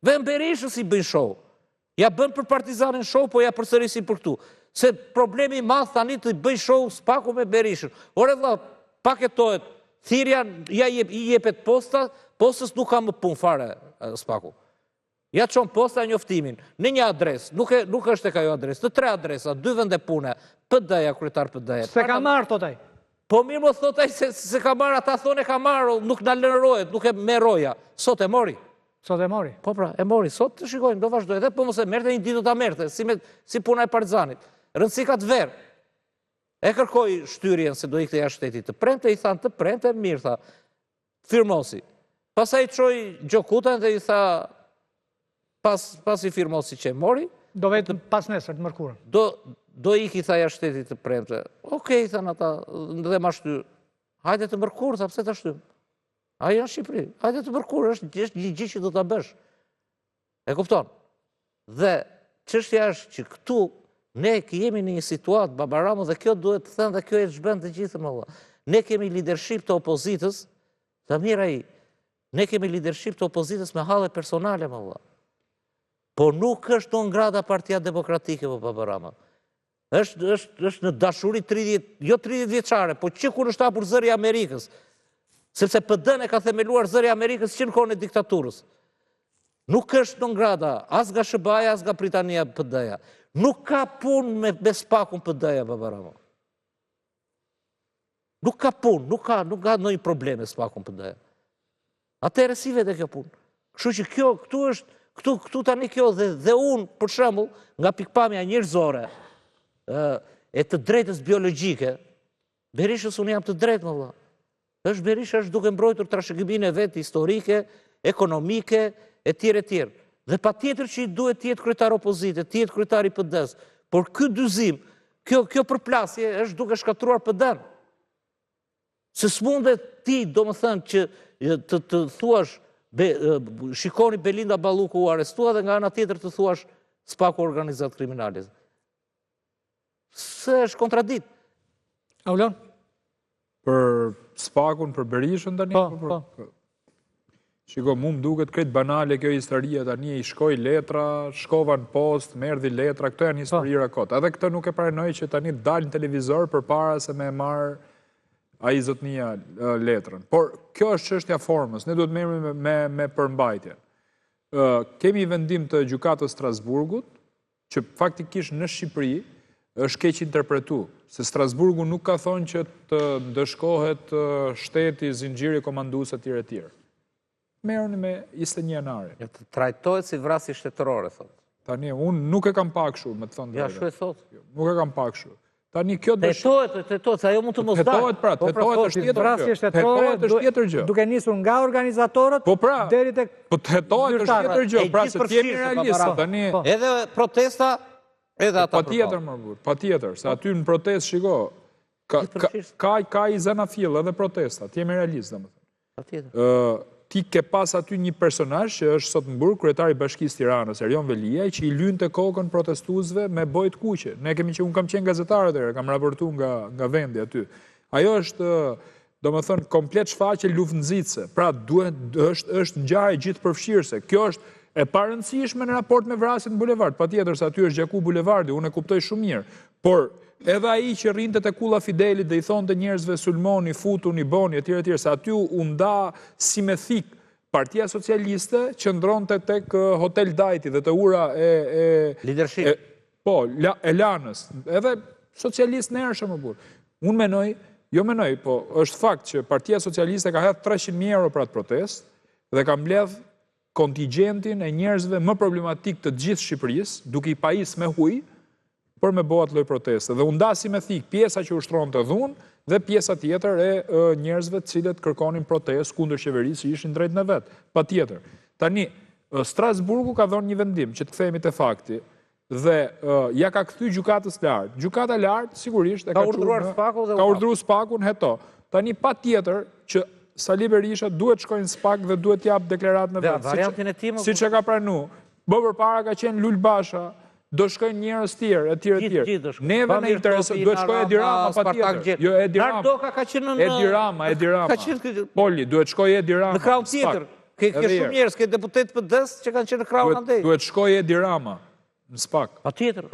Vën Berishës i bëjnë show. Ja bën për Partizanin show, po ja përsërisin për këtu. Se problemi i madh tani të bëj show Spaku me Berishën. Ore vëlla, paketohet, thirrja i jepet posta, postës nuk ka më punë fare Spaku. Ja çon posta njoftimin në një adresë, nuk është tek ajo adresë, të 3 adresa, 2 vende pune, PD-ja, kryetar PD-ja. Se ka marrë, thot ai. Po mirë më thot ai se ka marrë, ata thonë e ka marrë, nuk na lënërohet, nuk e merroja. Sot e mori. Sot e mori. Po pra, e mori. Sot të shikojmë, do vazhdoj. Edhe po mos e merrte një ditë do ta merrte, si puna e Partizanit. Rëndësi ka të verë. E kërkoi shtyrjen se do ikte jashtë shtetit të premte, i thanë të premte, mirë tha. Firmosi. Pastaj çoi Gjokutën dhe i tha pas i firmosi që e mori, do vetë pas nesër të mërkurën. Do iki tha jashtë shtetit të premte. Okej, thanë ata, dhe ma shtyr. Hajde të mërkurë, tha pse ta shtym. Ai janë Shqipëri. Hajde të mërkurë, është një gjë që do ta bësh. E kupton? Dhe çështja është që këtu ne jemi në një situatë Babaramo dhe kjo duhet të thënë dhe kjo e çbën të gjithë më valla. Ne kemi leadership të opozitës, të mirë ai. Ne kemi leadership të opozitës me halle personale më valla. Po nuk është në ngrada Partia Demokratike për Babarama. është në dashuri 30, jo 30 vjeçare, po që kur është hapur zëri i Amerikës, sepse PD-n e ka themeluar zëri i Amerikës që në kohën e diktaturës. Nuk është non grata, as nga SBA-ja, as nga Britania PD-ja. Nuk ka punë me SPAK-un PD-ja, Babarama. Nuk ka punë, nuk ka ndonjë probleme SPAK-un PD-ja. Atëherë si vete kjo punë? Kështu që kjo, këtu tani kjo dhe unë, për shembull, nga pikpamja njerëzore, e të drejtës biologjike, Berishës unë jam të drejtë, më vëlla. Berisha është duke mbrojtur trashëgiminë e vetë historike, ekonomike, e tjerë. Dhe pa tjetër që i duhet tjetë kryetar opozite, tjetë kryetar i PD-s, por ky dyzim, kjo përplasje është duke shkatruar PD-n. Se s'mundet ti, do më thënë, që të thuash, shikoni Belinda Balluku u arrestua dhe nga ana tjetër të thuash SPAK-u organizat kriminalit. Se është kontradikt. Aulon? Për SPAK-un, për Berishën tani? Po. Shiko, mu më duket kretë banale kjo historia tani, i shkoj letra, shkova në post, merdi letra, këto janë historira kotë. Edhe këtë nuk e pranoj që tani dalë në televizor për para se me marë a i zotnia letrën. Por kjo është çështja formës, ne duhet merremi me përmbajtje. Kemi vendim të gjykatës Strasburgut, që faktikisht në Shqipëri është keq interpretu, se Strasburgu nuk ka thonë që të ndëshkohet shteti, zinxhiri komandues etj. etj. Merrni me 21 janari. Të trajtohet si vrasje shtetërore, thot. Tani, unë nuk e kam pak kështu, me të thonë Ja, shu e thot. Nuk e kam pak kështu. Tani, kjo Tetohet, se ajo mund të mos dalë. Tetohet, pra, tetohet është tjetër gjë. Duke nisur nga organizatorët, deri tek po tetohet është tjetër gjë, pra se t'jemi realistë, tani. Edhe protesta, edhe ata përballen. Patjetër, se aty në protestë, shiko, ka i zanafill edhe protesta, t'jemi realistë, domethënë. Patjetër. Ti ke pas aty një personazh që është sot në burg kryetari i Bashkisë Tiranës, Erion Veliaj, që i lynte kokën protestuesve me bojë të kuqe. Unë kam qenë gazetar atëherë, kam raportuar nga vendi aty. Ajo është, domethënë, komplet shfaqje luftë-nxitse. Pra, është ngjarje gjithëpërfshirëse. Kjo është e parëndësishme në raport me vrasjen në bulevard. Patjetër se aty është gjaku bulevardi, unë e kuptoj shumë mirë. Por edhe ai që rrinte te kulla Fidelit dhe i thonte njerëzve sulmoni, futuni, boni etj. Se aty u nda si me thik Partia Socialiste qëndronte tek Hotel Dajti dhe te ura leadership. Po, e lanës. Edhe socialist në ershëm më burr. Unë menoj, po është fakt që Partia Socialiste ka hedhur 300.000 euro për atë protestë dhe ka mbledh kontingjentin e njerëzve më problematik të gjithë Shqipërisë, duke i pajis me huj, për me bëhat lloj proteste. Dhe u ndasi me thik pjesa që ushtronte dhunë dhe pjesa tjetër e njerëzve të cilët kërkonin protestë kundër qeverisë që ishin drejt në vet. Patjetër. Tani Strasburgu ka dhënë një vendim që të kthehemi te fakti dhe ja ka kthy gjykatës lart. Gjykata lart sigurisht e ka urdhëruar SPAK-un heto. Tani patjetër që Sali Berisha duhet shkojnë në SPAK dhe duhet jap deklarat në vetë. Siç e ka pranuar. Më përpara ka qenë Lul Basha, do shkojnë njerëz tjerë, etj. Neve në intereson, duhet shkojë Edi Rama patjetër. Jo Edi Rama. Nardoka ka qenë në Edi Rama. Poli, duhet shkojë Edi Rama. Në krahun tjetër. Ke shumë njerëz, ke deputet PD-s që kanë qenë në krahun andej. Duhet shkojë Edi Rama në SPAK.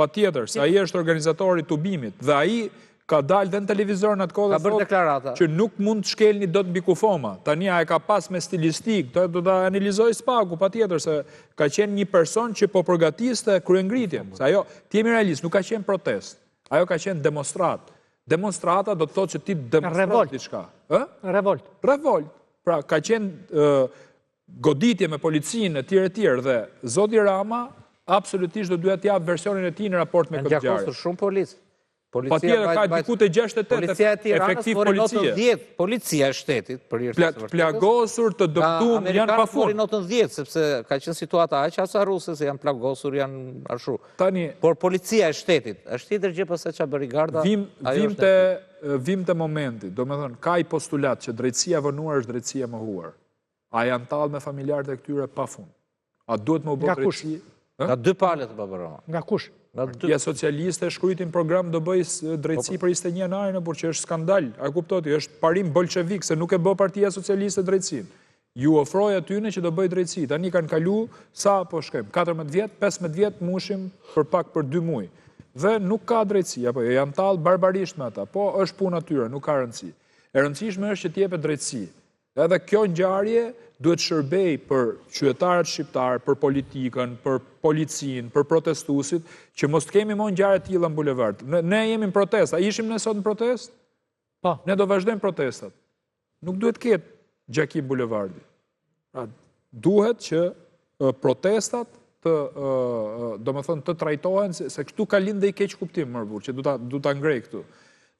Patjetër, se ai është organizatori i tubimit dhe ai ka dalë dhe në televizor në atë kohë dhe thotë që nuk mund të shkelni dot mbi kufoma. Tani ai ka pas me stilistik, do ta analizoj SPAK-u patjetër se ka qenë një person që po përgatiste kryengritjen. Se ajo, ti jemi realist, nuk ka qenë protest. Ajo ka qenë demonstrat. Demonstrata do të thotë që ti demonstron diçka. Revolt. Pra ka qenë goditje me policinë etj. Dhe zoti Rama absolutisht do duhet të jap versionin e tij në raport me këtë ngjarje. Ka shumë policë. Patjetër ka diku te 68 efektiv policie. Policia e shtetit, plagosur, të dëmtuar janë pafund. Amerikanët 90, sepse ka qenë situata aq asaruse se janë plagosur, janë arshu. Tani, por policia e shtetit, është tjetër gjë pas çfarë bëri garda. Vim te momenti, domethënë ka i postulat që drejtësia vënuar është drejtësia mohuar. A janë tallë me familjarët e këtyre pafund? A duhet më u bë drejtësi? Nga dy palët, Babarama. Nga kush? Partia Socialiste shkruajtin program do bëj drejtësi për 21 janarin, por që është skandal. A kuptoti, është parim bolshevik se nuk e bë Partia Socialiste drejtësinë. Ju ofroi atyne që do bëj drejtësi. Tani kanë kalu sa po shkojmë 14 vjet, 15 vjet mushim për pak për 2 muaj. dhe nuk ka drejtësi, apo janë tallë barbarisht me ata, po është punë atyre, nuk ka rëndësi. E rëndësishme është që t'jepet drejtësi. Edhe kjo ngjarje duhet shërbej për qytetarët shqiptarë, për politikën, për policinë, për protestuesit, që mos të kemi më ngjarje të tilla në bulevard. Ne jemi në protestë, a ishim ne sot në protestë? Po. Ne do vazhdojmë protestat. Nuk duhet ketë gjakim bulevardi. Pra, duhet që protestat të trajtohen, se këtu ka lind dhe i keq kuptim, mërbur, që du ta ngrej këtu.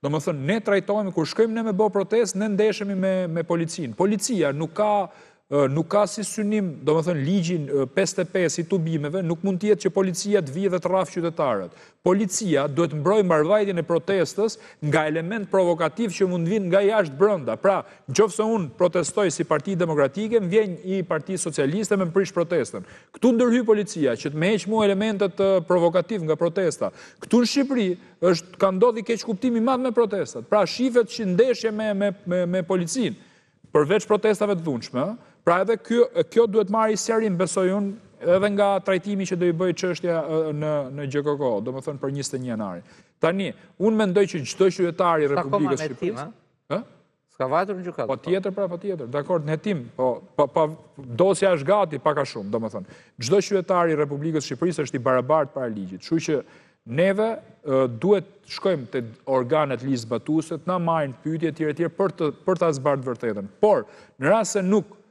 Do më thënë, ne trajtojmë, kur shkojmë ne me bo protest, ne ndeshemi me policinë. Policia nuk ka si synim, do më thënë, ligjin 55 i tubimeve, nuk mund tjetë që policia të vijë dhe të rrafë qytetarët. Policia duhet mbroj mbarvajtjen e protestës nga element provokativ që mund vinë nga jashtë brenda. Pra, nëse unë protestoj si Parti Demokratike, më vjen i Parti Socialiste me më prish protestën. Këtu ndërhy policia që të me heq mua elementet provokativ nga protesta. Këtu në Shqipëri ka ndodhi keq kuptimi madh me protestat. Pra, shifet që ndeshje me policinë, përveç protestave të dhunshme. Pra edhe kjo duhet marrë i serim, besoj unë, edhe nga trajtimi që do i bëj çështja në GKK, do më thënë për 21 janari. Tani, unë mendoj që çdo qytetar i Republikës Shqipërisë. S'ka vajtur në gjykatë. Po tjetër, pra, po tjetër. Dakor, në hetim, po dosja është gati, pak a shumë, do më thënë. Çdo qytetar i Republikës Shqipërisë është i barabartë para ligjit. Kështu që neve duhet shkojmë të organet ligjë zbatuese, të na marrin pyetje etj për ta zbardhur vërtetën. Por, në rast se nuk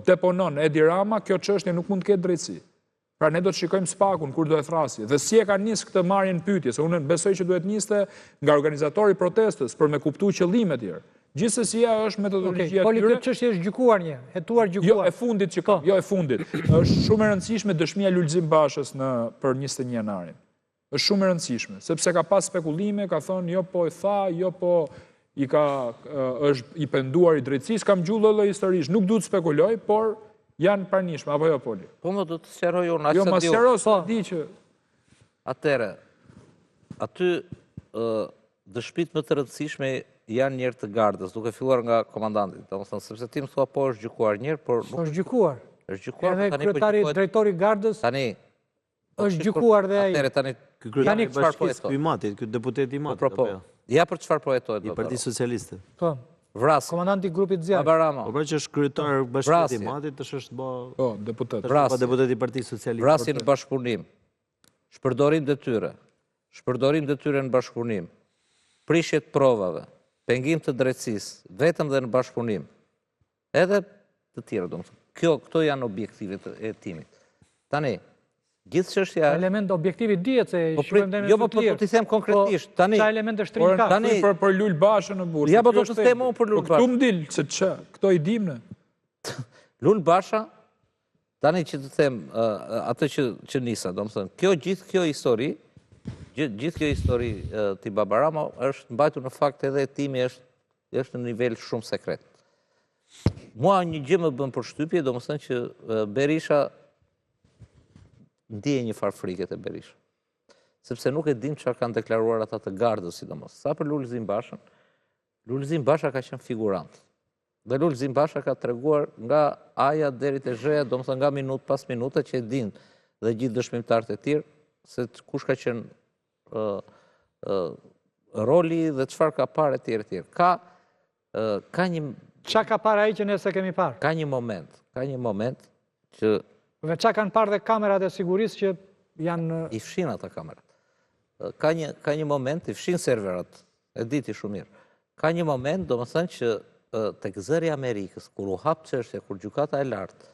deponon Edi Rama, kjo çështje nuk mund të ketë drejtësi. Pra ne do të shikojmë spakun kur do e thrasë. Dhe si e ka nis këtë marrjen pyetje, se unë besoj që duhet niste nga organizatori protestës për me kuptuar qëllime të tjerë. Gjithsesi ajo është metodologjia e tyre. Po këtë çështje është gjykuar një, hetuar gjykuar. Jo, e fundit që ka, jo e fundit. Është shumë e rëndësishme dëshmia e Lulzim Bashës për 21 janarin. Është shumë e rëndësishme, sepse ka pas spekulime, ka thonë jo po e tha, jo po është i penduar i drejtësisë, kam gjullë lloj historisht, nuk duhet spekuloj, por janë pranishme, apo jo, Poli? Po më do të sqaroj unë, jo, ma sqaroj, di që... Atere, aty dëshmit më të rëndësishme janë njerë të gardës, duke filluar nga komandantit, sepse ti më thua po është gjykuar njerë, por... është gjykuar. Është gjykuar, edhe kryetari drejtori gardës është gjykuar dhe ai. Atere, tani... Kryetari bashkisë i Matit, ky deputet i Matit. Ja për çfarë po hetojë i Partisë Socialiste. Po. Vras. Komandanti i grupit zjarrit. Abarama. Po pra që është kryetar bashkisë i Matit, është bë... Po, deputet. Po deputet i Partisë Socialiste. Vrasje në bashkëpunim. Shpërdorim detyre. Shpërdorim detyre në bashkëpunim. Prishje të provave. Pengim të drejtësisë, vetëm dhe në bashkëpunim. Edhe të tjerë, domethënë. Këto janë objektivet e timit. Tani, gjithë çështja... Element objektivi dihet se shikojmë dhe në jo, po të t'i them konkretisht. Tani, çfarë element është shtrim ka? Tani për Lul Bashën në burg. Ja, po do të them unë për Lul Bashën. Këtu më dil se ç'a, këto i dim ne. Lul Basha, tani që të them atë që nisa, domethënë, gjithë kjo histori ti Babarama është mbajtur në fakt edhe timi është në nivel shumë sekret. Mua një gjë më bën përshtypje, domethënë që Berisha ndije një farë frike te Berisha. Sepse nuk e dim çfarë kanë deklaruar ata të gardës, sidomos. Sa për Lulzim Bashën, Lulzim Basha ka qenë figurant. Dhe Lulzim Basha ka treguar nga aja deri te zheja, domethënë nga minutë pas minute që e din dhe gjithë dëshmimtarët e tjerë se kush ka qenë roli dhe çfarë ka parë etj. Ka një çka ka parë ai që ne s'e kemi parë? Ka një moment që Dhe qa kanë parë dhe kamerat e sigurisë që janë... I fshin ata kamerat. Ka një moment, i fshin serverat, e diti shumë mirë. Ka një moment, do më thënë që tek zëri Amerikës, kur u hap çështja, kur gjykata e lartë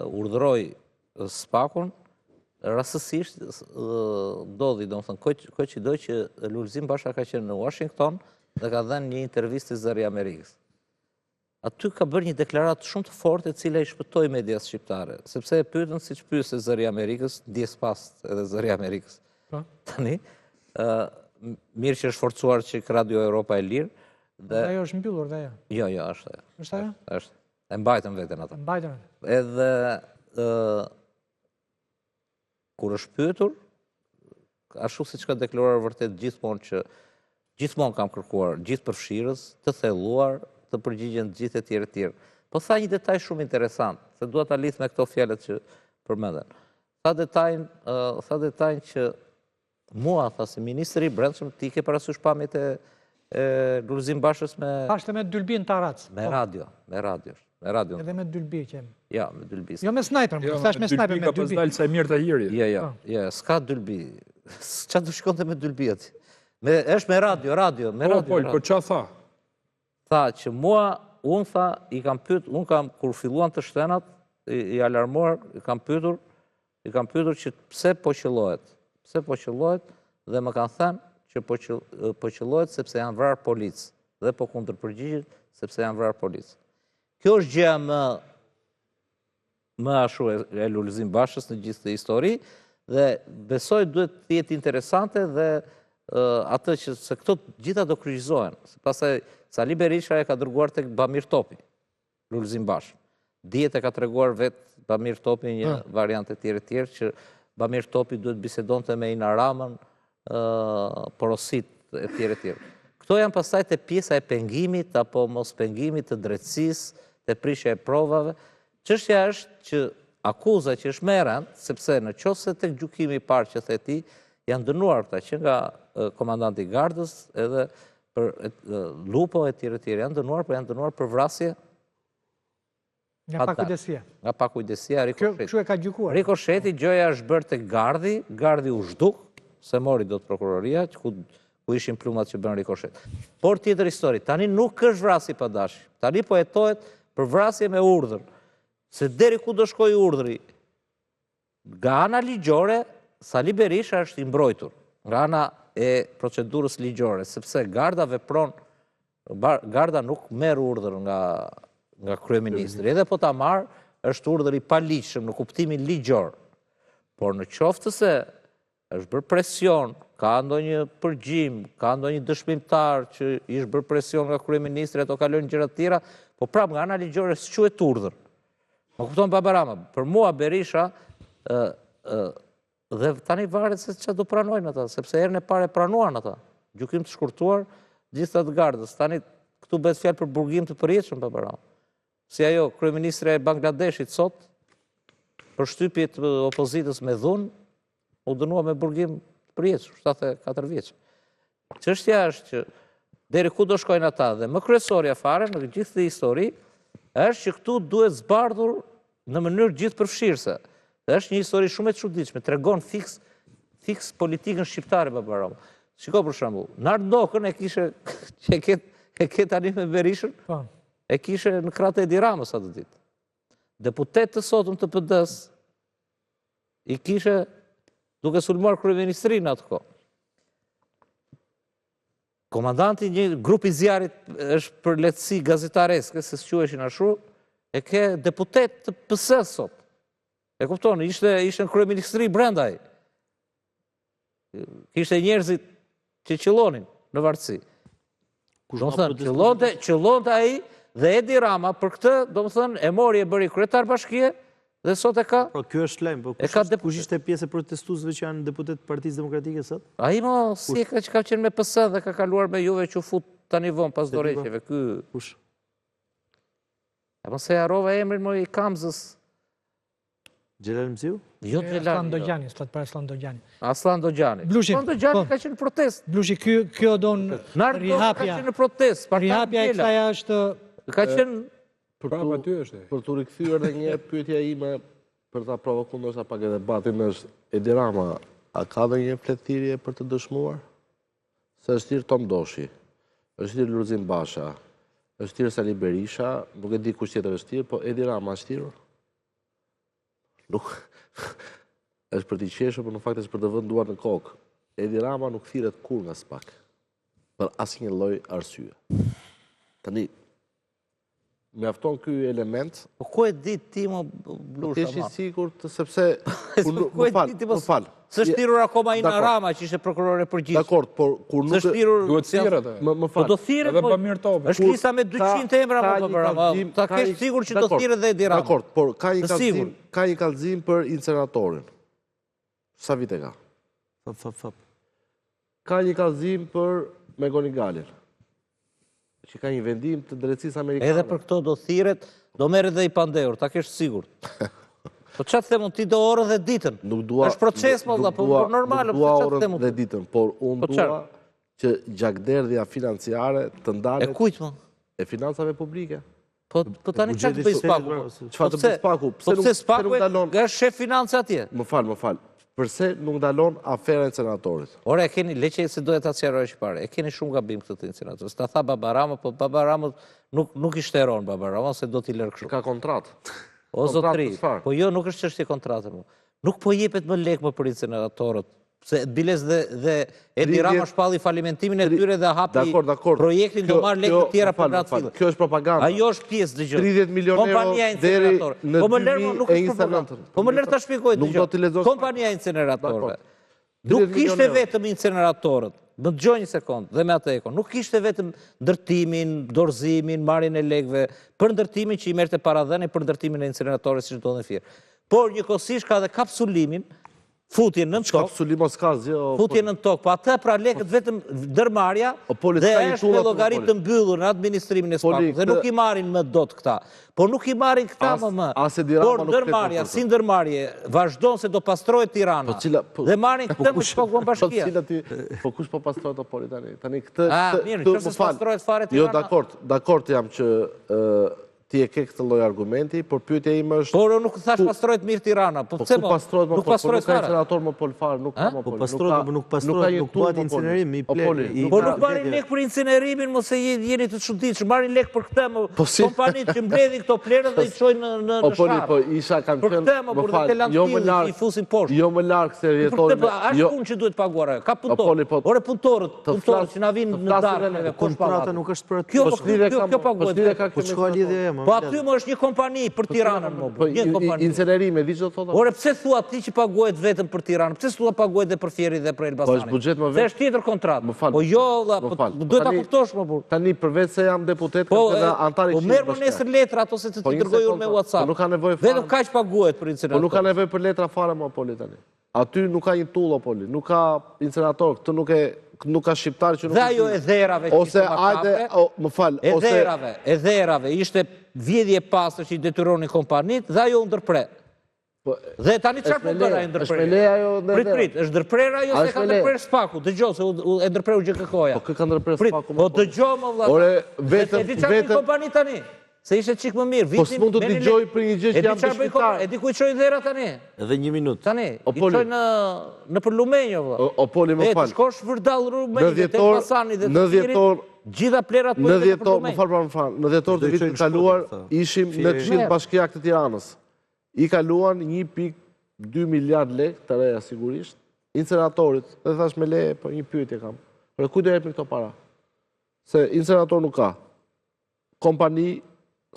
urdhëroi spakun, rastësisht ndodhi, do më thënë, koincidoi që Lulzim Basha ka qenë në Washington dhe ka dhënë një intervistë zëri Amerikës. Aty ka bërë një deklaratë shumë të fortë e cila i shpëtoi medias shqiptare, sepse e pyetën siç pyese zëri Amerikës, ndjes pas edhe zëri Amerikës. Tani, mirë që është forcuar që Radio Europa e Lirë. Ajo është mbyllur dhe ajo. Jo, është ajo. Është ajo? Është. E mbajtën veten ata. Mbajtën. Edhe kur është pyetur, ashtu siç ka deklaruar vërtet gjithmonë kam kërkuar gjithë përfshirës, të thelluar, të përgjigjen gjithë e tjerë. Po tha një detaj shumë interesant, se dua ta lidh me këto fjalët që përmenden. Tha detajin që mua, tha si ministri i brendshëm, ti ke parasysh pamjet e Lulzim Bashës me Pashte me dylbi në Tarac. radio. Edhe me dylbi kemi. Ja, me dylbi. Jo me snajper, më thash me snajper, me Ka pas dylbi. dalë sa e mirë të hiri. Ja, s'ka dylbi. Qa të shkonte me dylbi ati? Është me radio, me radio. Po qa tha? Tha që mua, unë tha, i kam pyet, unë kam, kur filluan të shtenat, i alarmuar, i kam pyetur që pse po qellohet, dhe më kanë thënë që po qellohet sepse janë vrarë policë, dhe po kundërpërgjigjet sepse janë vrarë policë. Kjo është gjëja më ashtu e Lulzim Bashës në gjithë të histori, dhe besoj duhet të jetë interesante dhe atë që se këto gjitha do kryqëzohen. Pastaj Sali Berisha e ka dërguar tek Bamir Topi, Lulzim Bashë. Dihet e ka treguar vetë Bamir Topi një variante tjerë që Bamir Topi duhet bisedonte me Ina Ramën, porosit e tjerë. Këto janë pastaj te pjesa e pengimit apo mos pengimit të drejtësisë, te prishja e provave. Çështja është që akuza që është më e rëndë, sepse në qoftë se tek gjykimi i parë që the ti, janë dënuar këta që nga komandanti i gardës edhe për lupo e tjerë, janë dënuar për vrasje Nga pakujdesia. Nga pakujdesia, rikosheti. Kështu e ka gjykuar. Rikosheti, gjoja është bërë tek gardi u zhduk, se mori do të prokuroria, ku ishin plumat që bën rikoshet. Por tjetër histori, tani nuk është vrasje pa dashje. Tani po hetohet për vrasje me urdhër. Se deri ku do shkoj urdhri, nga ana ligjore, Sali Berisha është i mbrojtur. Nga ana e procedurës ligjore, sepse garda vepron, garda nuk merr urdhër nga kryeministri. Edhe po ta marr, është urdhër i paligjshëm në kuptimin ligjor. Por në qoftë se është bërë presion, ka ndonjë përgjim, ka ndonjë dëshmimtar që ishte bërë presion nga kryeministri, ato kalojnë gjëra të tjera, po prapë nga ana ligjore s'quhet urdhër. Më kupton Baba Rama, për mua Berisha dhe tani varet se çfarë do pranojnë ata, sepse herën e parë pranuan ata. Gjykim të shkurtuar gjithë të gardës. Tani këtu bëhet fjalë për burgim të përjetshëm Baba Rama. Si ajo kryeministre e Bangladeshit sot, për shtypje të opozitës me dhunë, u dënua me burgim të përjetshëm, 74 vjeç. Çështja është që deri ku do shkojnë ata dhe më kryesorja fare në gjithë këtë histori është që këtu duhet zbardhur në mënyrë gjithë përfshirëse. Dhe është një histori shumë e çuditshme, tregon fiks politikën shqiptare Baba Rama. Shiko për shembull, Nardokën e kishe që e ke tani me Berishën, e kishe në kratë e Edi Ramës atë ditë. Deputet të sotëm të PD-s i kishe duke sulmuar kryeministrinë atë kohë. Komandanti një grupi zjarrit është për lehtësi gazetareske, se s'quheshin ashtu, e ke deputet të PS sot. E kupton, ishte në kryeministri brenda ai. Kishte njerëzit që qellonin në vartësi. Do të thënë, qellonte ai dhe Edi Rama për këtë, do të thënë, e mori e bëri kryetar bashkie dhe sot e ka. Po ky është lajm, po kush ishte pjesë e protestuesve që janë deputet të Partisë Demokratike sot? Ai më si që ka qenë me PS dhe ka kaluar me Juve që u fut tani vonë pas dorëheqjeve. Ky kush? Apo se harrova emrin më i Kamzës. Xhelal Mziu? Jo Xhelal. Aslan Dogjani, s'tat për Aslan Dogjani. Aslan Dogjani. Aslan Dogjani ka qenë në protestë. Blushi, kjo don rihapja. Ka qenë në protestë. Rihapja e kësaj është ka qenë për të rikthyer edhe një pyetja ime për ta provokuar ndoshta pak edhe debatin është Edi Rama, a ka dhe një fletëthirrje për të dëshmuar? Se është tir Tom Doshi, është tir Lulzim Basha, është tir Sali Berisha, nuk e di kush tjetër është tir, po Edi Rama është tirur? Nuk është për t'i qeshur, por në fakt është për të vënë duar në kokë. Edi Rama nuk thirret kur nga SPAK për asnjë lloj arsye. Tani mjafton ky element. Po ku e di ti më Blusha? Ti je i sigurt sepse më fal. S'është thirrur akoma Ina Rama që ishte prokurore përgjithshëm. Dakor, por kur nuk duhet thirret. Më fal. Po do thirret edhe Bamir Topi. Është lista me 200 emra më. Ta kesh sigurt që do thirret dhe Edi Rama. Dakor, por ka një kallëzim për incenatorin. Sa vite ka? Ka një kallëzim për Megoni Galin, që ka një vendim të drejtësisë amerikane. Edhe për këto do thirret, do merret dhe i pandehur, ta kesh sigurt. Po çfarë them ti do orën dhe ditën? Është proces valla, po normale, po çfarë orën them dhe ditën, por unë dua që gjakderdhja financiare të ndalet e kujt më? E financave publike. Po tani çfarë të bëj Spaku? Çfarë të bëj Spaku? Pse Spaku nga shef finance atje? Më fal. Përse nuk ndalon afera e incenatorit? Ore, e keni, leqe se doja ta sqaroj që pare, e keni shumë gabim këtë të incenatorit. Ta tha Baba Rama, po Baba Rama nuk i shteron Baba Rama, se do t'i lërë kështu. Ka kontratë. O zotri, po jo, nuk është çështje kontrate më. Nuk po jepet më lekë më për inceneratorët. Se biles dhe Edi Rama shpalli falimentimin e tyre dhe hapi projektin do marrë lekë të tjera për gratë fillë. Kjo është propaganda. Ajo është pjesë, dëgjoj. 30 milion euro deri në 2029. Po më lërë të shpikoj, dëgjoj. Kompania inceneratorëve. Nuk kishte vetëm inceneratorët. Më dëgjoj një sekundë, dhe me atë ekon. Nuk kishte vetëm ndërtimin, dorëzimin, marrjen e lekëve, për ndërtimin që i merrte paradhënie për ndërtimin e inceneratorëve siç do të thirr. Por njëkohësisht ka edhe kapsulimin, futje në tokë. Kapsulimo s'ka zgjë. Futje në tokë, po atë pra lekët vetëm ndërmarrja dhe është me llogaritë të mbyllur në administrimin e Spakut dhe nuk i marrin më dot këta. Por nuk i marrin këta më. Por ndërmarrja, si ndërmarrje, vazhdon se do pastrohet Tirana. Dhe marrin këtë me Spakun bashkia. Po kush po pastrohet Opoli tani? Tani këtë mirë, nëse pastrohet fare Tirana. Jo, dakord jam që ti e ke këtë lloj argumenti, por pyetja ime është... Por nuk thash pastrohet mirë Tirana, po pse mo? Nuk pastrohet fare. Incenerator më pol fare, nuk ka më pol. Nuk pastrohet, nuk bëhet incinerim, i plek. Po nuk marrin lek për incinerimin, mos e jeni të çuditshëm, marrin lek për këtë, kompanitë që mbledhin këto plerë dhe i çojnë në shkap. Opoli, po isha kanë qenë, më fal, i fusin poshtë. Jo më larg se rjetorin. Është punë që duhet paguar ajo. Ka punëtorë. Ore punëtorët që na vinë në darkë, kontrata nuk është për atë. Kjo paguhet. Po çka lidhje Po aty më është një kompani për Tiranën më bu. Një kompani. Incinerime, di që do thotë? Ore, pse thua ti që paguhet vetëm për Tiranën? Pse thua paguhet dhe për Fierin dhe për Elbasanin? Po është buxhet më vetë. Se është tjetër kontratë. Po jo, duhet ta kuptosh më burr. Tani përveç se jam deputet, kam edhe antar i Po merr më nesër letra ato se të dërgoj unë me WhatsApp. Po nuk ka nevojë fare. Vetëm kaq paguhet për incinerator. Po nuk ka nevojë për letra fare më Opoli tani. Aty nuk ka një tull Opoli, nuk ka incinerator, këtë nuk ka shqiptar që nuk... Dhe ajo e dherave që ishte makape, më fal, e dherave, ishte vjedhje pastër që i detyronin kompanit, dhe ajo ndërpre. Dhe tani çfarë po bëra e ndërprer? Është me leja ajo ndërprer. Prit, është ndërprer ajo se ka ndërprer Spaku, dëgjoj se e ndërpreu GKK-ja. Po kë ka ndërprer Spaku? Po dëgjoj më vëlla. Ore, vetëm kompani tani. Se ishte çik më mirë. Po s'mund të dëgjoj për një gjë që jam dëshmitar. E di ku i çojnë dhera tani? Edhe 1 minutë. Tani, i çojnë në për Lumenjo vëlla. Opoli më fal. Të shkosh vërdall Lumenjo te Elbasani dhe të tjerë. Gjitha plerat po në dhjetor, më fal, në dhjetor të vitit kaluar ishim në Këshillin Bashkiak të Tiranës. I kaluan 1.2 miliard lekë të reja sigurisht, inceneratorit, dhe thash me leje, po një pyetje kam. Për ku do jepni këto para? Se incenerator nuk ka. Kompani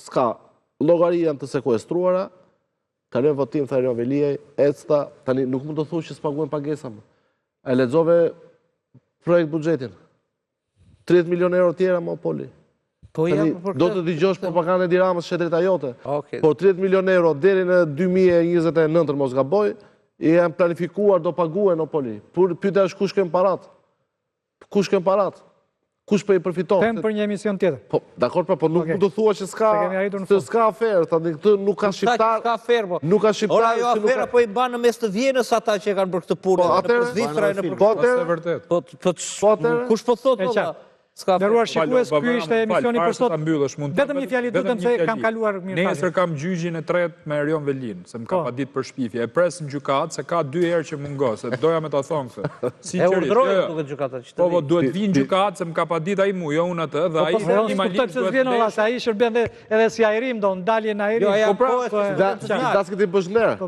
s'ka. Llogari janë të sekuestruara, kanë votim tha Erion Veliaj, ecta, tani nuk mund të thuash që s'paguhen pagesa më. E lexove projekt buxhetin. 30 milion euro tjera më Opoli. Do të dëgjosh propagandën e Edi Ramës shetrit ajote. Por 30 milion euro deri në 2029 mos gaboj, janë planifikuar do paguen Opoli. Pyetja është kush ken parat? Kush ken parat? Kush po i përfiton? Tem për një emision tjetër. Po, dakor, po nuk do thua që s'ka aferë, tani këtë nuk ka shqiptar. Ka aferë, po. Nuk ka shqiptar. Ora, jo afera po i bën në mes të Vjenës ata që kanë bërë këtë punë, në Zvicra në vërtet. Po, kush po thotë valla? Nderuar shikues, ky ishte emisioni për sot. Vetëm një fjalë lutem se kam kaluar mirë. Nesër kam gjyqin e tretë me Erion Velin, se më ka pa ditë për shpifje. E pres në gjykatë se ka 2 herë që mungos, se doja me ta thonë këtë. E urdhroi duke gjykata që të po duhet vinë gjykatë se më ka pa ditë ai mu, jo unë atë, dhe ai minimalisht duhet të vjen se ai shërben edhe si ajrim do ndalje në ajrim.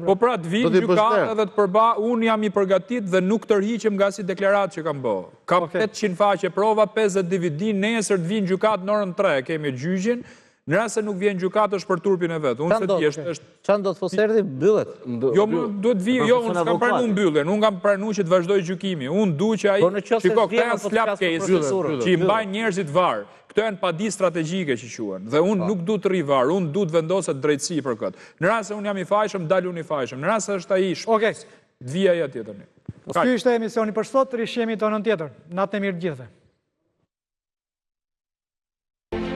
Po pra, të vinë gjykatë edhe të përba, unë jam i përgatit dhe nuk tërhiqem nga si deklaratë që kam bë. Ka 800 faqe prova, 50 DVD, nesër të vinë gjykatë në orën 3, kemi gjyqin, në rast se nuk vjen gjykatë është për turpin e vet. Unë se ti është çan do të thos erdhi mbyllet. Jo, duhet vi, jo, unë s'kam pranuar mbyllen, unë kam pranuar që të vazhdoj gjykimi. Unë dua që ai shiko këta janë slap case që i mbajnë njerëzit var. Këto janë padi strategjike që quhen. Dhe unë nuk du të rri var, unë du të vendoset drejtësi për këtë. Në rast se unë jam i fajshëm, dal unë i fajshëm. Në rast se është ai të vija ja tjetër. Ky ishte emisioni për sot, rishjemi tonën tjetër. Natë e mirë gjithëve.